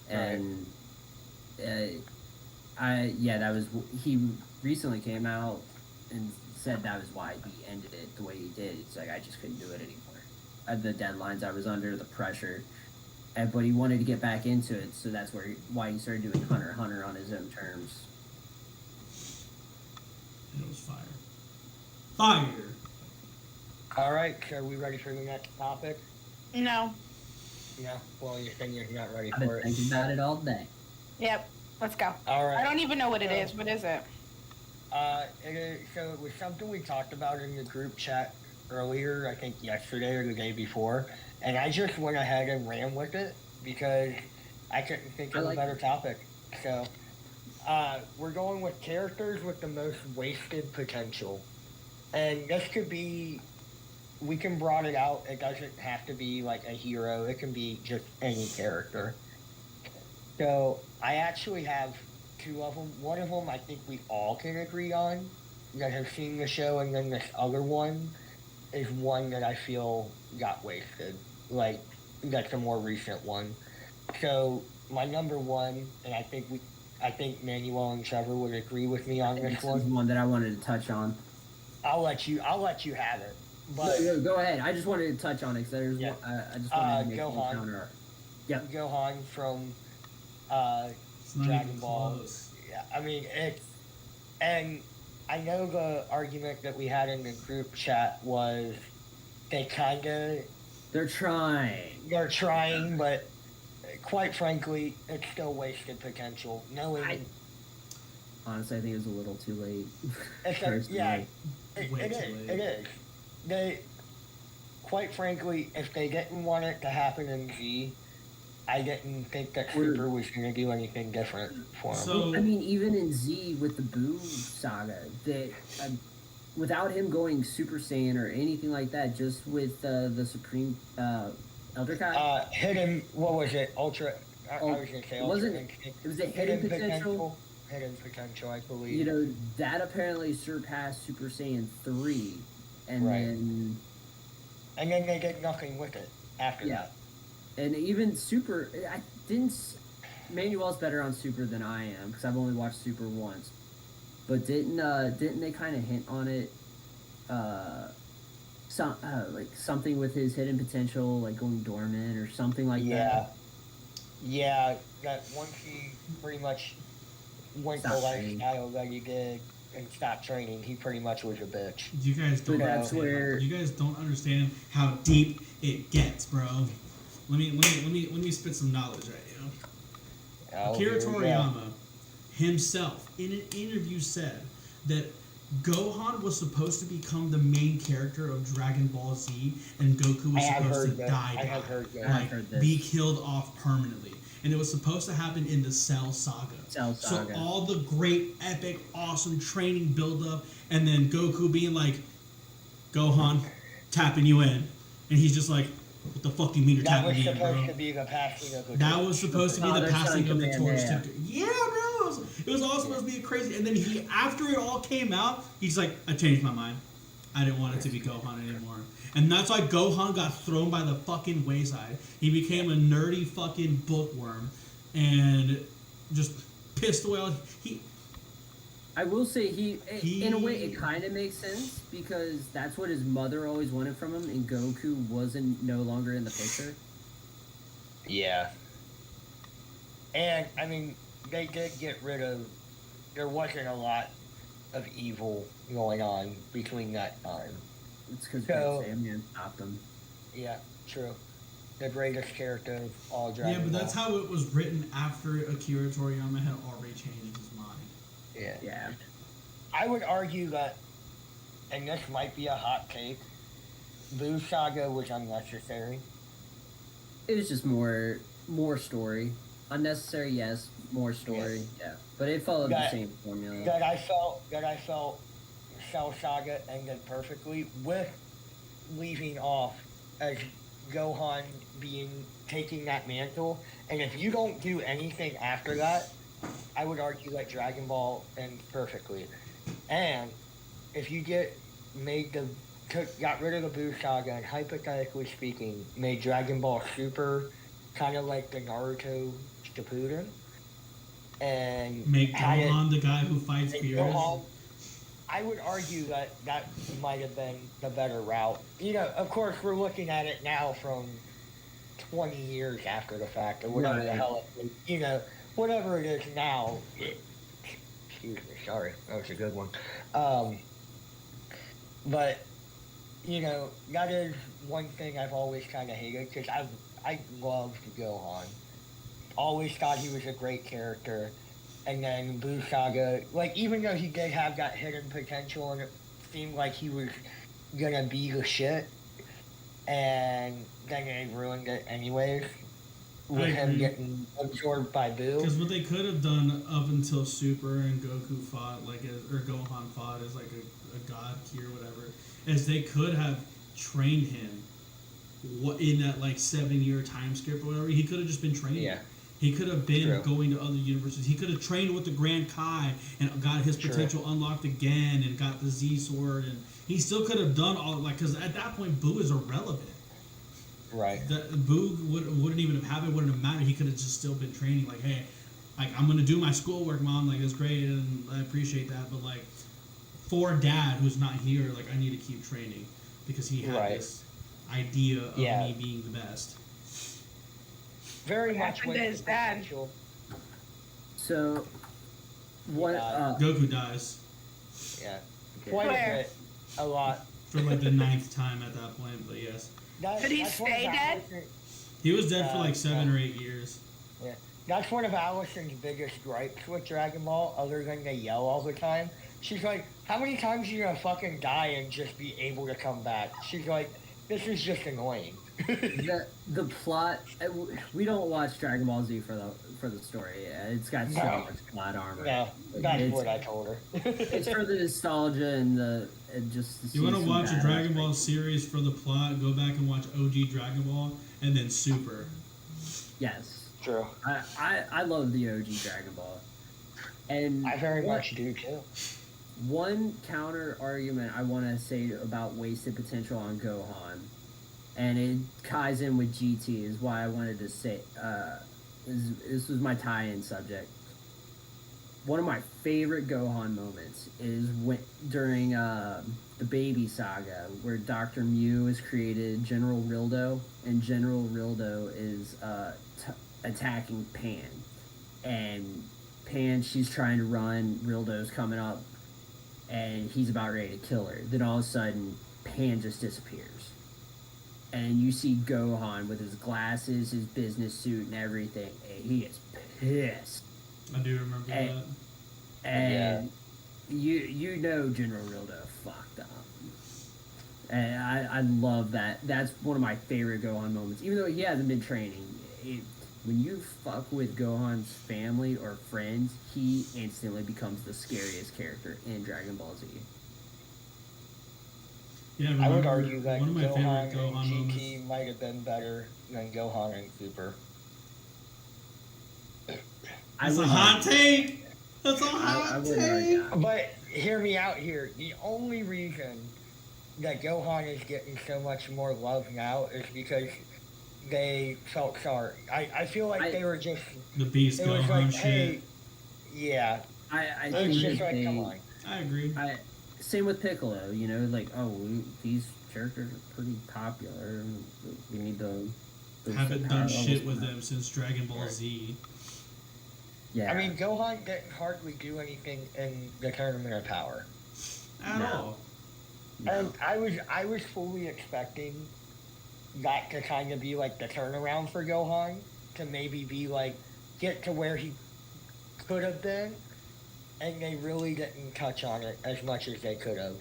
and that was he recently came out and said that was why he ended it the way he did. It's like I just couldn't do it anymore. The deadlines I was under, the pressure. But he wanted to get back into it, so that's why he started doing Hunter x Hunter on his own terms. And it was fire. Fire! all right, so are we ready for the next topic? No. Yeah. Well, you're saying you're not ready I've been for it. thinking about it all day. Yep. Let's go. All right. I don't even know what it So, is. What is it? So it was something we talked about in the group chat earlier, I think yesterday or the day before, and I just went ahead and ran with it because I couldn't think I of a like better topic. So, we're going with characters with the most wasted potential. And this could be, we can broaden it out. It doesn't have to be like a hero, it can be just any character. So, I actually have two of them. One of them I think we all can agree on that have seen the show, and then this other one is one that I feel got wasted. Like, that's a more recent one. So, my number one, and I think Manuel and Trevor would agree with me on And this this is one. one that I wanted to touch on. I'll let you have it. But No, go ahead. I just wanted to touch on it because there's Yeah. I just wanted to make Gohan. a counter. Yep. Gohan from It's not Dragon even Ball. close. Yeah, I mean it's, and I know the argument that we had in the group chat was they kinda They're trying. they're trying, but quite frankly, it's still wasted potential. Knowing Honestly, I think it was a little too late. it's Personally. Way it too is. late. It is. They, quite frankly, if they didn't want it to happen in Z, I didn't think that We're- Super was going to do anything different for him. So- I mean, even in Z with the Boo saga, that without him going Super Saiyan or anything like that, just with the Supreme Elder Kai, Hidden, what was it? Ultra. I Oh, was going to say it Ultra wasn't- Instinct. it was a hidden potential. Hidden potential, I believe. You know, that apparently surpassed Super Saiyan 3, and Right. then And then they did nothing with it after Yeah. that. and even Super. I didn't. Manuel's better on Super than I am because I've only watched Super once. But didn't they kind of hint on it like something with his hidden potential, like going dormant or something like Yeah, that. yeah. That once he pretty much went the Stop training. lifestyle that he did and stopped training, he pretty much was a bitch. You guys But don't that's understand. where You guys don't understand how deep it gets, bro. Let me spit some knowledge at you. Oh, Akira here we go. Toriyama himself in an interview said that Gohan was supposed to become the main character of Dragon Ball Z, and Goku was I have supposed to heard that. die, I have heard that. I have like heard this. be killed off permanently, and it was supposed to happen in the Cell Saga. Cell Saga. So all the great, epic, awesome training build up, and then Goku being like, "Gohan, tapping you in," and he's just like, "What the fuck you mean you're That tapping was me in, supposed bro?" to be the passing of the That torch. was supposed to be the Father, passing son, of the torch. Kamehameha. Yeah, bro. It was all supposed to be crazy. And then he, after it all came out, he's like, I changed my mind. I didn't want it to be Gohan anymore. And that's why Gohan got thrown by the fucking wayside. He became a nerdy fucking bookworm and just pissed away all. I will say in a way, it kind of makes sense because that's what his mother always wanted from him, and Goku wasn't no longer in the picture. Yeah. And, I mean, they did get rid of... There wasn't a lot of evil going on between that time. It's because So- Saiyan stopped him. Yeah, true. The greatest character of all Dragon Yeah, but Ball. that's how it was written after Akira Toriyama had already changed his mind. Yeah. Yeah. I would argue that, and this might be a hot take, Buu Saga was unnecessary. It was just more story. Unnecessary, yes. More story, yeah. But it followed the That- same formula. That I felt Cell Saga ended perfectly with leaving off as Gohan taking that mantle. And if you don't do anything after that, I would argue that Dragon Ball ends perfectly. And if you got rid of the Buu Saga and hypothetically speaking, made Dragon Ball Super kind of like the Naruto Shippuden, and Make had it- Gohan the guy who fights Make Beerus. Gohan- I would argue that might have been the better route. You know, of course, we're looking at it now from 20 years after the fact, or whatever the Right. hell whatever it is now. Excuse me, sorry, that was a good one. But, you know, that is one thing I've always kind of hated, because I loved Gohan. Always thought he was a great character. And then Buu Saga, like, even though he did have that hidden potential and it seemed like he was gonna be the shit, and then they ruined it anyways, with I him agree. getting absorbed by Buu. Because what they could have done up until Super and Goku fought, or Gohan fought as like a god key or whatever, is they could have trained him in that like 7-year time skip or whatever. He could have just been training. Yeah. He could have been True. going to other universes. He could have trained with the Grand Kai and got his True. potential unlocked again and got the Z Sword, and he still could have done all because at that point Boo is irrelevant. Right. Boo wouldn't even have happened. Wouldn't have mattered. He could have just still been training. Like, hey, like I'm gonna do my schoolwork, Mom. Like it's great, and I appreciate that. But like, for Dad who's not here, like I need to keep training because he had Right. this idea of Yeah. me being the best. Very What much happened with to his the dad? potential. So, what? Yeah. Goku dies Yeah. Quite a Where? bit. A lot. for like the 9th time at that point. But yes, Did he That's one of stay dead? Allison's- he was dead for like 7 Uh, or 8 years. That's one of Allison's biggest gripes with Dragon Ball, other than they yell all the time. She's like, how many times are you gonna fucking die and just be able to come back? She's like, this is just annoying. the plot. We don't watch Dragon Ball Z for the story. It's got so No. much plot armor. Yeah, that's It's- what I told her. It's for the nostalgia and just. To You want see to some watch a badass Dragon Ball fights. series for the plot? Go back and watch OG Dragon Ball and then Super. Yes, True. I love the OG Dragon Ball, and I very what- much do too. One counter argument I want to say about wasted potential on Gohan, and it ties in with GT, is why I wanted to say this was my tie-in subject. one of my favorite Gohan moments is when during the Baby Saga, where Dr. Mew is created General Rildo, and General Rildo is attacking Pan, and Pan, she's trying to run, Rildo's coming up, and he's about ready to kill her. Then all of a sudden, Pan just disappears, and you see Gohan with his glasses, his business suit, and everything, and he is pissed. I do remember that. And you know General Rildo fucked up. And I love that. That's one of my favorite Gohan moments. Even though he hasn't been training, when you fuck with Gohan's family or friends, he instantly becomes the scariest character in Dragon Ball Z. Yeah, I would argue that one of my Gohan favorite Gohan and moments. GT might have been better than Gohan and Super. That's a hot take. That's a hot take. But hear me out here. The only reason that Gohan is getting so much more love now is because they felt sorry. I feel like they were just... The Beast It was Gohan like, shit. hey, yeah. I It's think just that like, come on. I agree. same with Piccolo, you know, like, these characters are pretty popular. We need to Haven't done shit with them since Dragon Ball Z. Yeah. I mean, Gohan didn't hardly do anything in the Tournament of Power. At all. And I was fully expecting that to kind of be like the turnaround for Gohan, to maybe be like, get to where he could have been, and they really didn't touch on it as much as they could have.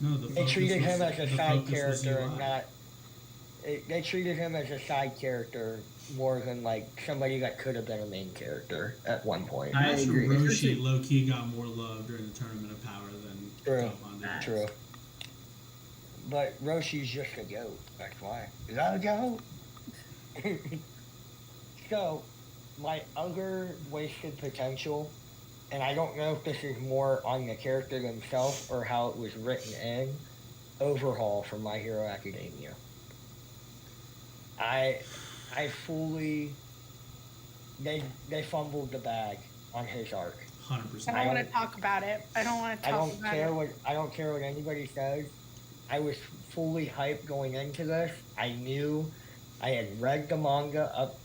No, the They focus treated was, him as a the side focus was character and UI. not. They treated him as a side character more than like somebody that could have been a main character at one point. I Master agree. Roshi low key got more love during the Tournament of Power than True. Gohan did. True. But Roshi's just a goat. That's why. Is that a goat? So, my other wasted potential, and I don't know if this is more on the character themselves or how it was written in, overhaul from My Hero Academia. I fully... They fumbled the bag on his arc. 100%. I don't want to talk about it. I don't want to I talk don't about care it. I don't care what anybody says. I was fully hyped going into this. I knew I had read the manga up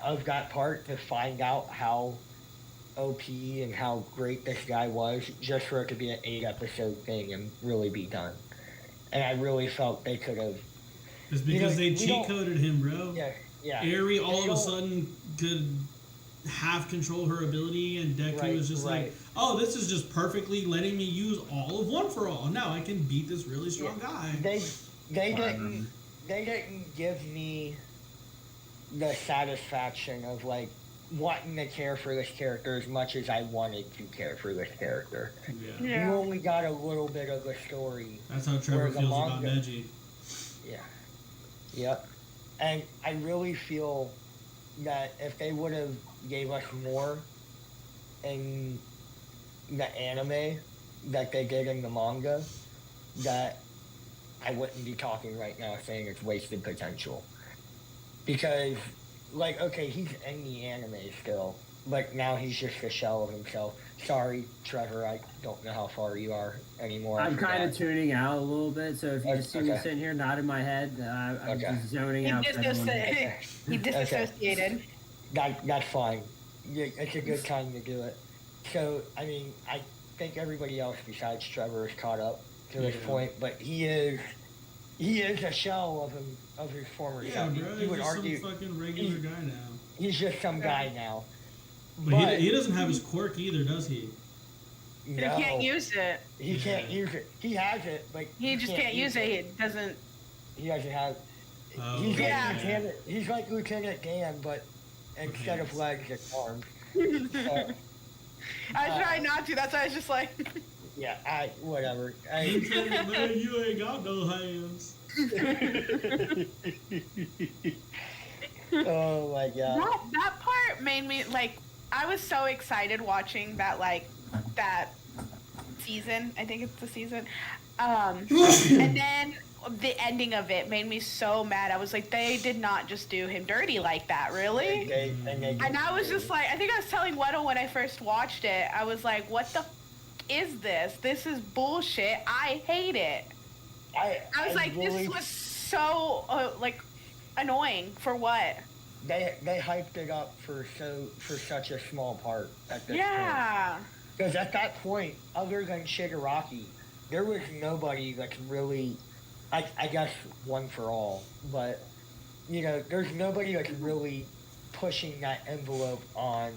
of that part to find out how OP and how great this guy was, just for it to be an 8-episode thing and really be done. And I really felt they could have. It's because they we cheat don't- coded him, bro. Yeah. Aerie They all of a don't- sudden could half control her ability, and Deku Right, was just right. like, oh, this is just perfectly letting me use all of One for All. Now I can beat this really strong guy. They didn't give me the satisfaction of like wanting to care for this character as much as I wanted to care for this character. Yeah. Yeah. You only got a little bit of the story. That's how Trevor Where the feels about manga- Neji. Yeah. Yep. And I really feel that if they would have gave us more in the anime that they did in the manga, that I wouldn't be talking right now saying it's wasted potential. Because, like, okay, he's in the anime still, but now he's just a shell of himself. Sorry, Trevor, I don't know how far you are anymore. I'm kind of tuning out a little bit, so if you just see me Okay. sitting here nodding my head, I'm Okay. just zoning He out. he disassociated. That's fine. Yeah, it's a good time to do it. So, I mean, I think everybody else besides Trevor is caught up to this Yeah. point, but he is a shell of his former Yeah, self. bro. You He's would just argue some fucking regular guy now. he's just some guy now. But he doesn't have his quirk either, does he? He no, can't use it. He can't use it. He has it, but He just can't use it. He doesn't. He doesn't have. Oh, He's yeah. like Lieutenant. He's like Lieutenant Dan, but instead of legs, it's arms. So, I tried not to. That's why I was just like. yeah, whatever. Lieutenant man, you ain't got no hands. Oh my god. That part made me like. I was so excited watching that season. I think it's the season. And then the ending of it made me so mad. I was like, they did not just do him dirty like that, really? And I was just like, I think I was telling Weddle when I first watched it, I was like, what the is this? This is bullshit. I hate it. I was like, really, this was so like annoying. For what? They hyped it up for such a small part at this point. Because at that point, other than Shigaraki, there was nobody that's really, I guess, one for all. But you know, there's nobody that's really pushing that envelope on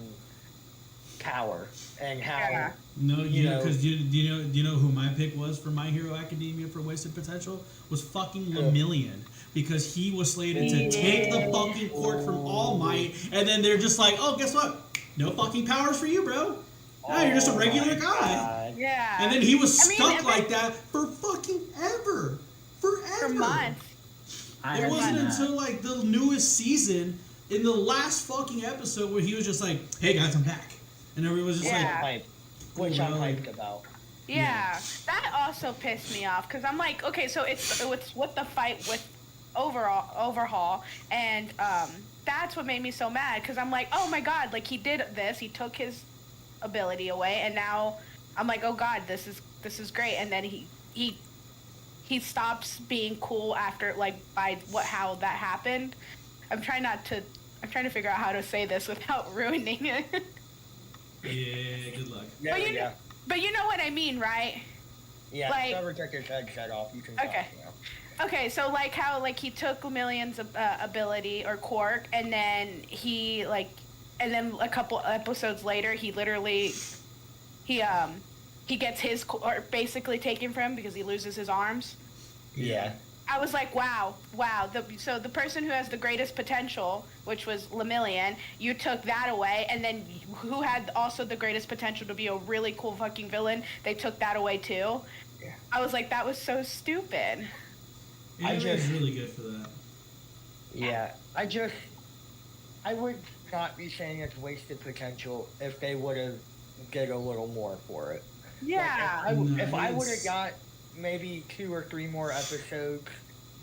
power and how. Yeah. No, you know, because do you know who my pick was for My Hero Academia for Wasted Potential? Was fucking Lemillion, because he was slated to take the fucking quirk from All Might, and then they're just like, oh, guess what? No fucking powers for you, bro. No, you're just a regular guy. Yeah. And then he was stuck like that for fucking ever. Forever. For months. It wasn't until like the newest season, in the last fucking episode, where he was just like, hey guys, I'm back. And everyone was just like, which I'm hyped about. Yeah, that also pissed me off, because I'm like, okay, so it's with the fight with Overhaul, and that's what made me so mad, because I'm like, oh my god, like, he did this, he took his ability away, and now I'm like, oh god, this is great, and then he stops being cool after, like, how that happened. I'm trying to figure out how to say this without ruining it. Yeah, good luck. But you know what I mean, right? Yeah, like, Trevor took his headset off. You can talk now. Okay, so like how like he took Million's ability or quirk, and then and then a couple episodes later, he literally he gets his quirk basically taken from him because he loses his arms. Yeah. I was like, wow. So the person who has the greatest potential, which was Lemillion, you took that away, and then who had also the greatest potential to be a really cool fucking villain, they took that away too. Yeah. I was like, that was so stupid. Yeah, it was really good for that. Yeah, I would not be saying it's wasted potential if they would have did a little more for it. Yeah. Like if I would have got maybe 2 or 3 more episodes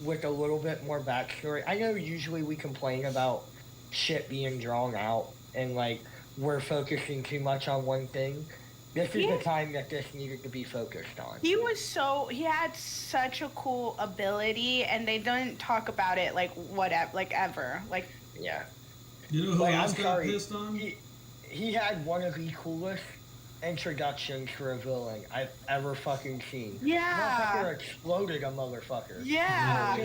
with a little bit more backstory. I know usually we complain about shit being drawn out and like we're focusing too much on one thing. This is the time that this needed to be focused on. He had such a cool ability, and they didn't talk about it like ever. Like, yeah. You know who else got pissed on? He had one of the coolest introductions for a villain I've ever fucking seen. Yeah. Motherfucker exploded a motherfucker. Yeah.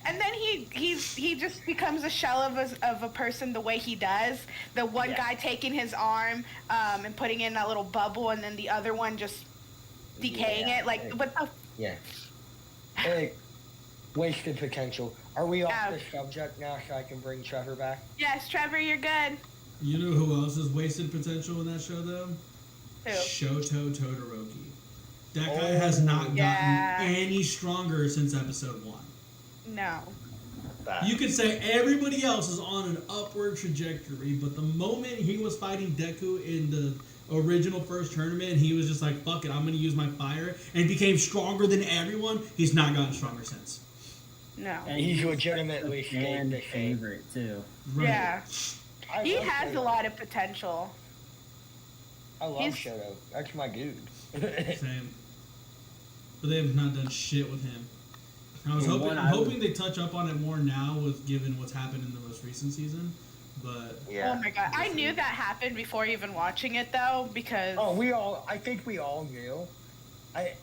And then he just becomes a shell of a person the way he does. The one guy taking his arm and putting in that little bubble, and then the other one just decaying it. Like, what the? Yeah. Hey, wasted potential. Are we off the subject now so I can bring Trevor back? Yes, Trevor, you're good. You know who else is wasted potential in that show, though? Who? Shoto Todoroki. That guy has not gotten any stronger since episode 1. No. You could say everybody else is on an upward trajectory, but the moment he was fighting Deku in the original first tournament, he was just like, fuck it, I'm going to use my fire, and became stronger than everyone. He's not gotten stronger since. No. And he's legitimately fan favorite, too. Right. Yeah. He has a lot of potential. I love Shoto. That's my dude. Same. But they have not done shit with him. I was hoping they touch up on it more now with given what's happened in the most recent season. But oh my god, I knew that happened before even watching it though, because I think we all knew.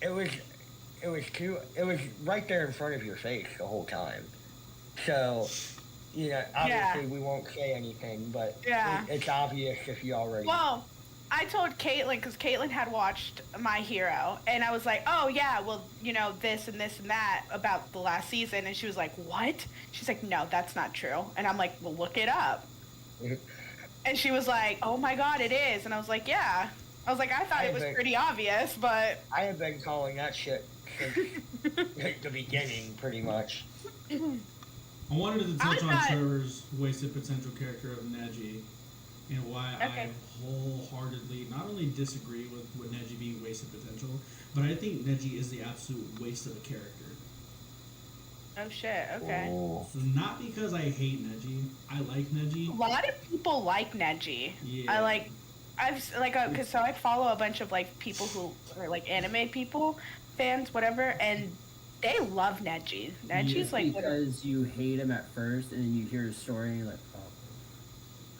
It was right there in front of your face the whole time. So, you know, obviously we won't say anything, but it's obvious if you already. Well, I told Caitlin, because Caitlin had watched My Hero, and I was like, oh yeah, well, you know, this and this and that about the last season, and she was like, what? She's like, no, that's not true. And I'm like, well, look it up. And she was like, oh my god, it is. And I was like, yeah. I was like, I thought it was pretty obvious, but... I have been calling that shit since the beginning, pretty much. I wanted to touch on Trevor's wasted potential character of Neji, and why I wholeheartedly not only disagree with what Neji wasted potential. But I think Neji is the absolute waste of a character. Oh shit. Okay. Oh. So not because I hate Neji. I like Neji. A lot of people like Neji. Yeah. Cause so I follow a bunch of like people who are like anime people, fans, whatever, and they love Neji. Neji's like because you hate him at first, and then you hear his story, and you're like, oh.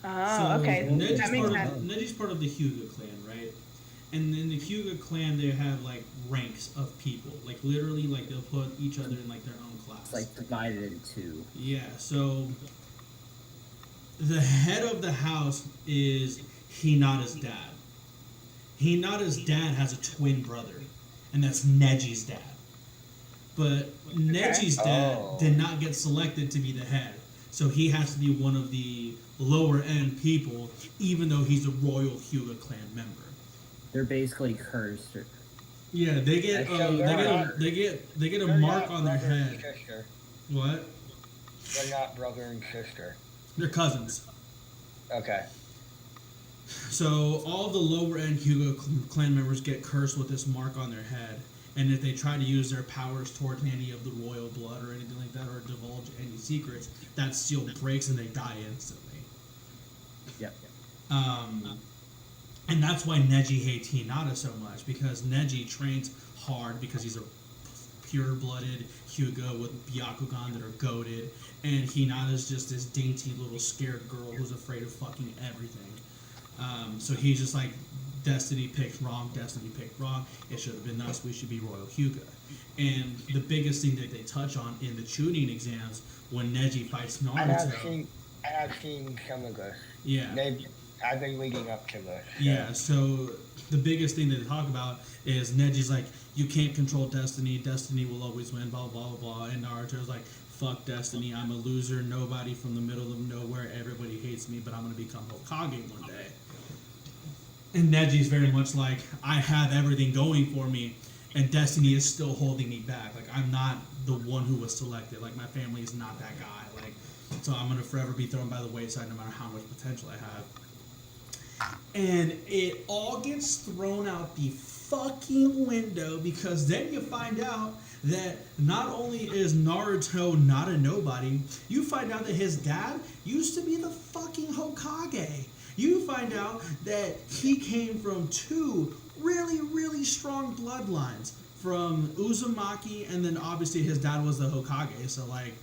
Oh, okay. That makes sense. Neji's part of the Hyuga clan, right? And in the Hyuga clan, they have like ranks of people. Like literally, like they'll put each other in like their own class. It's like divided in two. Yeah. So the head of the house is Hinata's dad. Hinata's dad has a twin brother, and that's Neji's dad. But Neji's dad did not get selected to be the head, so he has to be one of the lower end people, even though he's a royal Hyuga clan member. They're basically cursed. Yeah, they get they get a mark on their head. What? They're not brother and sister. They're cousins. Okay. So all the lower end Hyuga clan members get cursed with this mark on their head, and if they try to use their powers towards any of the royal blood or anything like that, or divulge any secrets, that seal breaks and they die instantly. Yep. And that's why Neji hates Hinata so much, because Neji trains hard because he's a pure-blooded Hyuga with Byakugan that are goated, and Hinata's just this dainty little scared girl who's afraid of fucking everything. So he's just like, Destiny picked wrong, Destiny picked wrong, it should have been us, we should be Royal Hyuga. And the biggest thing that they touch on in the Chunin exams, when Neji fights Naruto... I have seen some of this. Yeah. I've been leading up to this. Yeah, so the biggest thing that they talk about is Neji's like, you can't control Destiny, Destiny will always win, blah, blah, blah, blah. And Naruto's like, fuck Destiny, I'm a loser, nobody from the middle of nowhere, everybody hates me, but I'm going to become Hokage one day. And Neji's very much like, I have everything going for me, and Destiny is still holding me back. Like, I'm not the one who was selected. Like, my family is not that guy. Like, so I'm going to forever be thrown by the wayside no matter how much potential I have. And it all gets thrown out the fucking window, because then you find out that not only is Naruto not a nobody, you find out that his dad used to be the fucking Hokage. You find out that he came from two really, really strong bloodlines, from Uzumaki, and then obviously his dad was the Hokage, so like,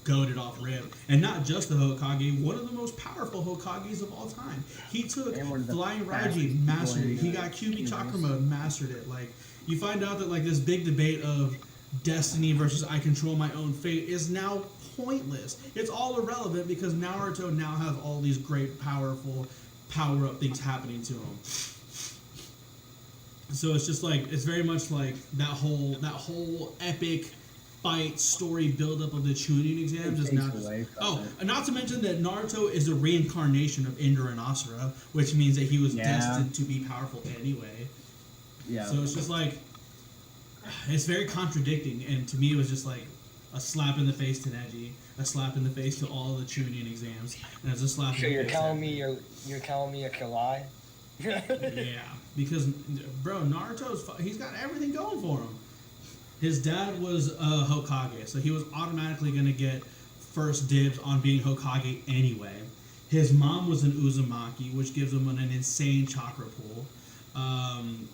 goated off rip. And not just the Hokage, one of the most powerful Hokages of all time. He took Flying Raiji, mastered it. He got QB Chakra Mode, mastered it. Like, you find out that like this big debate of Destiny versus I control my own fate is now pointless. It's all irrelevant because Naruto now has all these great, powerful power-up things happening to him. So it's just like, it's very much like that whole epic fight story build-up of the Chunin exams is now just... Oh, and not to mention that Naruto is a reincarnation of Indra and Asura, which means that he was destined to be powerful anyway. Yeah. So it's just like, it's very contradicting, and to me it was just like a slap in the face to Neji, a slap in the face to all the Chunin exams, and it's a slap in the face. So you're telling me it's a lie? Yeah, because, bro, he's got everything going for him. His dad was a Hokage, so he was automatically going to get first dibs on being Hokage anyway. His mom was an Uzumaki, which gives him an insane chakra pool.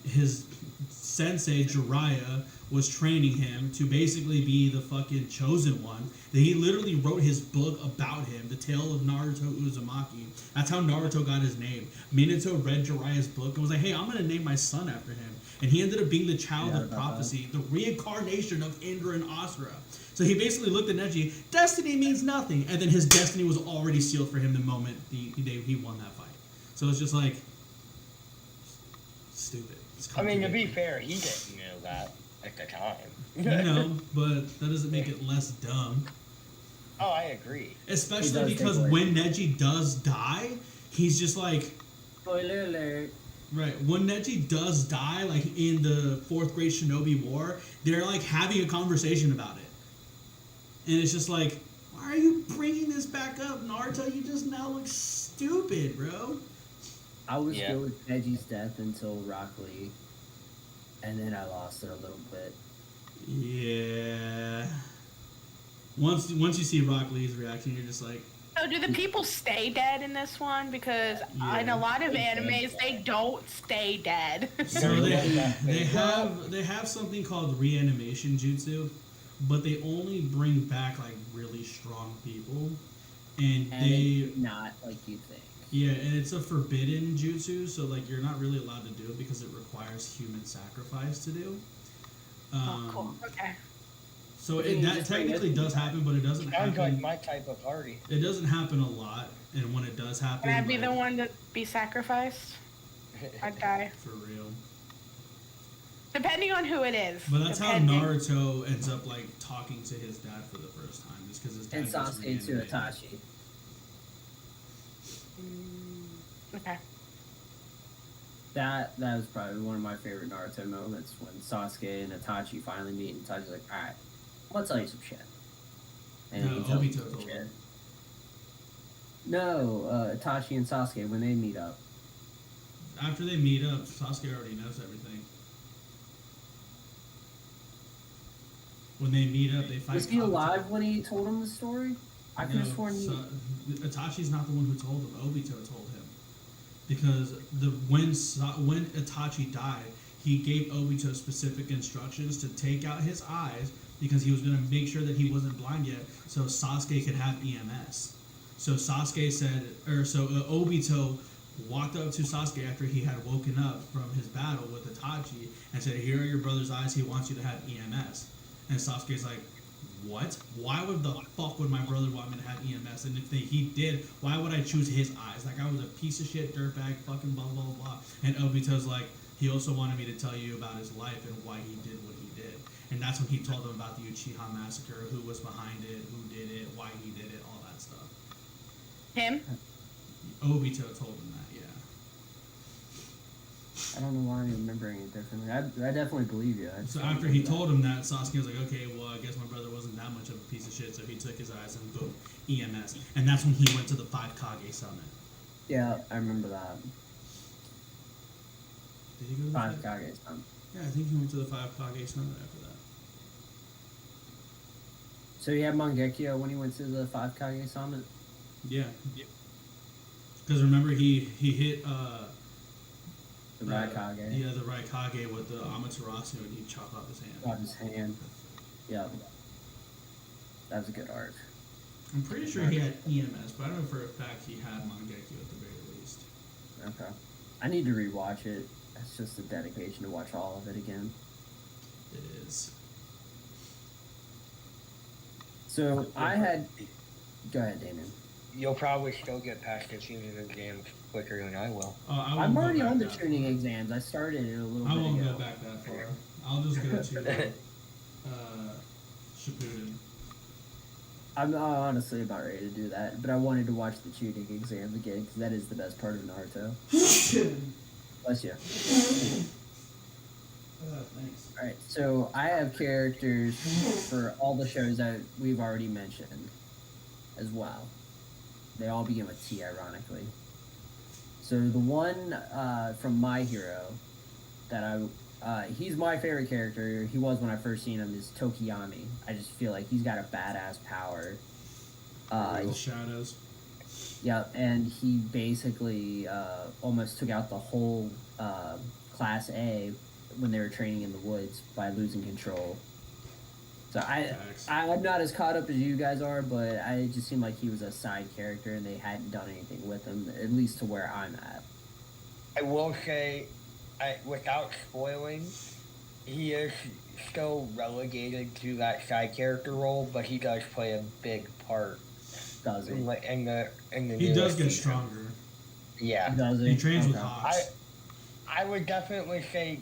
His sensei, Jiraiya, was training him to basically be the fucking chosen one. He literally wrote his book about him, The Tale of Naruto Uzumaki. That's how Naruto got his name. Minato read Jiraiya's book and was like, hey, I'm going to name my son after him. And he ended up being the child of prophecy, the reincarnation of Indra and Asura. So he basically looked at Neji, destiny means nothing. And then his destiny was already sealed for him the moment he won that fight. So it's just like, stupid. I mean, to be fair, he didn't know that at the time. No, but that doesn't make it less dumb. Oh, I agree. Especially because when Neji does die, he's just like... Spoiler alert. Right, when Neji does die, like in the 4th grade Shinobi War, they're like having a conversation about it. And it's just like, why are you bringing this back up, Naruto? You just now look stupid, bro. I was good with Neji's death until Rock Lee. and then I lost it a little bit. Yeah. Once you see Rock Lee's reaction, you're just like, So do the people stay dead in this one? Because in a lot of animes, they don't stay dead. so Yeah. they have something called reanimation jutsu, but they only bring back like really strong people, and And they it's not like you think. yeah, and it's a forbidden jutsu, so like you're not really allowed to do it because it requires human sacrifice to do. Oh, cool. Okay. So But then you that just bring technically it- does happen, but it doesn't Sounds like happen. my type of party. It doesn't happen a lot, and when it does happen, Can I be like, the one to be sacrificed? I'd die. for real. Depending on who it is. But that's how Depending. Naruto ends up like talking to his dad for the first time, just because his dad And gets Sasuke to reanimated. Itachi. Okay. That was probably one of my favorite Naruto moments when Sasuke and Itachi finally meet, and Itachi's like, "All right, I'll tell you some shit." And No, he tells him Obito some told shit. him. No, Itachi and Sasuke when they meet up. After they meet up, Sasuke already knows everything. When they meet up, they fight. Was he Kabuto. alive when he told him the story? I could have sworn he. Itachi's not the one who told him. Obito told him, because when Itachi died, he gave Obito specific instructions to take out his eyes because he was going to make sure that he wasn't blind yet, so Sasuke could have EMS. So Sasuke said, Obito walked up to Sasuke after he had woken up from his battle with Itachi and said, "Here are your brother's eyes. He wants you to have EMS." And Sasuke's like, "What? Why would the fuck would my brother want me to have EMS? And if he did, why would I choose his eyes? Like I was a piece of shit dirtbag, fucking blah blah blah." And Obito's like, "He also wanted me to tell you about his life and why he did what he did." And that's when he told them about the Uchiha massacre, who was behind it, who did it, why he did it, all that stuff. Him? Obito told him that, yeah. I don't know why I'm remembering it differently. I definitely believe you. I just So don't after he remember told him that, Sasuke was like, "Okay, well, I guess my brother wasn't that much of a piece of shit," so he took his eyes and boom, EMS. And that's when he went to the 5 Kage summit. that. Yeah, I remember that. Did he go to the 5 Kage Summit. Yeah, I think he went to the 5 Kage summit after that. So you had Mangekyo when he went to the 5 Kage Summit? Yeah. Because remember, he hit The Raikage. Yeah, the Raikage with the Amaterasu, and he chopped off his hand. Got his hand. Yeah. That was a good arc. I'm pretty sure he had EMS, but I know for a fact he had Mangekyo at the very least. Okay. I need to rewatch it. That's just a dedication to watch all of it again. It is. So I had. Go ahead, Damon. You'll probably still get past the tuning exams quicker than I will. I won't I'm go already back on the that tuning far. exams. I started it a little I bit won't ago. go back that far. I'll just go to Shippuden. I'm honestly about ready to do that, but I wanted to watch the tuning exams again because that is the best part of Naruto. Bless you. Thanks. Alright, so I have characters for all the shows that we've already mentioned as well. They all begin with T, ironically. So the one from My Hero that he's my favorite character. He was when I first seen him. Is Tokiyami. I just feel like he's got a badass power. The shadows. Yeah, and he basically almost took out the whole Class A when they were training in the woods by losing control. So Facts. I'm not as caught up as you guys are, but it just seemed like he was a side character and they hadn't done anything with him, at least to where I'm at. I will say, without spoiling, he is still relegated to that side character role, but he does play a big part Does he? in the He does newest get season. stronger. Yeah, Does he? He trains with Okay. Hawks. I would definitely say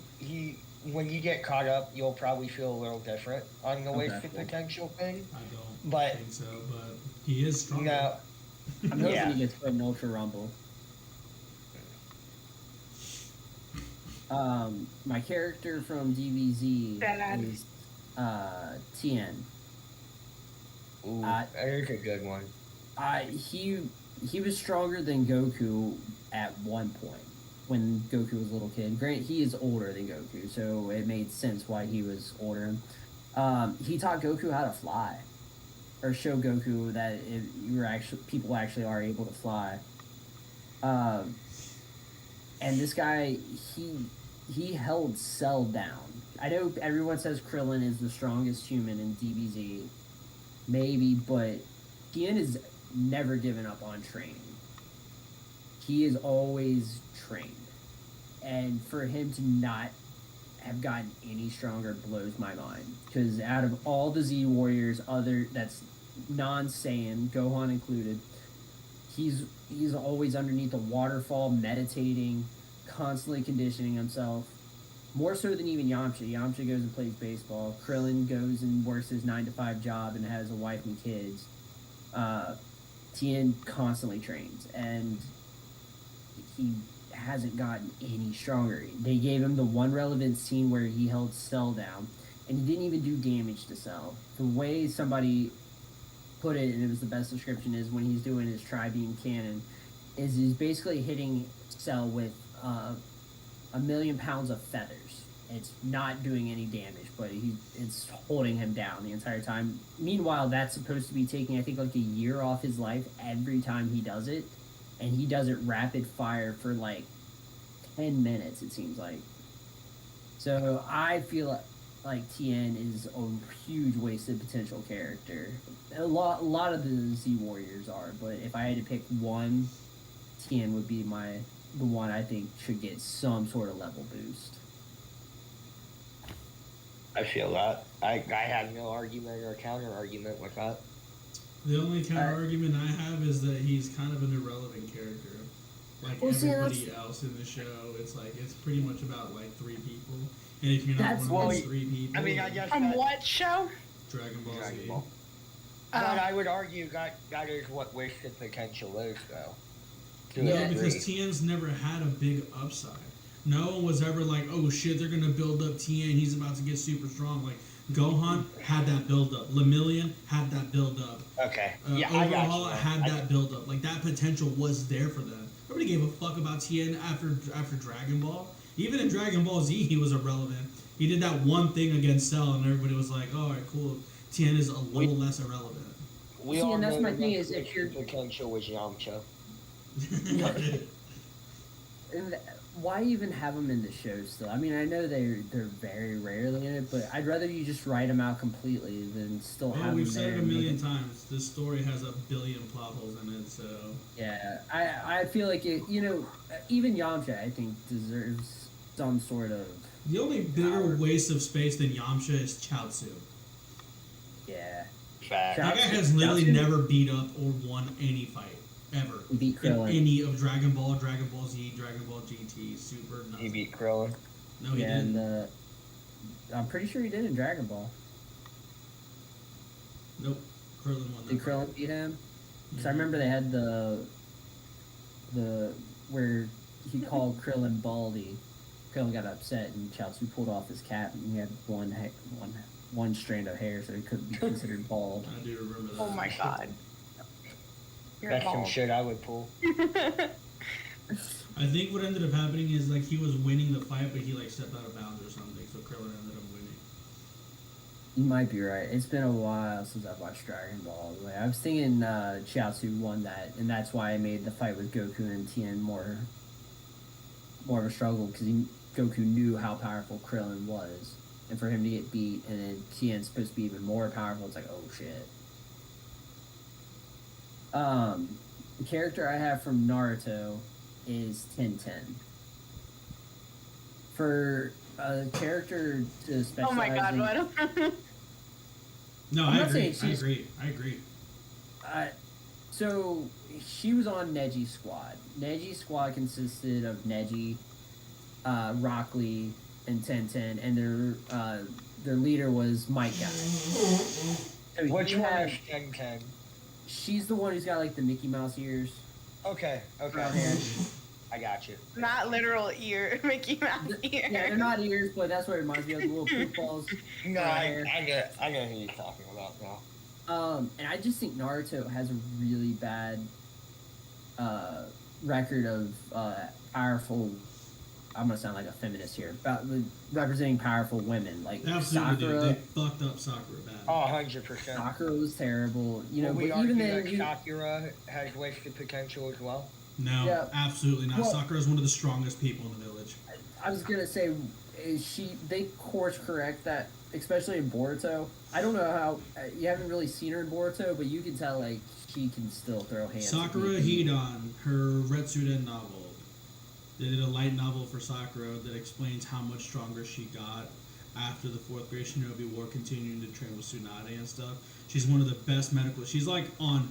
when you get caught up, you'll probably feel a little different on the Okay, wasted cool. potential thing. I don't But- think so, but he is stronger. No, I'm hoping Yeah. he gets put in Ultra Rumble. My character from DBZ Dad. is Tien. ooh, I- that is a good one. He was stronger than Goku at one point. when Goku was a little kid. Grant, he is older than Goku, so it made sense why he was older. He taught Goku how to fly, or show Goku that people actually are able to fly. And this guy, he held Cell down. I know everyone says Krillin is the strongest human in DBZ, maybe, but Tien has never given up on training. He is always trained. And for him to not have gotten any stronger blows my mind. Because out of all the Z Warriors, that's non-Saiyan, Gohan included, he's always underneath a waterfall, meditating, constantly conditioning himself. More so than even Yamcha. Yamcha goes and plays baseball. Krillin goes and works his 9-to-5 job and has a wife and kids. Tien constantly trains, and he hasn't gotten any stronger. They gave him the one relevant scene where he held Cell down, and he didn't even do damage to Cell. The way somebody put it, and it was the best description, is when he's doing his tri-beam cannon, is he's basically hitting Cell with 1,000,000 pounds of feathers. It's not doing any damage, but it's holding him down the entire time. Meanwhile, that's supposed to be taking, I think, like a year off his life every time he does it, and he does it rapid fire for like 10 minutes, it seems like. So I feel like Tien is a huge wasted potential character. A lot of the Z Warriors are, but if I had to pick one, Tien would be the one I think should get some sort of level boost. I feel that. I have no argument or counter argument with that. The only counter argument I have is that he's kind of an irrelevant character. Like everybody else in the show, it's pretty much about like 3 people. And if you're not one of those 3 people, I mean, I guess from what show? Dragon Ball Z. But I would argue that is what wasted potential is, though. No, because Tien's never had a big upside. No one was ever like, oh shit, they're gonna build up Tien, he's about to get super strong. Like, Gohan had that build up. Lemillion had that build up. Okay. Overhaul had that build up. Like, that potential was there for them. Nobody gave a fuck about Tien after Dragon Ball. Even in Dragon Ball Z, he was irrelevant. He did that one thing against Cell, and everybody was like, oh, all right, cool. Tien is a little less irrelevant. And that's my thing, is if your potential was Yamcha. And why even have them in the show still? I mean, I know they're very rarely in it, but I'd rather you just write them out completely than still have them there. We've said it a million times. This story has a billion plot holes in it, so... Yeah, I feel like even Yamcha, I think, deserves some sort of... The only bigger waste of space than Yamcha is Chaozu. Yeah. Fact. That guy has literally never beat up or won any fight. Ever. He beat Krillin. In any of Dragon Ball, Dragon Ball Z, Dragon Ball GT, Super, nothing. He beat Krillin. No, he didn't. And I'm pretty sure he did in Dragon Ball. Nope. Krillin won that. Did Krillin beat him? Because I remember they had the where he called Krillin Baldy. Krillin got upset, and Chaozu pulled off his cap, and he had one strand of hair, so he couldn't be considered bald. I do remember that. Oh my god. That's some shit I would pull. I think what ended up happening is like he was winning the fight, but he like stepped out of bounds or something, so Krillin ended up winning. You might be right. It's been a while since I've watched Dragon Ball. Like, I was thinking Chaozu won that, and that's why I made the fight with Goku and Tien more of a struggle, because Goku knew how powerful Krillin was, and for him to get beat, and then Tien's supposed to be even more powerful, it's like, oh shit. The character I have from Naruto is Tenten. For a character to specialize Oh my god, in... what? No, I'm I not agree. saying I agree. So, she was on Neji's squad. Neji's squad consisted of Neji, Rock Lee, and Tenten, and their leader was Might Guy. So Which one is Tenten? She's the one who's got like the Mickey Mouse ears. Okay. Brown hair. I got you. Not literal ear, Mickey Mouse ear. Yeah, they're not ears, but that's what it reminds me of, the little poop balls. No, I know who you're talking about now. And I just think Naruto has a really bad record of powerful I'm gonna sound like a feminist here, about representing powerful women. Like Absolutely, Sakura, they fucked up Sakura bad. Oh, 100%. Sakura was terrible. You know, Will we but even argue then, that Sakura has wasted potential as well? No, Yeah. absolutely not. Well- Sakura is one of the strongest people in the village. I was gonna say, they course correct that, especially in Boruto. I don't know how you haven't really seen her in Boruto, but you can tell like she can still throw hands. Sakura Hidan, her Retsuden novel. They did a light novel for Sakura that explains how much stronger she got after the 4th grade Shinobi War, continuing to train with Tsunade and stuff. She's one of the best medical. She's like on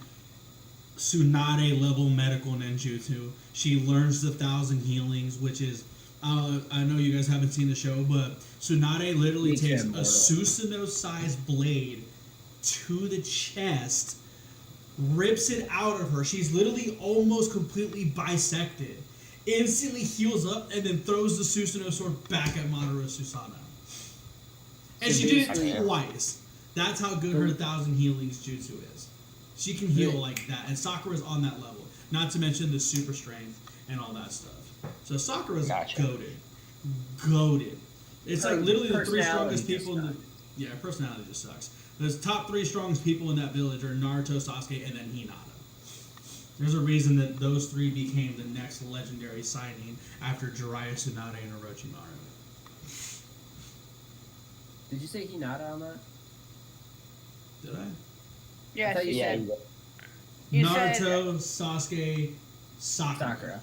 Tsunade level medical ninjutsu. She learns the 1,000 healings, which is I know you guys haven't seen the show, but Tsunade literally Me takes too, a Mortal. Susanoo-sized blade to the chest, rips it out of her. She's literally almost completely bisected. Instantly heals up and then throws the Susanoo sword back at Mamoru Susanoo. And So she did it basically- twice. That's how good her 1,000 healings jutsu is. She can heal Yeah. like that, and Sakura's on that level. Not to mention the super strength and all that stuff. So Sakura's Gotcha. goated. It's Her like literally the 3 personality strongest people in the. just Yeah, her personality just sucks. The top 3 strongest people in that village are Naruto, Sasuke, and then Hinata. There's a reason that those 3 became the next legendary signing after Jiraiya, Tsunade, and Orochimaru. Did you say Hinata on that? Did I? Yes, thought you you said. said- You Naruto, Sasuke, Sakura. Sakura.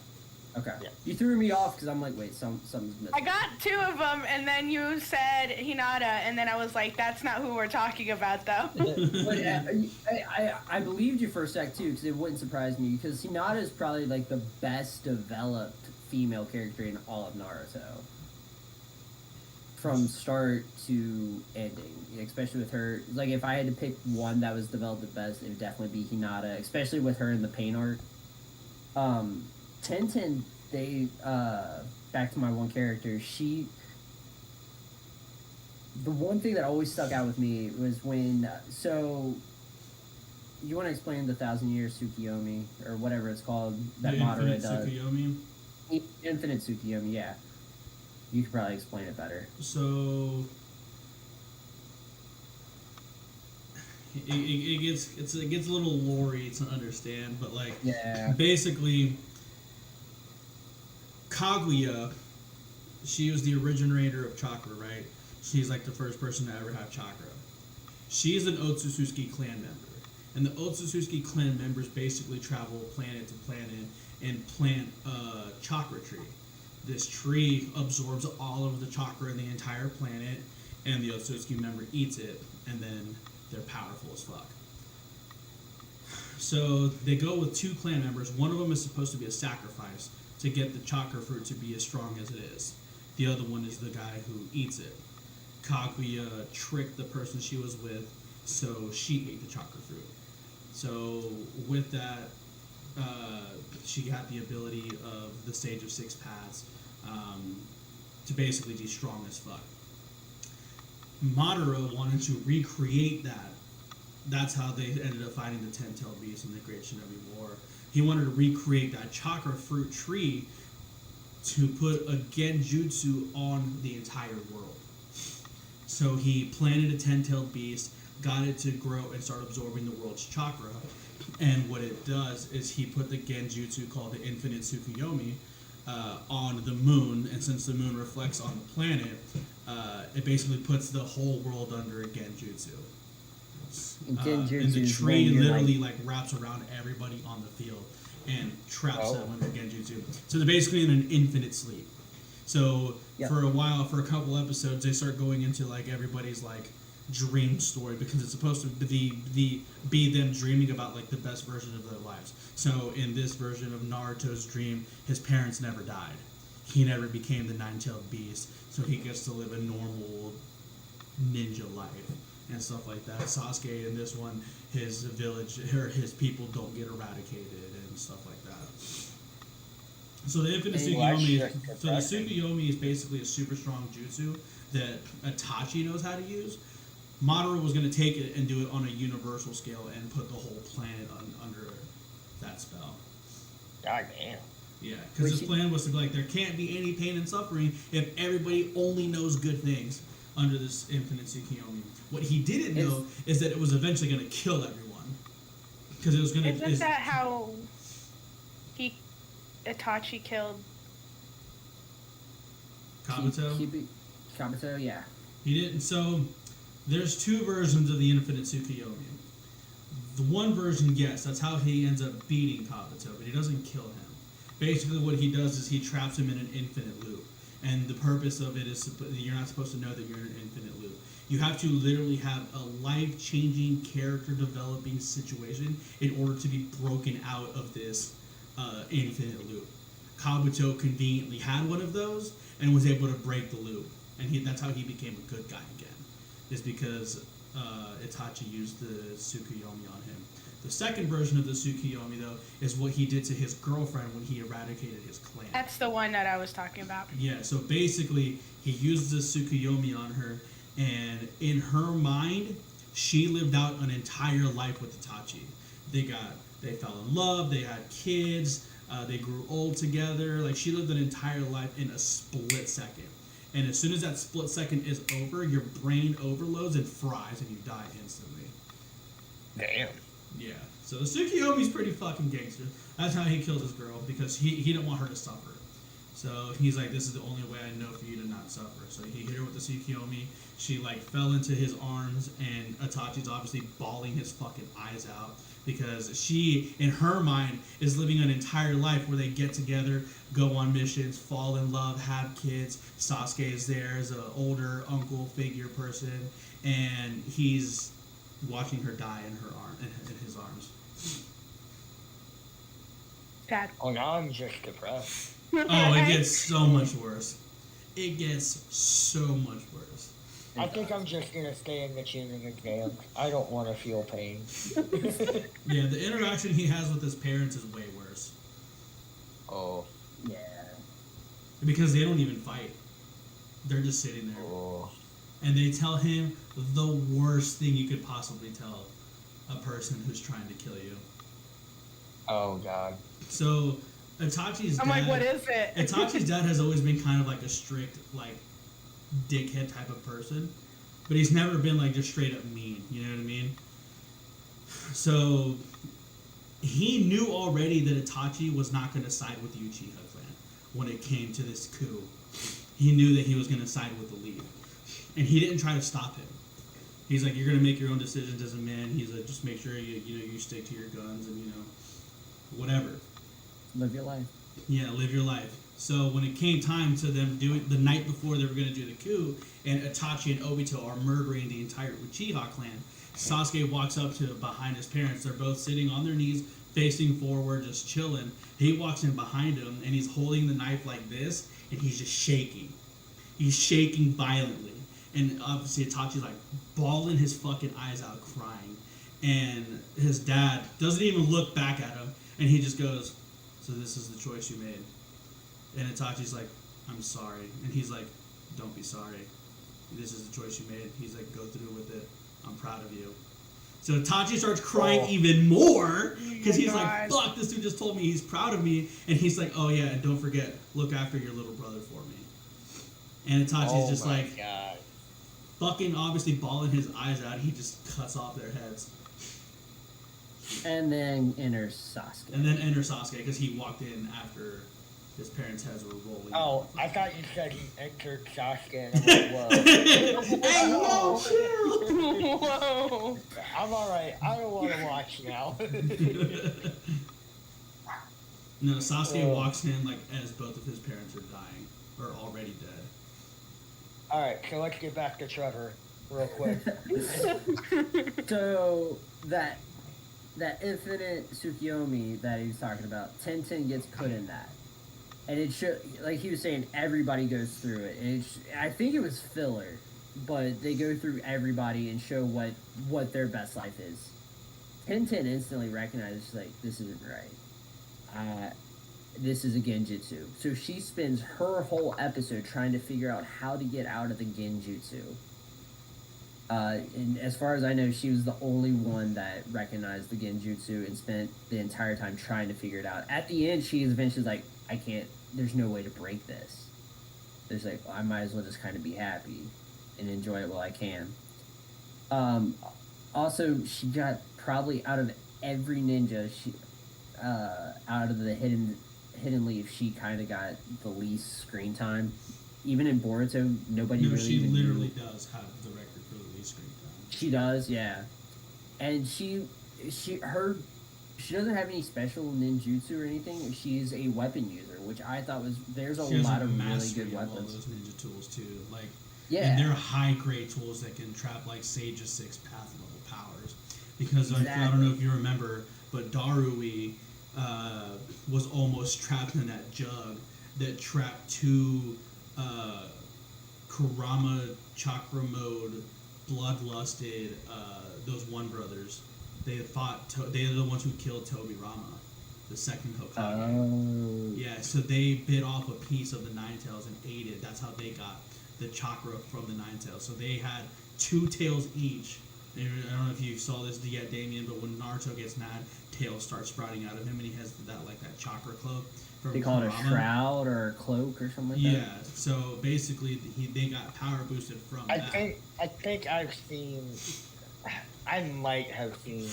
Okay. Yeah. You threw me off because I'm like, wait, something's missing. I got 2 of them, and then you said Hinata, and then I was like, that's not who we're talking about, though. But I believed you for a sec too, because it wouldn't surprise me. Because Hinata is probably like the best developed female character in all of Naruto, from start to ending. Especially with her, like if I had to pick one that was developed the best, it would definitely be Hinata. Especially with her in the pain arc. 1010, they back to my one character. The one thing that always stuck out with me was when so. You want to explain the 1,000-year Tsukiyomi or whatever it's called that The Madara Infinite does? Tsukuyomi. Infinite Tsukiyomi, yeah. You could probably explain it better. So it gets a little lory to understand, but like Yeah. basically Kaguya, she was the originator of chakra, right? She's like the first person to ever have chakra. She's an Otsutsuki clan member. And the Otsutsuki clan members basically travel planet to planet and plant a chakra tree. This tree absorbs all of the chakra in the entire planet, and the Otsutsuki member eats it, and then they're powerful as fuck. So they go with 2 clan members. One of them is supposed to be a sacrifice to get the chakra fruit to be as strong as it is. The other one is the guy who eats it. Kaguya tricked the person she was with, so she ate the chakra fruit. So with that, she got the ability of the Sage of 6 Paths to basically be strong as fuck. Madara wanted to recreate that. That's how they ended up fighting the 10-tailed beast in the Great Shinobi War. He wanted to recreate that chakra fruit tree to put a genjutsu on the entire world. So he planted a 10-tailed beast, got it to grow and start absorbing the world's chakra. And what it does is he put the genjutsu called the Infinite Tsukuyomi on the moon, and since the moon reflects on the planet, it basically puts the whole world under a genjutsu. And And genjutsu the is tree when you're, literally like wraps around everybody on the field and traps Oh. them under genjutsu. So they're basically in an infinite sleep. So Yep. for a while, for a couple episodes, they start going into like everybody's like dream story because it's supposed to be them dreaming about like the best version of their lives. So in this version of Naruto's dream, his parents never died. He never became the 9-tailed beast, so he gets to live a normal ninja life and stuff like that. Sasuke in this one, his village or his people don't get eradicated and stuff like that. So the Infinite Tsukuyomi, so the Tsukuyomi is basically a super strong jutsu that Itachi knows how to use. Madara was going to take it and do it on a universal scale and put the whole planet under that spell. God damn. Yeah, because his plan was to be like, there can't be any pain and suffering if everybody only knows good things under this infinite Tsukiyomi. What he didn't know is that it was eventually going to kill everyone. Because it was going to... Isn't that how Itachi killed... Kabuto? Kabuto, yeah. He didn't... So, there's two versions of the infinite Tsukiyomi. The one version, yes, that's how he ends up beating Kabuto, but he doesn't kill him. Basically, what he does is he traps him in an infinite loop. And the purpose of it is you're not supposed to know that you're in an infinite loop. You have to literally have a life-changing, character-developing situation in order to be broken out of this infinite loop. Kabuto conveniently had one of those and was able to break the loop. And that's how he became a good guy again. Is because Itachi used the Tsukuyomi on him. The second version of the Tsukuyomi, though, is what he did to his girlfriend when he eradicated his clan. That's the one that I was talking about. Yeah, so basically, he used the Tsukuyomi on her, and in her mind, she lived out an entire life with Itachi. They fell in love, they had kids, they grew old together. Like, she lived an entire life in a split second. And as soon as that split second is over, your brain overloads and fries, and you die instantly. Damn. Yeah. So the Tsukiyomi's pretty fucking gangster. That's how he killed his girl, because he didn't want her to suffer. So he's like, this is the only way I know for you to not suffer. So he hit her with the Tsukiyomi. She like fell into his arms, and Itachi's obviously bawling his fucking eyes out because she, in her mind, is living an entire life where they get together, go on missions, fall in love, have kids. Sasuke is there as an older uncle figure person, and he's watching her die in his arms. Sad. Oh, now I'm just depressed. Oh, it gets so much worse. It gets so much worse. I think I'm just gonna stay in the tuning exam. I don't want to feel pain. Yeah, the interaction he has with his parents is way worse. Oh. Yeah. Because they don't even fight. They're just sitting there. Oh. And they tell him the worst thing you could possibly tell a person who's trying to kill you. Oh, God. So, Itachi's dad... I'm like, what is it? Itachi's dad has always been kind of like a strict, like, dickhead type of person. But he's never been, like, just straight up mean. You know what I mean? So, he knew already that Itachi was not going to side with the Uchiha clan when it came to this coup. He knew that he was going to side with the lead. And he didn't try to stop him. He's like, you're going to make your own decisions as a man. He's like, just make sure you stick to your guns and, whatever. Live your life. Yeah, live your life. So when it came time to them doing the night before they were going to do the coup, and Itachi and Obito are murdering the entire Uchiha clan, Sasuke walks up to behind his parents. They're both sitting on their knees, facing forward, just chilling. He walks in behind him, and he's holding the knife like this, and he's just shaking. He's shaking violently. And obviously Itachi's like bawling his fucking eyes out, crying. And his dad doesn't even look back at him, and he just goes, so this is the choice you made. And Itachi's like, I'm sorry. And he's like, don't be sorry. This is the choice you made. He's like, go through with it. I'm proud of you. So Itachi starts crying even more, because he's like, fuck, this dude just told me he's proud of me. And he's like, oh yeah, and don't forget, look after your little brother for me. And Itachi's just like, God. fucking obviously bawling his eyes out. He just cuts off their heads. And then enters Sasuke. And then enters Sasuke, because he walked in after his parents' heads were rolling. Oh, I thought you said he entered Sasuke, and I'm like, whoa. Hey, whoa, chill! Whoa. I'm alright. I don't want to watch now. No, Sasuke walks in like as both of his parents are dying, or already dead. Alright, so let's get back to Trevor real quick. So that infinite Tsukiyomi that he was talking about, Tenten gets put in that. And it should, like he was saying, everybody goes through it. And I think it was filler, but they go through everybody and show what their best life is. Tenten instantly recognizes, like, this isn't right. This is a genjutsu. So she spends her whole episode trying to figure out how to get out of the genjutsu. And as far as I know, she was the only one that recognized the genjutsu and spent the entire time trying to figure it out. At the end, she eventually like, I can't. There's no way to break this. There's like I might as well just kind of be happy and enjoy it while I can. Um, Also, she got probably out of every ninja, out of the hidden leaf, she kind of got the least screen time. Even in Boruto, nobody No, really she even literally knew. does have the record for the least screen time. She does, yeah, and she her she doesn't have any special ninjutsu or anything. She's a weapon user, which I thought was there's a She has lot a of really mastery good of all weapons. those ninja tools too. Like, and Yeah, they're high grade tools that can trap like Sage's 6 path level powers. Because I don't know exactly. if you remember, but Darui was almost trapped in that jug that trapped two uh, Kurama Chakra mode bloodlusted those one brothers. They fought. They are the ones who killed Tobi Rama, the second Hokage. Oh, Yeah, so they bit off a piece of the Nine Tails and ate it. That's how they got the chakra from the Nine Tails. So they had two tails each. And I don't know if you saw this yet, Damien, but when Naruto gets mad, tails start sprouting out of him, and he has that chakra cloak from they call it a Kurama. shroud or a cloak or something like that. Yeah, so basically they got power boosted from I that. think I've seen. I might have seen.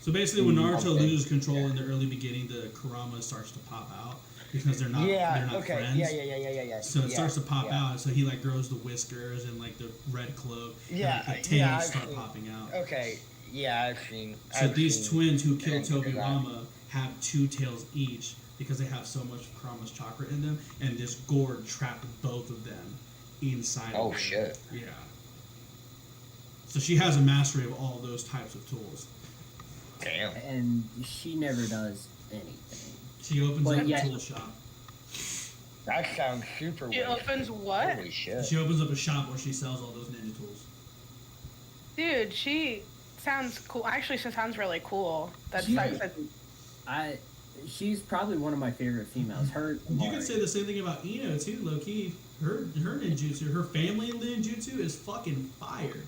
So basically, when Naruto Okay. loses control in the early beginning, the Kurama starts to pop out because they're not Okay. friends. Yeah. So it starts to pop yeah. out. So he like grows the whiskers and like the red cloak. Yeah, And, like, the tails yeah, I've start seen- popping out. Okay. Yeah, I've seen. So I've these seen twins who killed hints of Tobi that. Rama have two tails each because they have so much Kurama's chakra in them, and this gourd trapped both of them inside. Oh of them. shit. Yeah. So she has a mastery of all those types of tools. Damn. And she never does anything. She opens But up a yet- tool shop. That sounds super She weird. opens what? Holy shit. She opens up a shop where she sells all those ninja tools. Dude, she sounds cool. Actually, she sounds really cool. That's She- like, She's probably one of my favorite females. Her. You can say the same thing about Ino too, low key. Her ninjutsu, her family ninjutsu is fucking fire.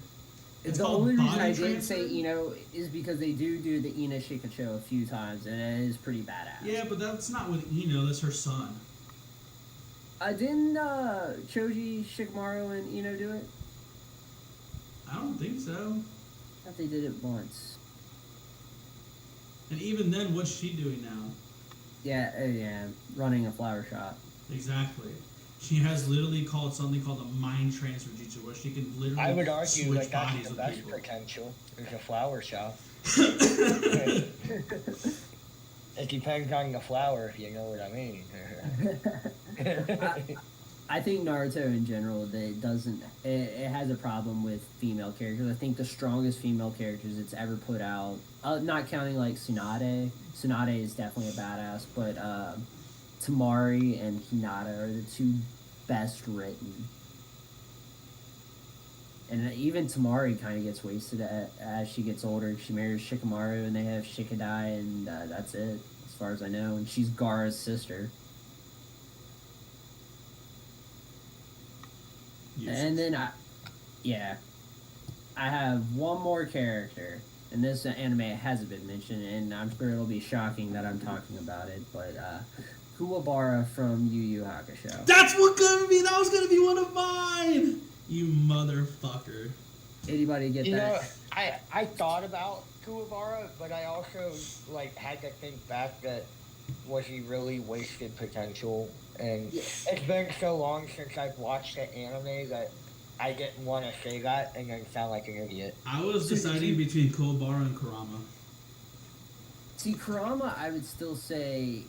It's The called only reason body I didn't transfer. say Ino is because they do the Ina Shika show a few times, and it is pretty badass. Yeah, but that's not with Ino. That's her son. Didn't Choji, Shikamaru, and Ino do it? I don't think so. I thought they did it once. And even then, what's she doing now? Yeah, running a flower shop. Exactly. She has literally something called a mind transfer jutsu, where she can literally I would argue switch that that's bodies the with best people. potential. Is a flower shop. It depends on the flower, if you know what I mean. I think Naruto in general it has a problem with female characters. I think the strongest female characters it's ever put out, not counting like Tsunade. Tsunade is definitely a badass, but Tamari and Hinata are the two best written. And even Tamari kind of gets wasted as she gets older. She marries Shikamaru, and they have Shikadai, and that's it, as far as I know. And she's Gaara's sister. Useless. And then I have one more character, and this anime hasn't been mentioned, and I'm sure it'll be shocking that I'm talking about it, but Kuwabara from Yu Yu Hakusho. That was gonna be one of mine. You motherfucker. Anybody get You know, that? I thought about Kuwabara, but I also had to think back that was he really wasted potential? And Yeah. it's been so long since I've watched the anime that I didn't want to say that and then sound like an idiot. I was So deciding you- between Kuwabara and Kurama. See, Kurama, I would still say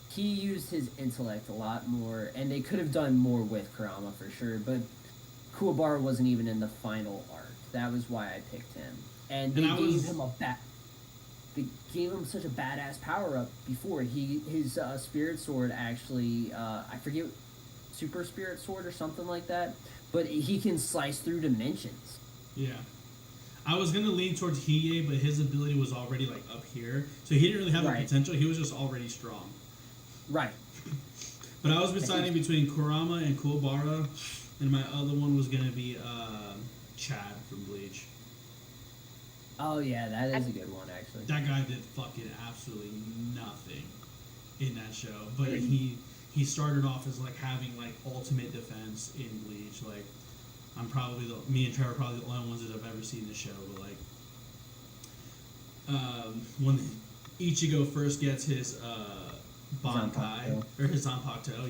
he used his intellect a lot more, and they could have done more with Kurama for sure, but Kuwabara wasn't even in the final arc. That was why I picked him. And they they gave him such a badass power up before. His spirit sword actually, I forget, super spirit sword or something like that, but he can slice through dimensions. Yeah. I was gonna lean towards Hiei, but his ability was already like up here, so he didn't really have the Right. potential. He was just already strong. Right. But I was deciding between Kurama and Kuwabara, and my other one was gonna be Chad from Bleach. Oh yeah, that is a good one actually. That guy did fucking absolutely nothing in that show, but he started off as like having like ultimate defense in Bleach. Like I'm probably me and Trevor are probably the only ones that have ever seen the show, but like when Ichigo first gets his Bankai or his Zanpakuto,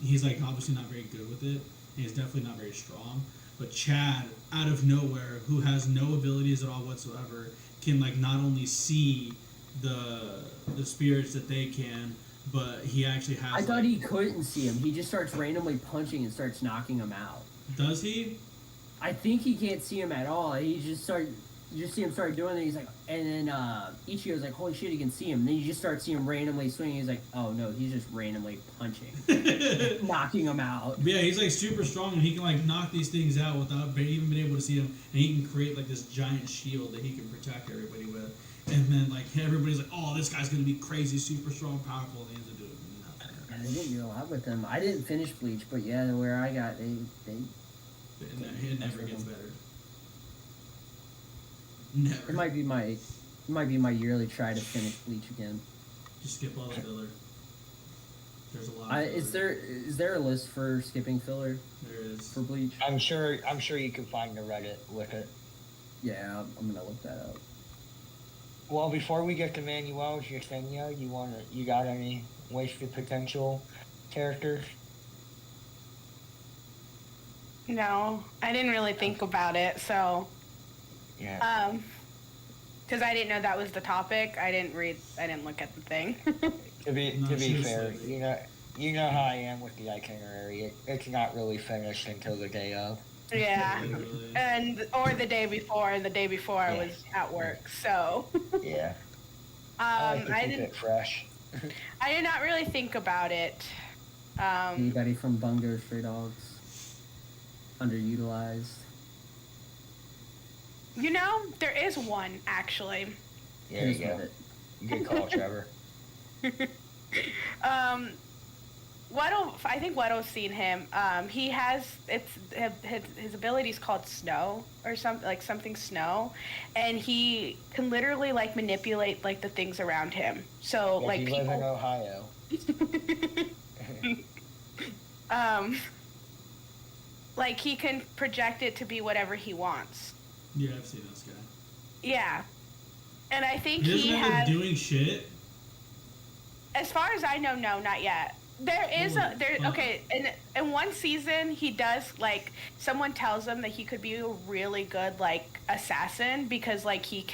he's like obviously not very good with it. And he's definitely not very strong. But Chad, out of nowhere, who has no abilities at all whatsoever, can like not only see the spirits that they can, but he actually has. I thought he couldn't see him. He just starts randomly punching and starts knocking him out. Does he? I think he can't see him at all. He just started. You just see him start doing it. He's like, and then Ichigo's like, "Holy shit, he can see him." And then you just start seeing him randomly swinging. He's like, "Oh no, he's just randomly punching, knocking him out." But yeah, he's like super strong and he can like knock these things out without even being able to see them. And he can create like this giant shield that he can protect everybody with. And then like everybody's like, "Oh, this guy's gonna be crazy, super strong, powerful." And he ends up doing nothing. Yeah, they didn't do a lot with him. I didn't finish Bleach, but yeah, where I got they It never gets better. Never. It might be my yearly try to finish Bleach again. Just skip all the filler. There's a lot. Of Is there a list for skipping filler There is. for Bleach? I'm sure you can find the Reddit with it. Yeah, I'm gonna look that up. Well, before we get to Manuel's Yesenia, you got any wasted potential characters? No, I didn't really think about it, so Yeah. because I didn't know that was the topic. I didn't look at the thing. To be No, fair, seriously. you know how I am with the itinerary. It's not really finished until the day of. Yeah, Literally. or the day before, and the day before I Yeah. was at work. So Yeah. I like to I keep didn't. it fresh. I did not really think about it. Anybody from Bungo Stray Dogs? Underutilized. You know, there is one actually. There you go. Good call, Trevor. I think Weddle's seen him. He has his ability's called Snow or something Snow, and he can literally like manipulate like the things around him. So Does like he people. live in Ohio? Like he can project it to be whatever he wants. Yeah, I've seen this guy. Yeah, and I think He he doesn't end has. up doing shit. As far as I know, no, not yet. There is Holy fuck. okay, in one season he does like someone tells him that he could be a really good like assassin because like he's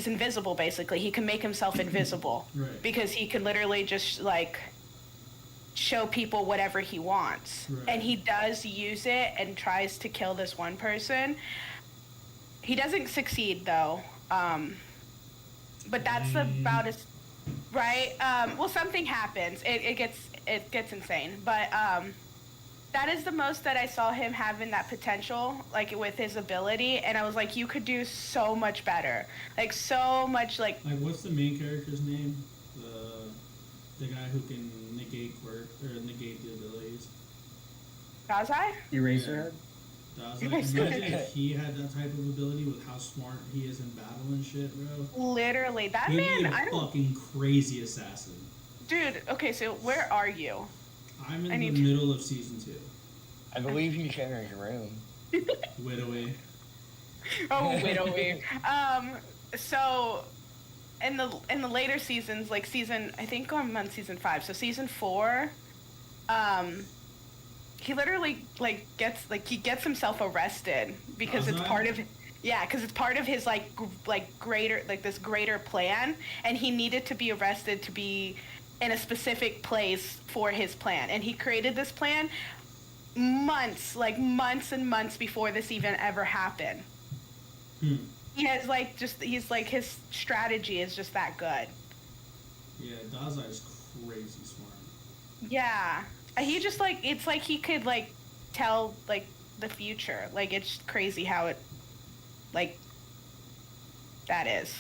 invisible basically. He can make himself invisible. Right. Because he can literally just like show people whatever he wants. Right. And he does use it and tries to kill this one person. He doesn't succeed though. But that's about as right. Well, something happens. It gets insane. But that is the most that I saw him having that potential, like with his ability. And I was like, you could do so much better, like so much, like. Like, what's the main character's name? The guy who can negate the abilities. Dazai? Eraserhead? Imagine if he had that type of ability with how smart he is in battle and shit, bro. Literally, that He'd man. be a I don't. fucking crazy assassin. Dude, okay, so where are you? I'm I in need the to- middle of season 2. I believe he's in his room. Widowy. Oh, widowy. So in the later seasons, like I think I'm on season 5. So season 4, he literally gets himself arrested because it's Dazai? part of. Yeah, because it's part of his greater this greater plan, and he needed to be arrested to be in a specific place for his plan, and he created this plan months and months before this even ever happened. He has his strategy is just that good. Yeah, Dazai is crazy smart. Yeah, he just it's like he could tell the future. Like it's crazy how it that is.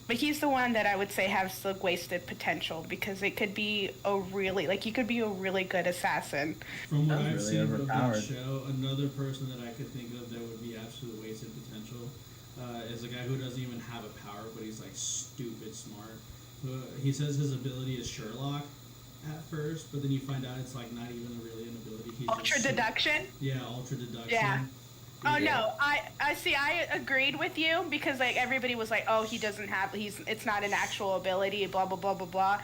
But he's the one that I would say has the wasted potential because it could be you could be a really good assassin. From what That I've was seen really of that overpowered. show, another person that I could think of that would be absolute wasted potential is a guy who doesn't even have a power, but he's like stupid smart. He says his ability is Sherlock at first, but then you find out it's like not even really an ability. He's Ultra just deduction. Yeah, ultra deduction. Yeah. Oh no, I see. I agreed with you because like everybody was like, oh, he doesn't have. It's not an actual ability. Blah blah blah blah blah.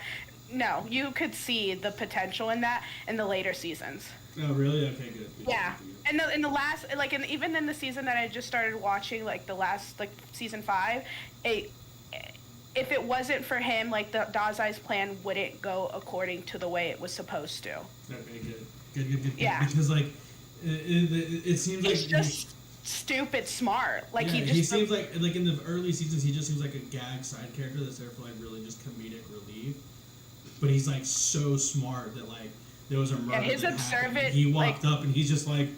No, you could see the potential in that in the later seasons. Oh really? Okay, good. Yeah, and in the last, like, even in the season that I just started watching, like the last, like season 5, if it wasn't for him, like the Dazai's plan wouldn't go according to the way it was supposed to. Okay, good. Yeah. Because like, it seems like he's just stupid smart. Like yeah, he just. He seems like in the early seasons, he just seems like a gag side character that's there for like really just comedic relief. But he's like so smart that like there was a murder. His that observant. happened. He walked up and he's just like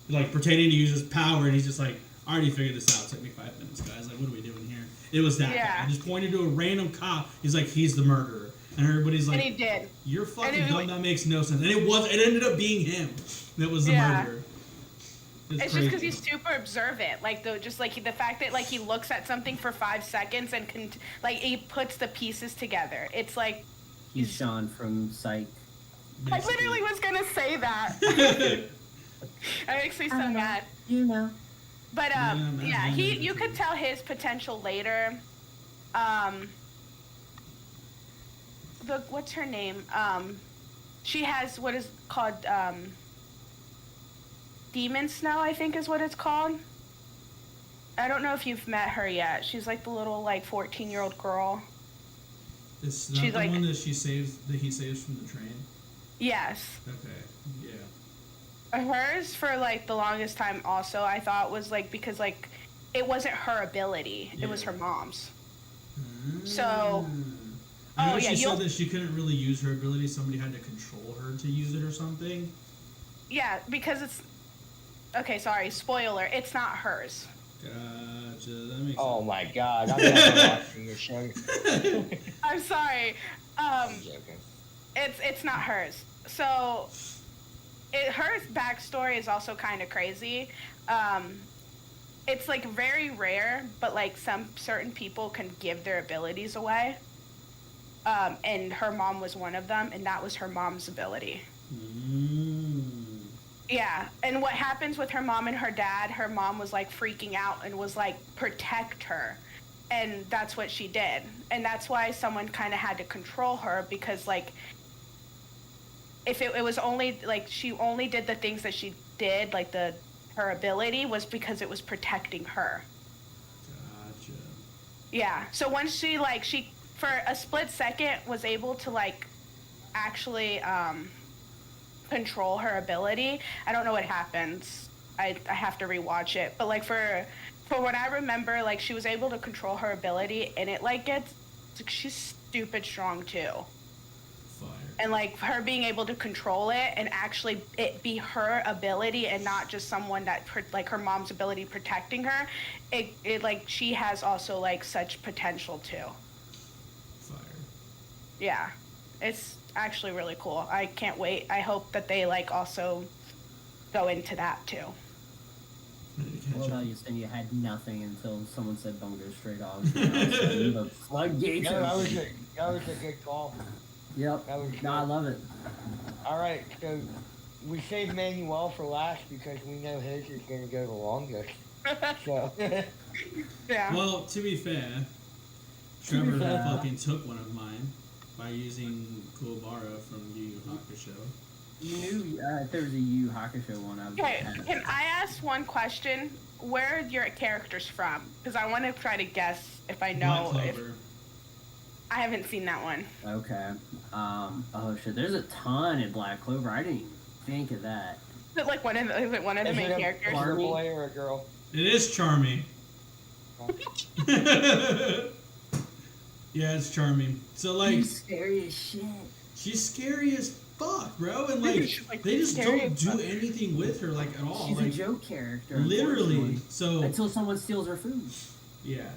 pretending to use his power, and he's just like, I already figured this out. It took me 5 minutes, guys. Like, what are we doing here? It was that guy. I just pointed to a random cop. He's like, he's the murderer, and everybody's like, and he did. You're fucking dumb. That makes no sense. And it ended up being him that was the murderer. It's just because he's super observant, like the fact that like he looks at something for 5 seconds and he puts the pieces together. It's like he's Sean from Psych. I literally was gonna say that. That makes me so mad. You know. But you could tell his potential later. What's her name? She has what is called Demon Snow, I think is what it's called. I don't know if you've met her yet. She's like the little 14-year-old girl. It's not the one that he saves from the train? Yes. Okay. Yeah. Hers for the longest time also I thought was because it wasn't her ability. It was her mom's. So I know she said that she couldn't really use her ability. Somebody had to control her to use it or something. Yeah, because it's okay. Sorry, spoiler. It's not hers. Gotcha. That makes sense. Oh my god, I'm never watching your show. I'm sorry. I'm joking. It's not hers. So her backstory is also kind of crazy. It's very rare, but some certain people can give their abilities away. And her mom was one of them, and that was her mom's ability. Yeah, and what happens with her mom and her dad, her mom was freaking out and was protect her. And that's what she did. And that's why someone kind of had to control her, because if it was only she only did the things that she did, her ability was because it was protecting her. Gotcha. Yeah. So once she for a split second was able to actually control her ability. I don't know what happens. I have to rewatch it. But for what I remember, she was able to control her ability, and it gets she's stupid strong too. Fire. And her being able to control it and actually it be her ability and not just someone that her mom's ability protecting her, it she has also such potential too. Fire. Yeah, it's actually really cool. I can't wait. I hope that they also go into that too. Well, no, you said you had nothing until someone said don't go straight on. The floodgates. No, that was a good call. Yep. No, I love it. All right, so we saved Manuel for last because we know his is going to go the longest. So. Yeah. Well, to be fair, Trevor fucking took one of mine by using Kuwabara from Yu Yu Hakusho. You knew there was a Yu Yu Hakusho one. Okay, can I ask one question? Where are your characters from? Because I want to try to guess if I know. Black Clover. I haven't seen that one. Okay. Oh shit. There's a ton in Black Clover. I didn't even think of that. Is it one of the main characters? Is it a boy or a girl? It is Charmy. Yeah, it's Charmy. So She's scary as shit. she's scary as fuck, bro, and they just don't do anything with her at all. She's a joke character. Literally. So until someone steals her food. yeah.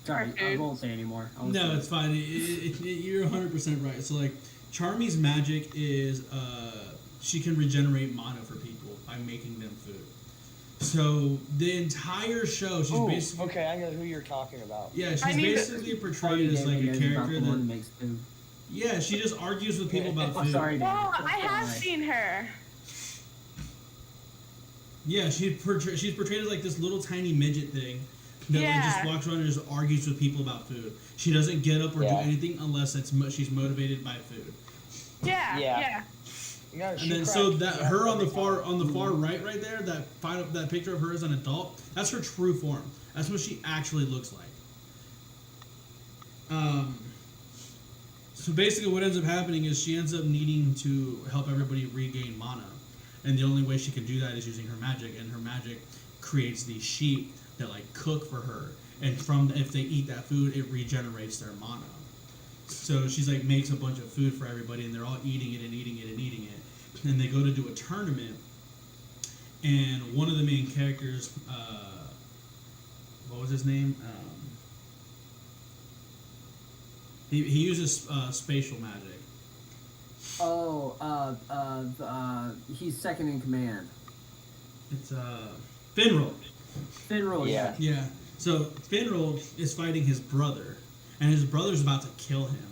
Sorry, I won't say anymore. No, it's fine. You're 100% right. So Charmy's magic is she can regenerate mana for people by making them food. So the entire show, she's Ooh, basically okay, I know who you're talking about. yeah, she's I need to- basically portrayed as like a character that makes food. yeah, she just argues with people about Oh, food. sorry, David. Well, That's I have fine. seen her. Yeah, she's portrayed as like this little tiny midget thing that like just Yeah. walks around and just argues with people about food. She doesn't get up or do Yeah. anything unless she's motivated by food. Yeah, Yeah. yeah. No, And she then cracks so me that up her on the every far time. right there, that picture of her as an adult, that's her true form. That's what she actually looks like. So basically, what ends up happening is she ends up needing to help everybody regain mana, and the only way she can do that is using her magic. And her magic creates these sheep that like cook for her, and if they eat that food, it regenerates their mana. So she's like makes a bunch of food for everybody, and they're all eating it and eating it and eating it. And they go to do a tournament, and one of the main characters, what was his name? He uses spatial magic. Oh, he's second in command. It's Finral. Finral, Yeah. Yeah. So Finral is fighting his brother, and his brother's about to kill him.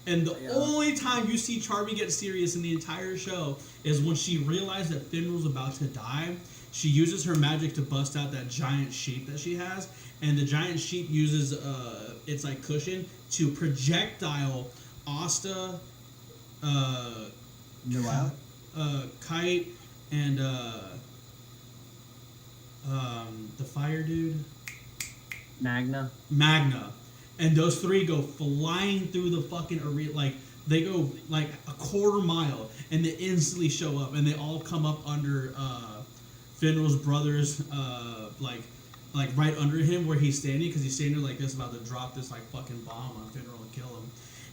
And the Yeah. only time you see Charmy get serious in the entire show is when she realized that Finral's about to die. She uses her magic to bust out that giant sheep that she has, and the giant sheep uses its like cushion to projectile Asta, Noelle? Kite, and the fire dude. Magna? Magna, and those three go flying through the fucking arena. Like they go like a quarter mile, and they instantly show up, and they all come up under Finral's brother's like right under him where he's standing, because he's standing like this, about to drop this like fucking bomb on Finral and kill him.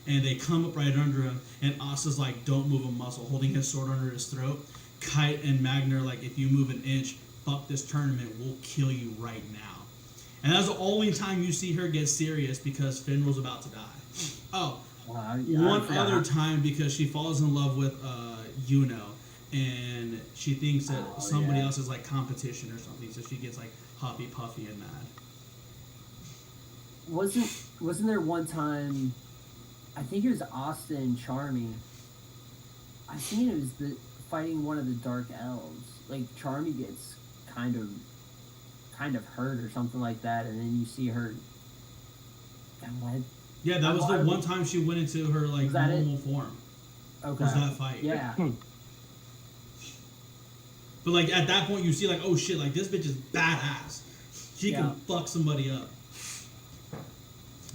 And they come up right under him, and Asta's like, "Don't move a muscle," holding his sword under his throat. Kite and Magna are like, "If you move an inch, fuck this tournament. We'll kill you right now." And that's the only time you see her get serious, because Finral's about to die. Oh, one other time, because she falls in love with Yuno, and she thinks that somebody else is like competition or something, so she gets like huffy puffy and mad. Wasn't there one time, I think it was Asta and Charmy, I think it was fighting one of the Dark Elves. Like Charmy gets kind of hurt or something like that, and then you see her. Yeah, that was the one time she went into her like normal form. Okay. Was that fight? Yeah. But like at that point, you see like, oh shit, like this bitch is badass. She can fuck somebody up.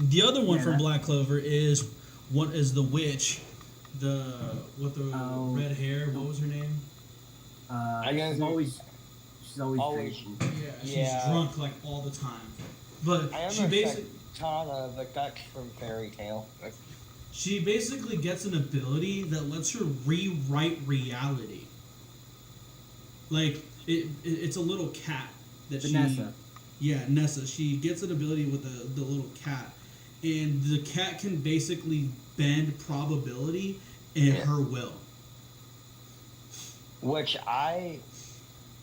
The other one from Black Clover is the witch, with the red hair. What was her name? She's always drinking. Yeah, she's drunk like all the time. But I she almost basically said Tana, but that's from Fairy Tale. she basically gets an ability that lets her rewrite reality. Like it's a little cat that Vanessa. Nessa. She gets an ability with the little cat, and the cat can basically bend probability in her will. Which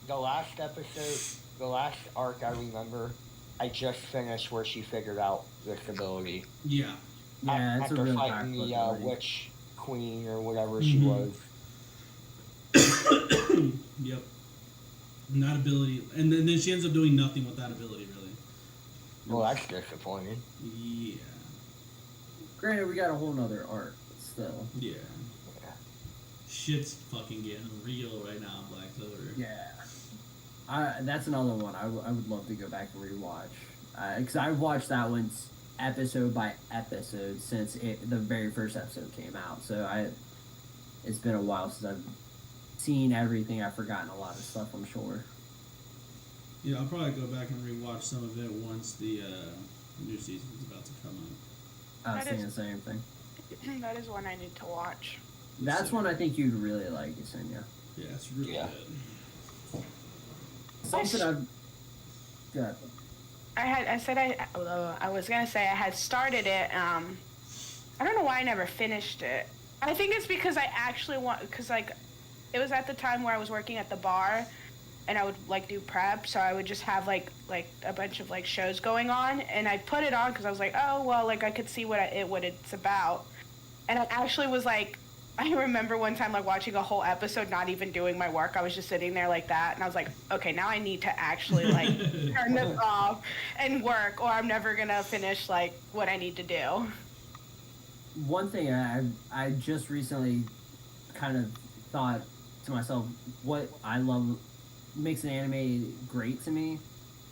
the last episode, the last arc I remember, I just finished where she figured out this ability. Yeah. Yeah, it's a After real fighting the ability. witch queen or whatever she was. Yep. And that ability, and then she ends up doing nothing with that ability, really. Well, that's disappointing. Yeah. Granted, we got a whole nother arc, but still. Yeah. Shit's fucking getting real right now in Black Clover. Yeah. That's another one I would love to go back and rewatch. Because I've watched that one episode by episode since the very first episode came out. So it's been a while since I've seen everything. I've forgotten a lot of stuff, I'm sure. Yeah, I'll probably go back and rewatch some of it once the new season's about to come out. I was That thinking is- the same thing. That is one I need to watch. That's one I think you'd really like, Yesenia. Yeah, it's really good. Something I've... Good. I was gonna say I had started it. I don't know why I never finished it. I think it's because I actually because like it was at the time where I was working at the bar, and I would like do prep, so I would just have like a bunch of like shows going on, and I put it on because I was like, oh well, like I could see what it's about, and I actually was like, I remember one time like watching a whole episode, not even doing my work. I was just sitting there like that, and I was like, okay, now I need to actually like turn this off and work, or I'm never gonna finish like what I need to do. One thing I just recently kind of thought to myself, what I love makes an anime great to me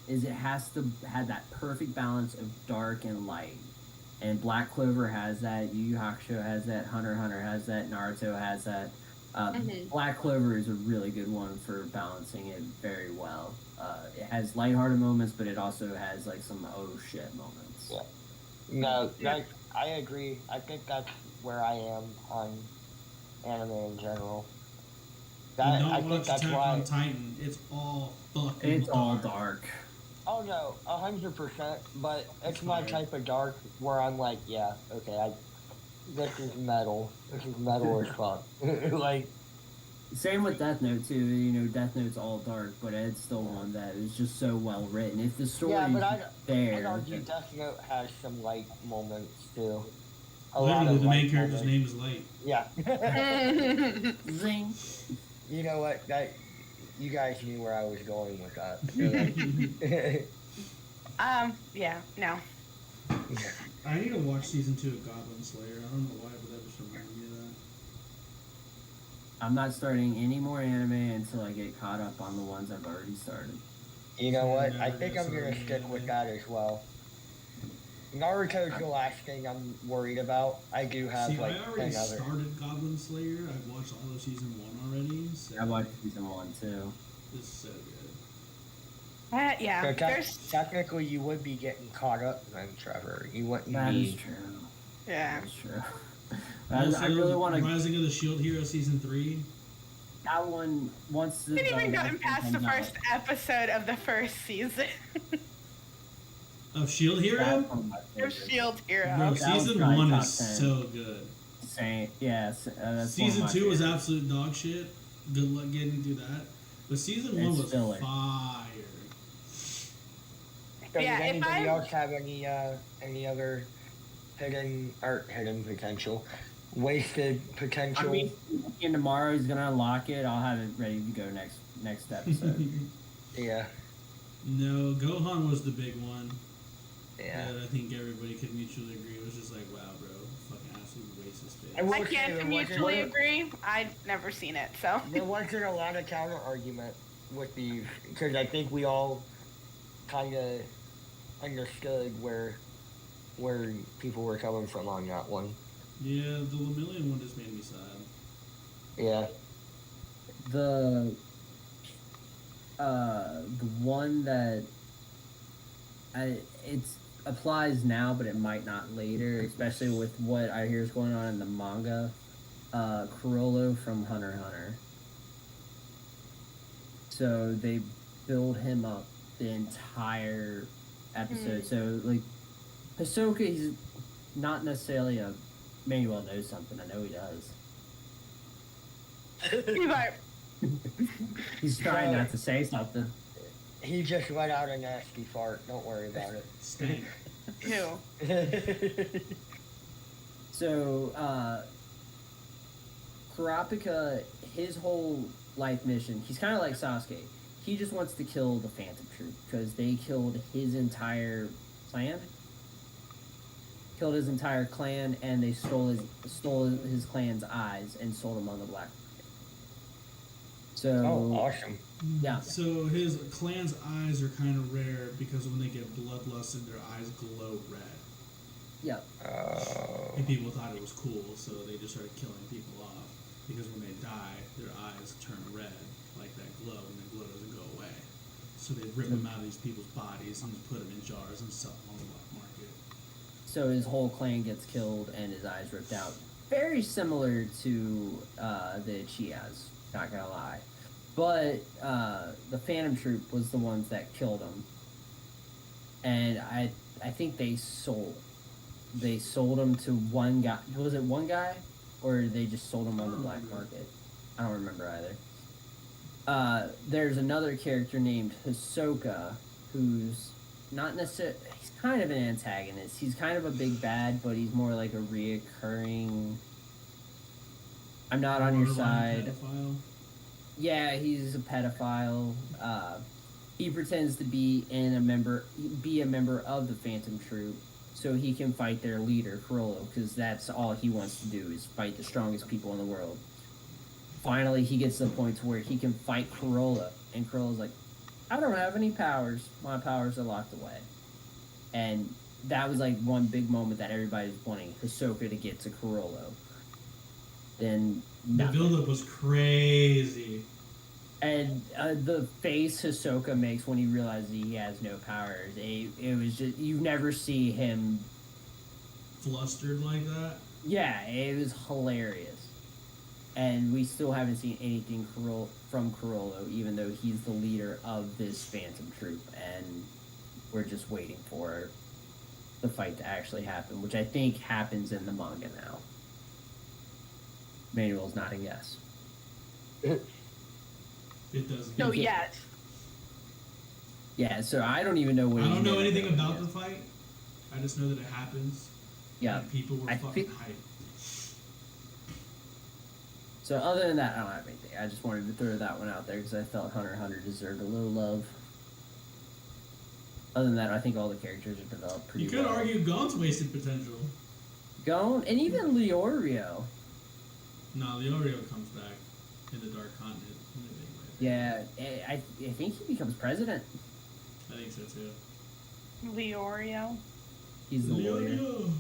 is it has to have that perfect balance of dark and light. And Black Clover has that, Yu Yu Hakusho has that, Hunter x Hunter has that, Naruto has that. Black Clover is a really good one for balancing it very well. It has lighthearted moments, but it also has like some oh shit moments. Yeah. No, I agree. I think that's where I am on anime in general. Don't I watch think that's Attack why. on Titan. It's all fucking It's dark. all dark. Oh no, 100%. But it's my fire. type of dark where I'm like, yeah, okay, this is metal. This is metal as fuck. Like, Same with Death Note too. You know, Death Note's all dark, but it's still one that is just so well written. If the story's yeah, but I'd there, argue Death Note has some light moments too. Literally, the main light character's moments. name is Light. Yeah. zing. You know what? You guys knew where I was going with that. Yeah, no. I need to watch season 2 of Goblin Slayer. I don't know why, but that just reminded me of that. I'm not starting any more anime until I get caught up on the ones I've already started. You know what? I Never think gonna I'm gonna start stick anime. with that as well. Naruto's the last thing I'm worried about. I do have See, like I already 10 other. started Goblin Slayer. I've watched all of season 1 already. So I watched season 1 too. It's so good. Yeah, So there's technically, you would be getting caught up then, Trevor. You wouldn't That is be. true. yeah. That's true. Also, I really want to. Rising of the Shield Hero season 3. That one once the. Didn't even gotten last past the comes out, first episode of the first season Of Shield that's Hero? one of my of favorites. Shield Hero. Bro, That was season probably 1 top is 10. so good. Same, yes. That's Season one of my 2 was favorites. absolute dog shit. Good luck getting through that. But season 1 It's was filler. fire. So Yeah, does if anybody I'm- else have any other hidden potential, wasted potential? I mean, and tomorrow he's gonna unlock it. I'll have it ready to go next episode. Yeah. No, Gohan was the big one. Yeah. That I think everybody could mutually agree. It was just like, wow, bro, fucking absolute waste of space. I will I say can't there mutually wasn't- agree. I've never seen it, so. There wasn't a lot of counter argument with these because I think we all kind of understood where people were coming from on that one. Yeah, the Lemillion one just made me sad. Yeah. The one that it's applies now, but it might not later, especially with what I hear is going on in the manga. Corolla from Hunter x Hunter. So they build him up the entire episode. So like Hisoka, he's not necessarily a Manuel knows something. I know he does. He's like, He's trying not to say something. He just let out a nasty fart. Don't worry about Stank. ew. it. So, Kurapika, his whole life mission, he's kind of like Sasuke. He just wants to kill the Phantom Troop because they killed his entire clan. Killed his entire clan, and they stole his clan's eyes and sold them on the black market. So, Oh, awesome. yeah. So his clan's eyes are kind of rare because when they get bloodlusted, their eyes glow red. Yeah. Oh. And people thought it was cool, so they just started killing people off. Because when they die, their eyes turn red, like that glow, and the glow doesn't go away. So they rip them out of these people's bodies and just put them in jars and sell them on the black market. So his whole clan gets killed and his eyes ripped out. Very similar to the Chiaz, not gonna lie. But the Phantom Troop was the ones that killed him. And I think they sold him to one guy. Was it one guy? Or they just sold him on the black market? I don't remember either. There's another character named Hisoka, who's not necessarily. He's kind of an antagonist. He's kind of a big bad, but he's more like a reoccurring. I'm not on your Borderline side. pedophile. Yeah, he's a pedophile. He pretends to be a member of the Phantom Troop, so he can fight their leader, Corolla, because that's all he wants to do is fight the strongest people in the world. Finally, he gets to the point to where he can fight Corolla, and Corolla's like, I don't have any powers. My powers are locked away. And that was like one big moment that everybody's wanting Hisoka to get to Corolla. Then The build-up was crazy. and the face Hisoka makes when he realizes he has no powers, it was just, you never see him. Flustered like that. Yeah, it was hilarious. And we still haven't seen anything from Corolla, even though he's the leader of this Phantom Troop, and we're just waiting for the fight to actually happen, which I think happens in the manga now. Manuel's nodding yes. It does. So yes. Yeah, so I don't even know what. I don't know anything doing about yet. the fight. I just know that it happens. Yeah. And people were I fucking think- hyped. So other than that, I don't have anything. I just wanted to throw that one out there because I felt Hunter x Hunter deserved a little love. Other than that, I think all the characters are developed pretty You could well. argue Gon's wasted potential. Gon, and even Leorio. No, Leorio comes back in the Dark Continent in a big way. Yeah, I think he becomes president. I think so too. Leorio. He's the lawyer. Leorio.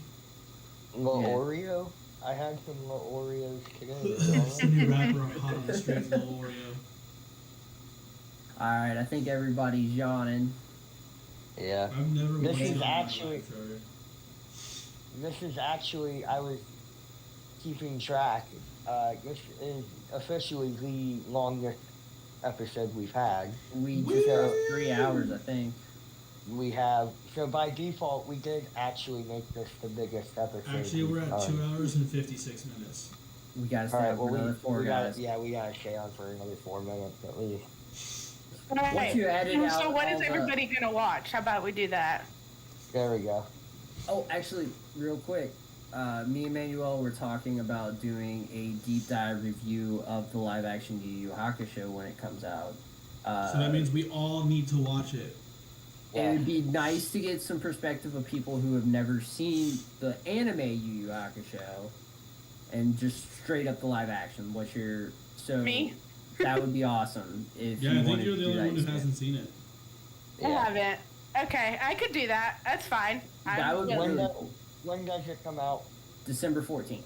Little Yeah. Oreo? I had some little Oreos It's the today. new rapper hot on the streets, Lil Oreo. Alright, I think everybody's yawning. Yeah. I've never This watched is it in my actually- life, sorry. This is actually, I was keeping track. This is officially the longest episode we've had. We Woo! just got 3 hours, I think. We have, so by default, we did actually make this the biggest episode. Actually, we're we've at done. 2 hours and 56 minutes. We gotta stay All right, up well, for another 4 we guys. gotta, yeah, we gotta stay on for another 4 minutes at least. Once you edit out So what all is the- everybody gonna watch? How about we do that? There we go. Oh, actually, real quick, me and Manuel were talking about doing a deep dive review of the live action Yu Yu Hakusho when it comes out. So that means we all need to watch it. It would be nice to get some perspective of people who have never seen the anime Yu Yu Hakusho and just straight up the live action. What's your Me? That would be awesome if Yeah, you I think wanted you're to the do only that one who instead. hasn't seen it. I haven't. Okay, I could do that. That's fine. That would be When really does- cool. When does it come out? December 14th.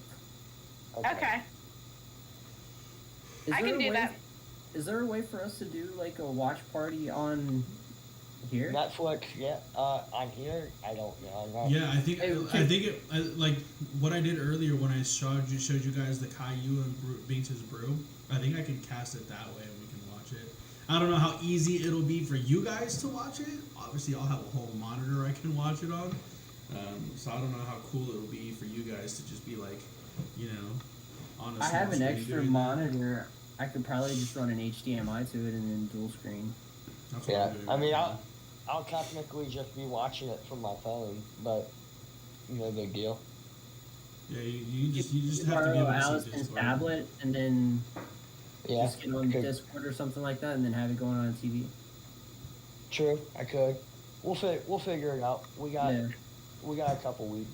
Okay, Is I there can a do way- that. Is there a way for us to do like a watch party on here? Netflix, yeah. On here, I don't know. I'm not- Yeah, I think Hey, like what I did earlier when I showed you guys the Caillou and Binks' Brew. I think I can cast it that way and we can watch it. I don't know how easy it'll be for you guys to watch it. Obviously, I'll have a whole monitor I can watch it on. So I don't know how cool it'll be for you guys to just be like, you know, on a I have small an screen extra doing that. monitor. I could probably just run an HDMI to it and then dual screen. That's what Yeah, I'm doing I mean, right I'll, now. I'll technically just be watching it from my phone, but no big deal. Yeah, you just have to borrow be able to see Allison's Discord. tablet and then Yeah, just get on could- Discord or something like that, and then have it going on TV. true. I could. We'll figure it out. We got Yeah. a couple weeks.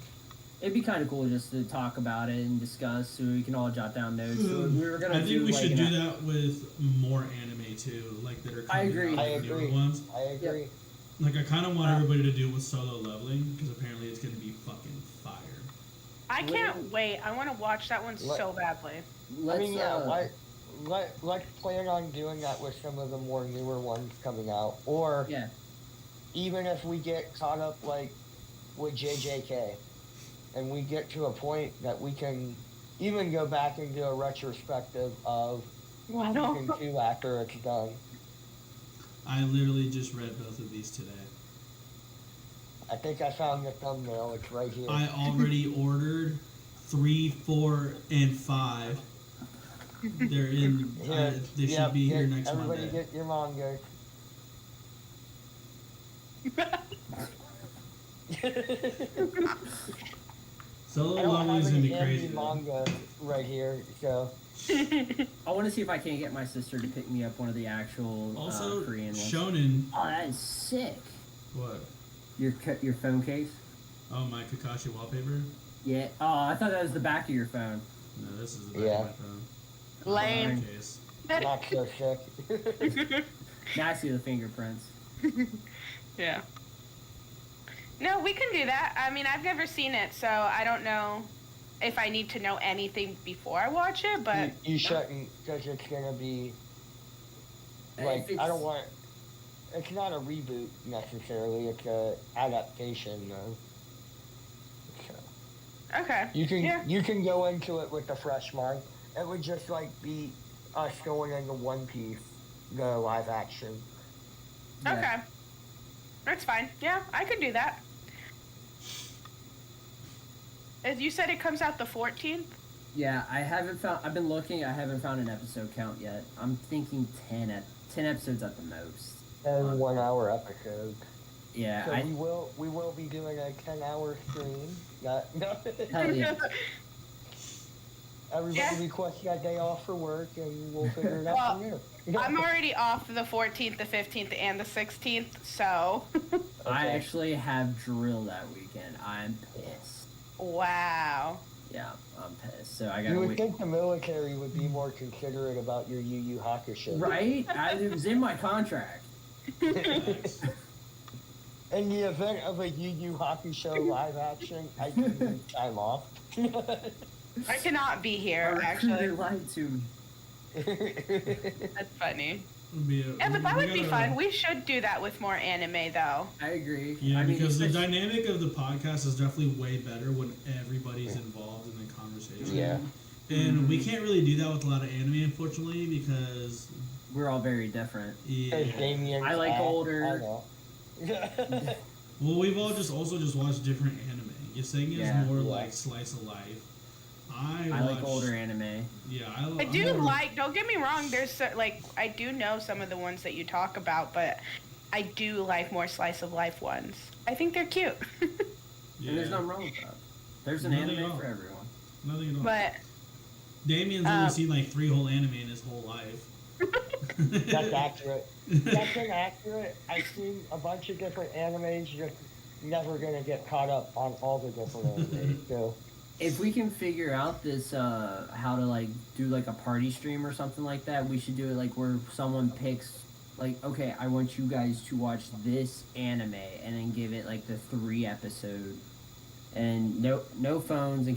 It'd be kind of cool just to talk about it and discuss, so we can all jot down notes. So we were gonna I think do we like should an do that with more anime too, like that are coming agree. out, I the newer agree. ones. I agree. Like I kind of want everybody to do with solo leveling because apparently it's gonna be fucking fire. I can't wait. I want to watch that one so badly. Let's, I mean, yeah. Let's plan on doing that with some of the more newer ones coming out, or yeah. even if we get caught up like with JJK, and we get to a point that we can even go back and do a retrospective of Wow. season 2 after it's done. I literally just read both of these today. I think I found the thumbnail. It's right here. I already ordered 3, 4, and 5. They're in. They should be here next everybody Monday. get your manga. Solo I don't leveling is have gonna any be crazy. anime Though. manga right here, so I want to see if I can't get my sister to pick me up one of the actual Also, Korean ones. Shonen. Oh, that is sick. What? Your phone case? Oh, my Kakashi wallpaper. Yeah. Oh, I thought that was the back of your phone. No, this is the back Yeah. of my phone. Lame. My case. not so sick. Now I see the fingerprints. Yeah. No, we can do that. I mean, I've never seen it, so I don't know if I need to know anything before I watch it, but you shouldn't, because it's gonna be If like it's- I don't want. It's not a reboot necessarily. It's a adaptation though. So okay. you can go into it with a fresh mind. It would just like be us going into One Piece, the live action. Yeah. Okay. That's fine. Yeah, I could do that. As you said, it comes out the 14th? Yeah, I haven't found. I've been looking. I haven't found an episode count yet. I'm thinking 10 episodes at the most. And 1 hour episode. Yeah, So we will be doing a 10-hour stream. No. hell yeah. Everybody Yeah. request that day off for work, and we'll figure it out Well, from there. I'm already off the 14th, the 15th, and the 16th, so. I Okay. actually have drill that weekend. I'm pissed. Wow. Yeah, I'm pissed. So I gotta You would wait. think the military would be more considerate about your Yu Yu Hakusho. Right? It was in my contract. Facts. In the event of a Yu Yu Hakusho live action, I can need time off. I cannot be My here, recruiter actually. lied to me. That's funny. Would be Yeah, but that we would be gotta- fun. We should do that with more anime, though. I agree. Yeah, I mean, because the especially- dynamic of the podcast is definitely way better when everybody's involved in the conversation. Yeah. And we can't really do that with a lot of anime, unfortunately, because we're all very different. Because yeah. Damien's I like ass, older- I know. Well, we've all just watched different anime. Yaseng is Yeah. more Yeah. like slice of life. I watch, like older anime. Yeah, I do like, don't get me wrong, I do know some of the ones that you talk about, but I do like more slice of life ones. I think they're cute. Yeah, And there's nothing wrong with that. There's an Nothing at anime all. for everyone. nothing at all. But, Damien's only seen like 3 whole anime in his whole life. That's accurate. That's inaccurate. I've seen a bunch of different animes, just never gonna get caught up on all the different animes. So If we can figure out this, how to like do like a party stream or something like that, we should do it like where someone picks, like, okay, I want you guys to watch this anime, and then give it like the 3 episode, and no phones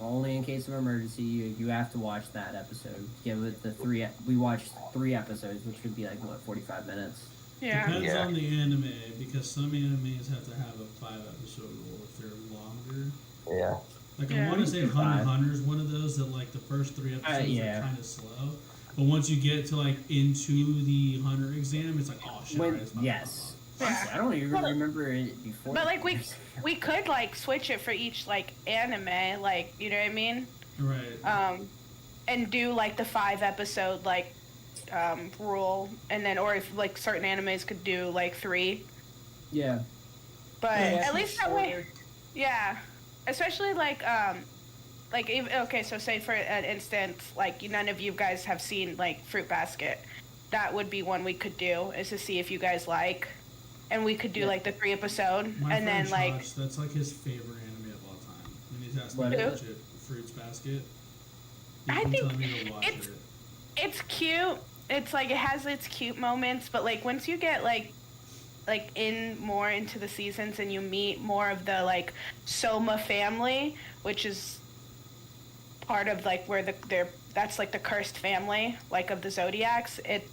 only in case of emergency. You have to watch that episode. Give it the 3. We watched 3 episodes, which would be like what 45 minutes. yeah. Depends Yeah. on the anime, because some animes have to have a 5-episode rule if they're longer. yeah. Like Yeah. I want to say Hunter Five. x Hunter is one of those that like the first 3 episodes yeah. are kind of slow, but once you get to like into the Hunter exam, it's like oh shit. When, alright, it's about to yes. pop Honestly, I don't even Well, remember it before. But like we could like switch it for each like anime, like you know what I mean? up. Right. And do like the 5-episode like rule, and then or if like certain animes could do like 3, Yeah. but Yeah, at least that way, yeah. Especially like if, okay, so say for an instance, like none of you guys have seen like Fruit Basket, that would be one we could do is to see if you guys like, and we could do Yeah. like the 3-episode, My and friend then like Josh, that's like his favorite anime of all time. And he's asked me What to is watch it. Fruits Basket. He's I been think telling me to watch it's- it. it's cute. It's like it has its cute moments, but like once you get like in more into the seasons and you meet more of the like Soma family, which is part of like where that's like the cursed family like of the Zodiacs, it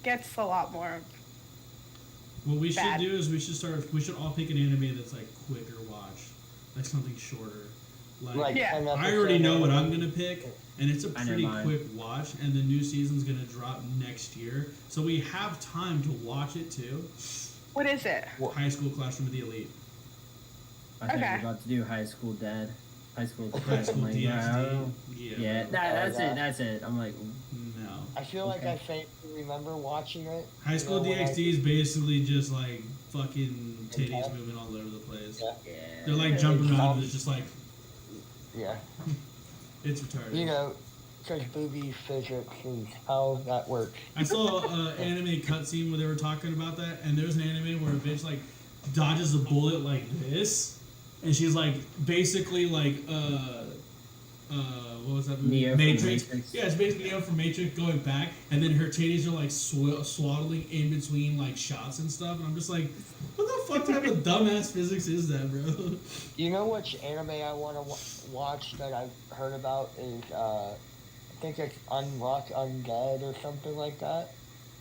gets a lot more. What we should bad. do is we should all pick an anime that's like quicker watch, like something shorter. Like Yeah. an I already know what I'm episode gonna pick, and it's a I know pretty mine. quick watch, and the new season's gonna drop next year, so we have time to watch it too. What is it? What? High School Classroom of the Elite. I think Okay. we're about to do High School Dead. High School. High School I'm like, DxD. yeah, bro. that's yeah. it. That's it. I'm like, No. I feel like Okay. I faintly remember watching it. High School when I- DxD is basically just like fucking titties Okay. moving all over the place. Yeah. yeah. They're like jumping around and it's just like, Yeah. it's retarded. You know, because booby physics is how that works. I saw an anime cutscene where they were talking about that, and there's an anime where a bitch like dodges a bullet like this, and she's like basically like what was that movie? Neo from Matrix. Matrix. Yeah, it's basically Neo from Matrix going back, and then her titties are like swaddling in between like shots and stuff, and I'm just like, what the fuck type of dumbass physics is that, bro? You know which anime I want to watch that I've heard about is, I think it's Unlock Undead or something like that.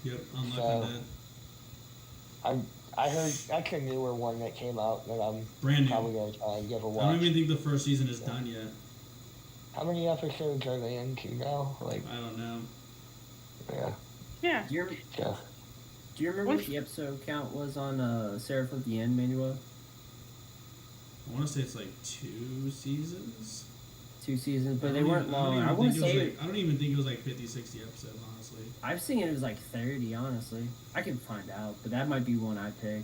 Yep, I'm So- liking that. I heard that's a newer one that came out that I'm Brand new. probably going to try and give a I don't watch. even think the first season is done yet. How many episodes are they into now? Like, I don't know. yeah. Yeah. Do you, Yeah. do you remember what the episode count was on Seraph of the End, Manuel? I want to say it's like 2 seasons. 2 seasons, but I they don't weren't even- I don't long. even I want think to it was say like, I don't even think it was like 50, 60 episodes, honestly. I've seen it was like 30. Honestly, I can find out, but that might be one I pick.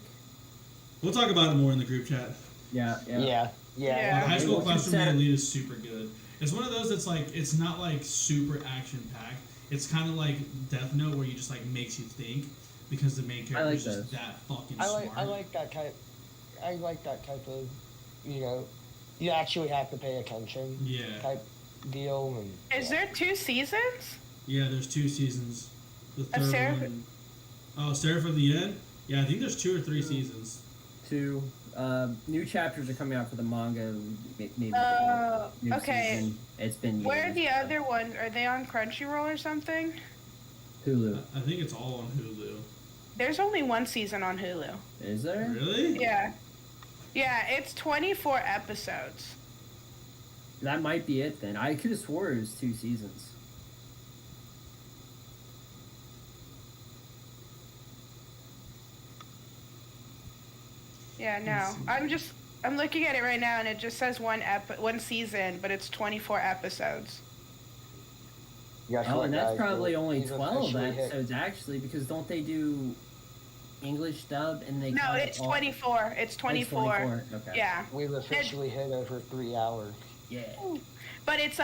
We'll talk about it more in the group chat. Yeah, yeah. Yeah. Yeah. High School Well, Classroom consider- Elite is super good. It's one of those that's like, it's not like super action packed. It's kind of like Death Note where you just like makes you think because the main character like is just those. that fucking I smart. like that type. I like that type of, you know, you actually have to pay attention Yeah. type deal. And Is there 2 seasons? Yeah, there's 2 seasons. The Of third Seraph- one. Oh, Seraph of the End? Yeah, I think there's 2 or 3 seasons. 2 new chapters are coming out for the manga. Maybe new okay. season. It's been years. Where are the other ones? Are they on Crunchyroll or something? Hulu? I think it's all on Hulu. There's only 1 season on Hulu. Is there? Really? Yeah. Yeah, it's 24 episodes. That might be it then. I could have swore it was 2 seasons. Yeah, no. I'm looking at it right now and it just says one season, but it's 24 episodes. guess Oh, what, and that's guys? probably only We've 12 officially hit- episodes actually, because don't they do English dub and they No, cut it's all- 24. It's Oh, it's 24. Okay. Yeah. We've officially hit over 3 hours. Yeah. But it's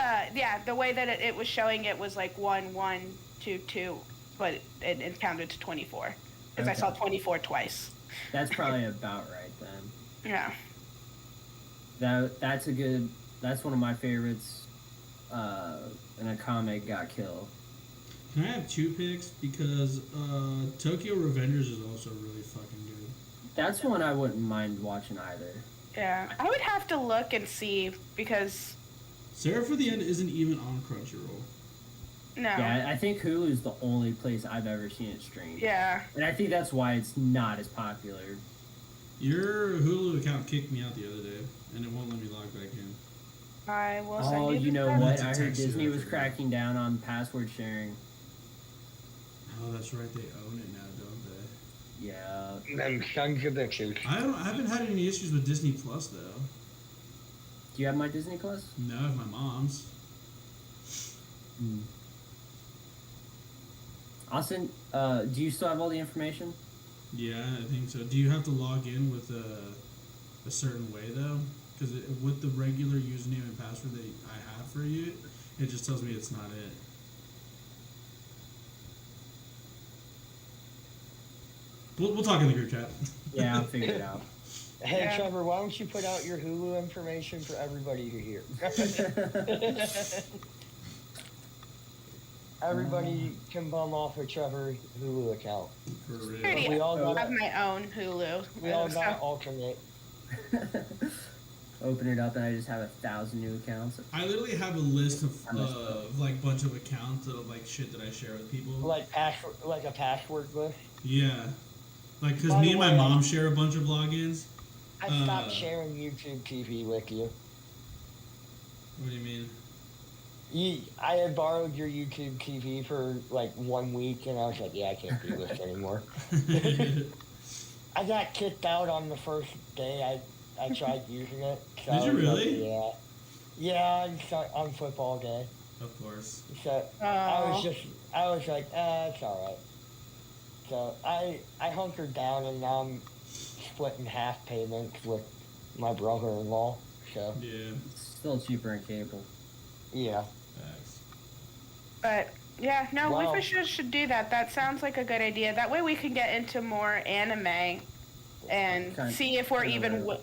the way that it was showing it was like 1, 1, 2, 2, but it counted to 24 because I Okay. saw 24 twice. That's probably about right then. Yeah. That's one of my favorites. And a comic got killed. Can I have 2 picks? Because Tokyo Revengers is also really fucking good. That's one I wouldn't mind watching either. Yeah. I would have to look and see because Seraph of the End isn't even on Crunchyroll. no. Yeah, I think Hulu's the only place I've ever seen it streamed. Yeah. And I think that's why it's not as popular. Your Hulu account kicked me out the other day, and it won't let me log back in. I will send Oh, you. you the know stuff. what? That's a I heard text you, Disney I was forgot. cracking down on password sharing. Oh, that's right. They own it now, don't they? Yeah. Them sons of bitches. I haven't had any issues with Disney Plus though. Do you have my Disney Plus? No, I have my mom's. I'll send. Do you still have all the information? Yeah, I think so. Do you have to log in with a certain way though? Because with the regular username and password that I have for you, it just tells me it's not it. We'll talk in the group chat. Yeah, I'll figure it out. Hey, Yeah. Trevor, why don't you put out your Hulu information for everybody to hear? Everybody can bum off a Trevor Hulu account. For real. Already We all have got my own Hulu. we all so- got alternate. Open it up and I just have 1,000 new accounts. I literally have a list of like bunch of accounts of like shit that I share with people. Like a password list. Yeah, like because By me the and my way, mom share a bunch of logins. I stopped sharing YouTube TV with you. What do you mean? I had borrowed your YouTube TV for like 1 week, and I was like, yeah, I can't do this anymore. I got kicked out on the first day I tried using it. So Did you I was like, really? yeah. Yeah, on football day. Of course. So Oh. I was like, it's all right. So I hunkered down, and now I'm splitting half payments with my brother-in-law. So Yeah. It's still cheaper in cable. yeah. Facts. But yeah, no, we Well, for sure should do that. That sounds like a good idea. That way we can get into more anime and Kind see if we're kinda even rare.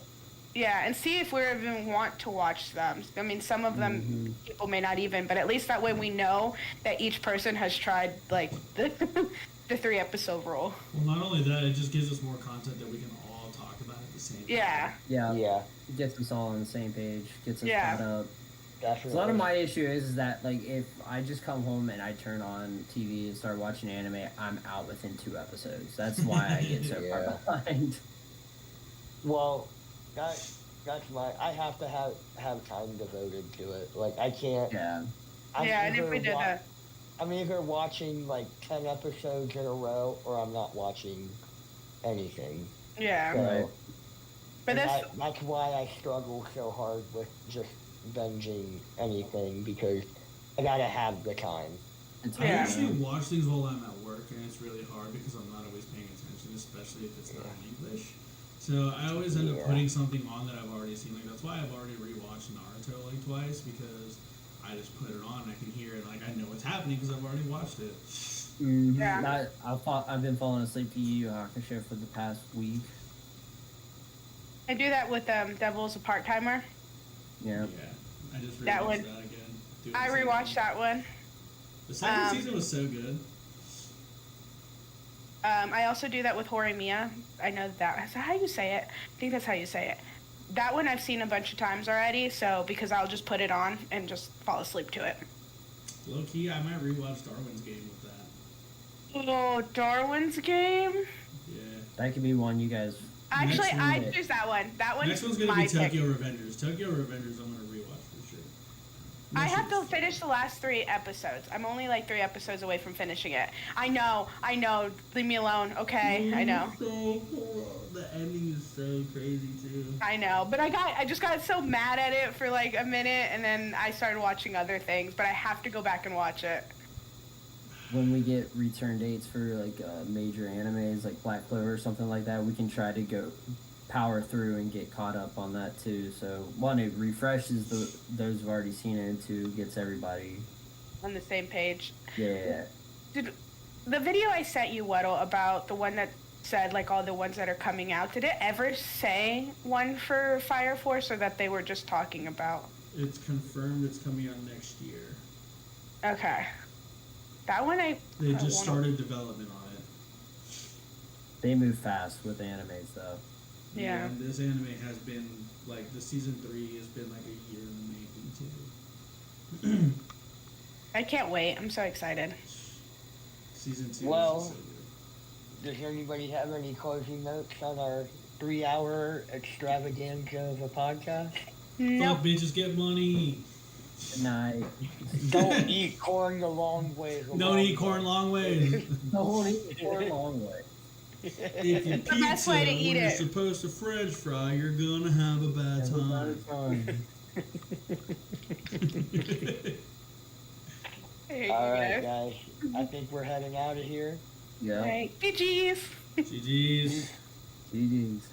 yeah, and see if we even want to watch them. I mean, some of them Mm-hmm. people may not even, but at least that way we know that each person has tried like the 3 episode rule. Well, not only that, it just gives us more content that we can all talk about at the same time. Yeah. Yeah, yeah, gets us all on the same page. Gets us Yeah. caught up. definitely. So a lot of my issue is that like if I just come home and I turn on TV and start watching anime, I'm out within 2 episodes. That's why I get so Yeah. far behind. Well, that's my. I have to have time devoted to it. Like I can't. Yeah. I'm Yeah, and if either we did that. I'm either watching like 10 episodes in a row, or I'm not watching anything. Yeah. So, Right. But and this that's why I struggle so hard with just binging anything, because I gotta have the time. It's I Yeah. usually watch things while I'm at work, and it's really hard because I'm not always paying attention, especially if it's not in English. So I always end up Yeah. putting something on that I've already seen. Like that's why I've already rewatched Naruto like twice, because I just put it on, and I can hear it, like I know what's happening because I've already watched it. Mm-hmm. Yeah. I've been falling asleep to Yu Yu Hakusho for the past week. I do that with Devil's a Part Timer. Yeah. Yeah, I just rewatched That that, one- again. doing I the same rewatched thing. that one. The second Um, season was so good. I also do that with Horimiya. I know that. Is that how you say it? I think that's how you say it. That one I've seen a bunch of times already, so because I'll just put it on and just fall asleep to it. Low key, I might rewatch Darwin's Game with that. Oh, Darwin's Game? Yeah. That could be one you guys. Actually, one- I choose that one. That one's Next one's gonna my be pick. Tokyo Revengers. Tokyo Revengers, I'm gonna rewatch for sure. I Next have to one's- finish the last 3 episodes. I'm only like 3 episodes away from finishing it. I know. Leave me alone, okay? I know. The ending is so crazy too. I know. But I just got so mad at it for like a minute, and then I started watching other things, but I have to go back and watch it. When we get return dates for like major animes like Black Clover or something like that, we can try to go power through and get caught up on that too. So one, it refreshes those who've already seen it, and two, gets everybody. On the same page. Yeah. Did the video I sent you, Weddle, about the one that said like all the ones that are coming out, did it ever say one for Fire Force, or that they were just talking about? It's confirmed it's coming out next year. Okay. That one They I just wanna- started development on it. They move fast with animes though. Yeah. And this anime has been like the season 3 has been like a year in the making too. I can't wait. I'm so excited. Season 2 Well, is so good. Does anybody have any closing notes on our 3-hour extravaganza of a podcast? Nope. Fuck bitches, get money. Good night. Don't eat corn the long way. Don't eat corn long ways. Don't eat for a long way. If you The best way to eat when you're it. supposed to French fry, you're gonna have a bad Have a time. bad time. There you All right, go. guys. I think we're heading out of here. Yeah. All right. GG's. GG's. GG's.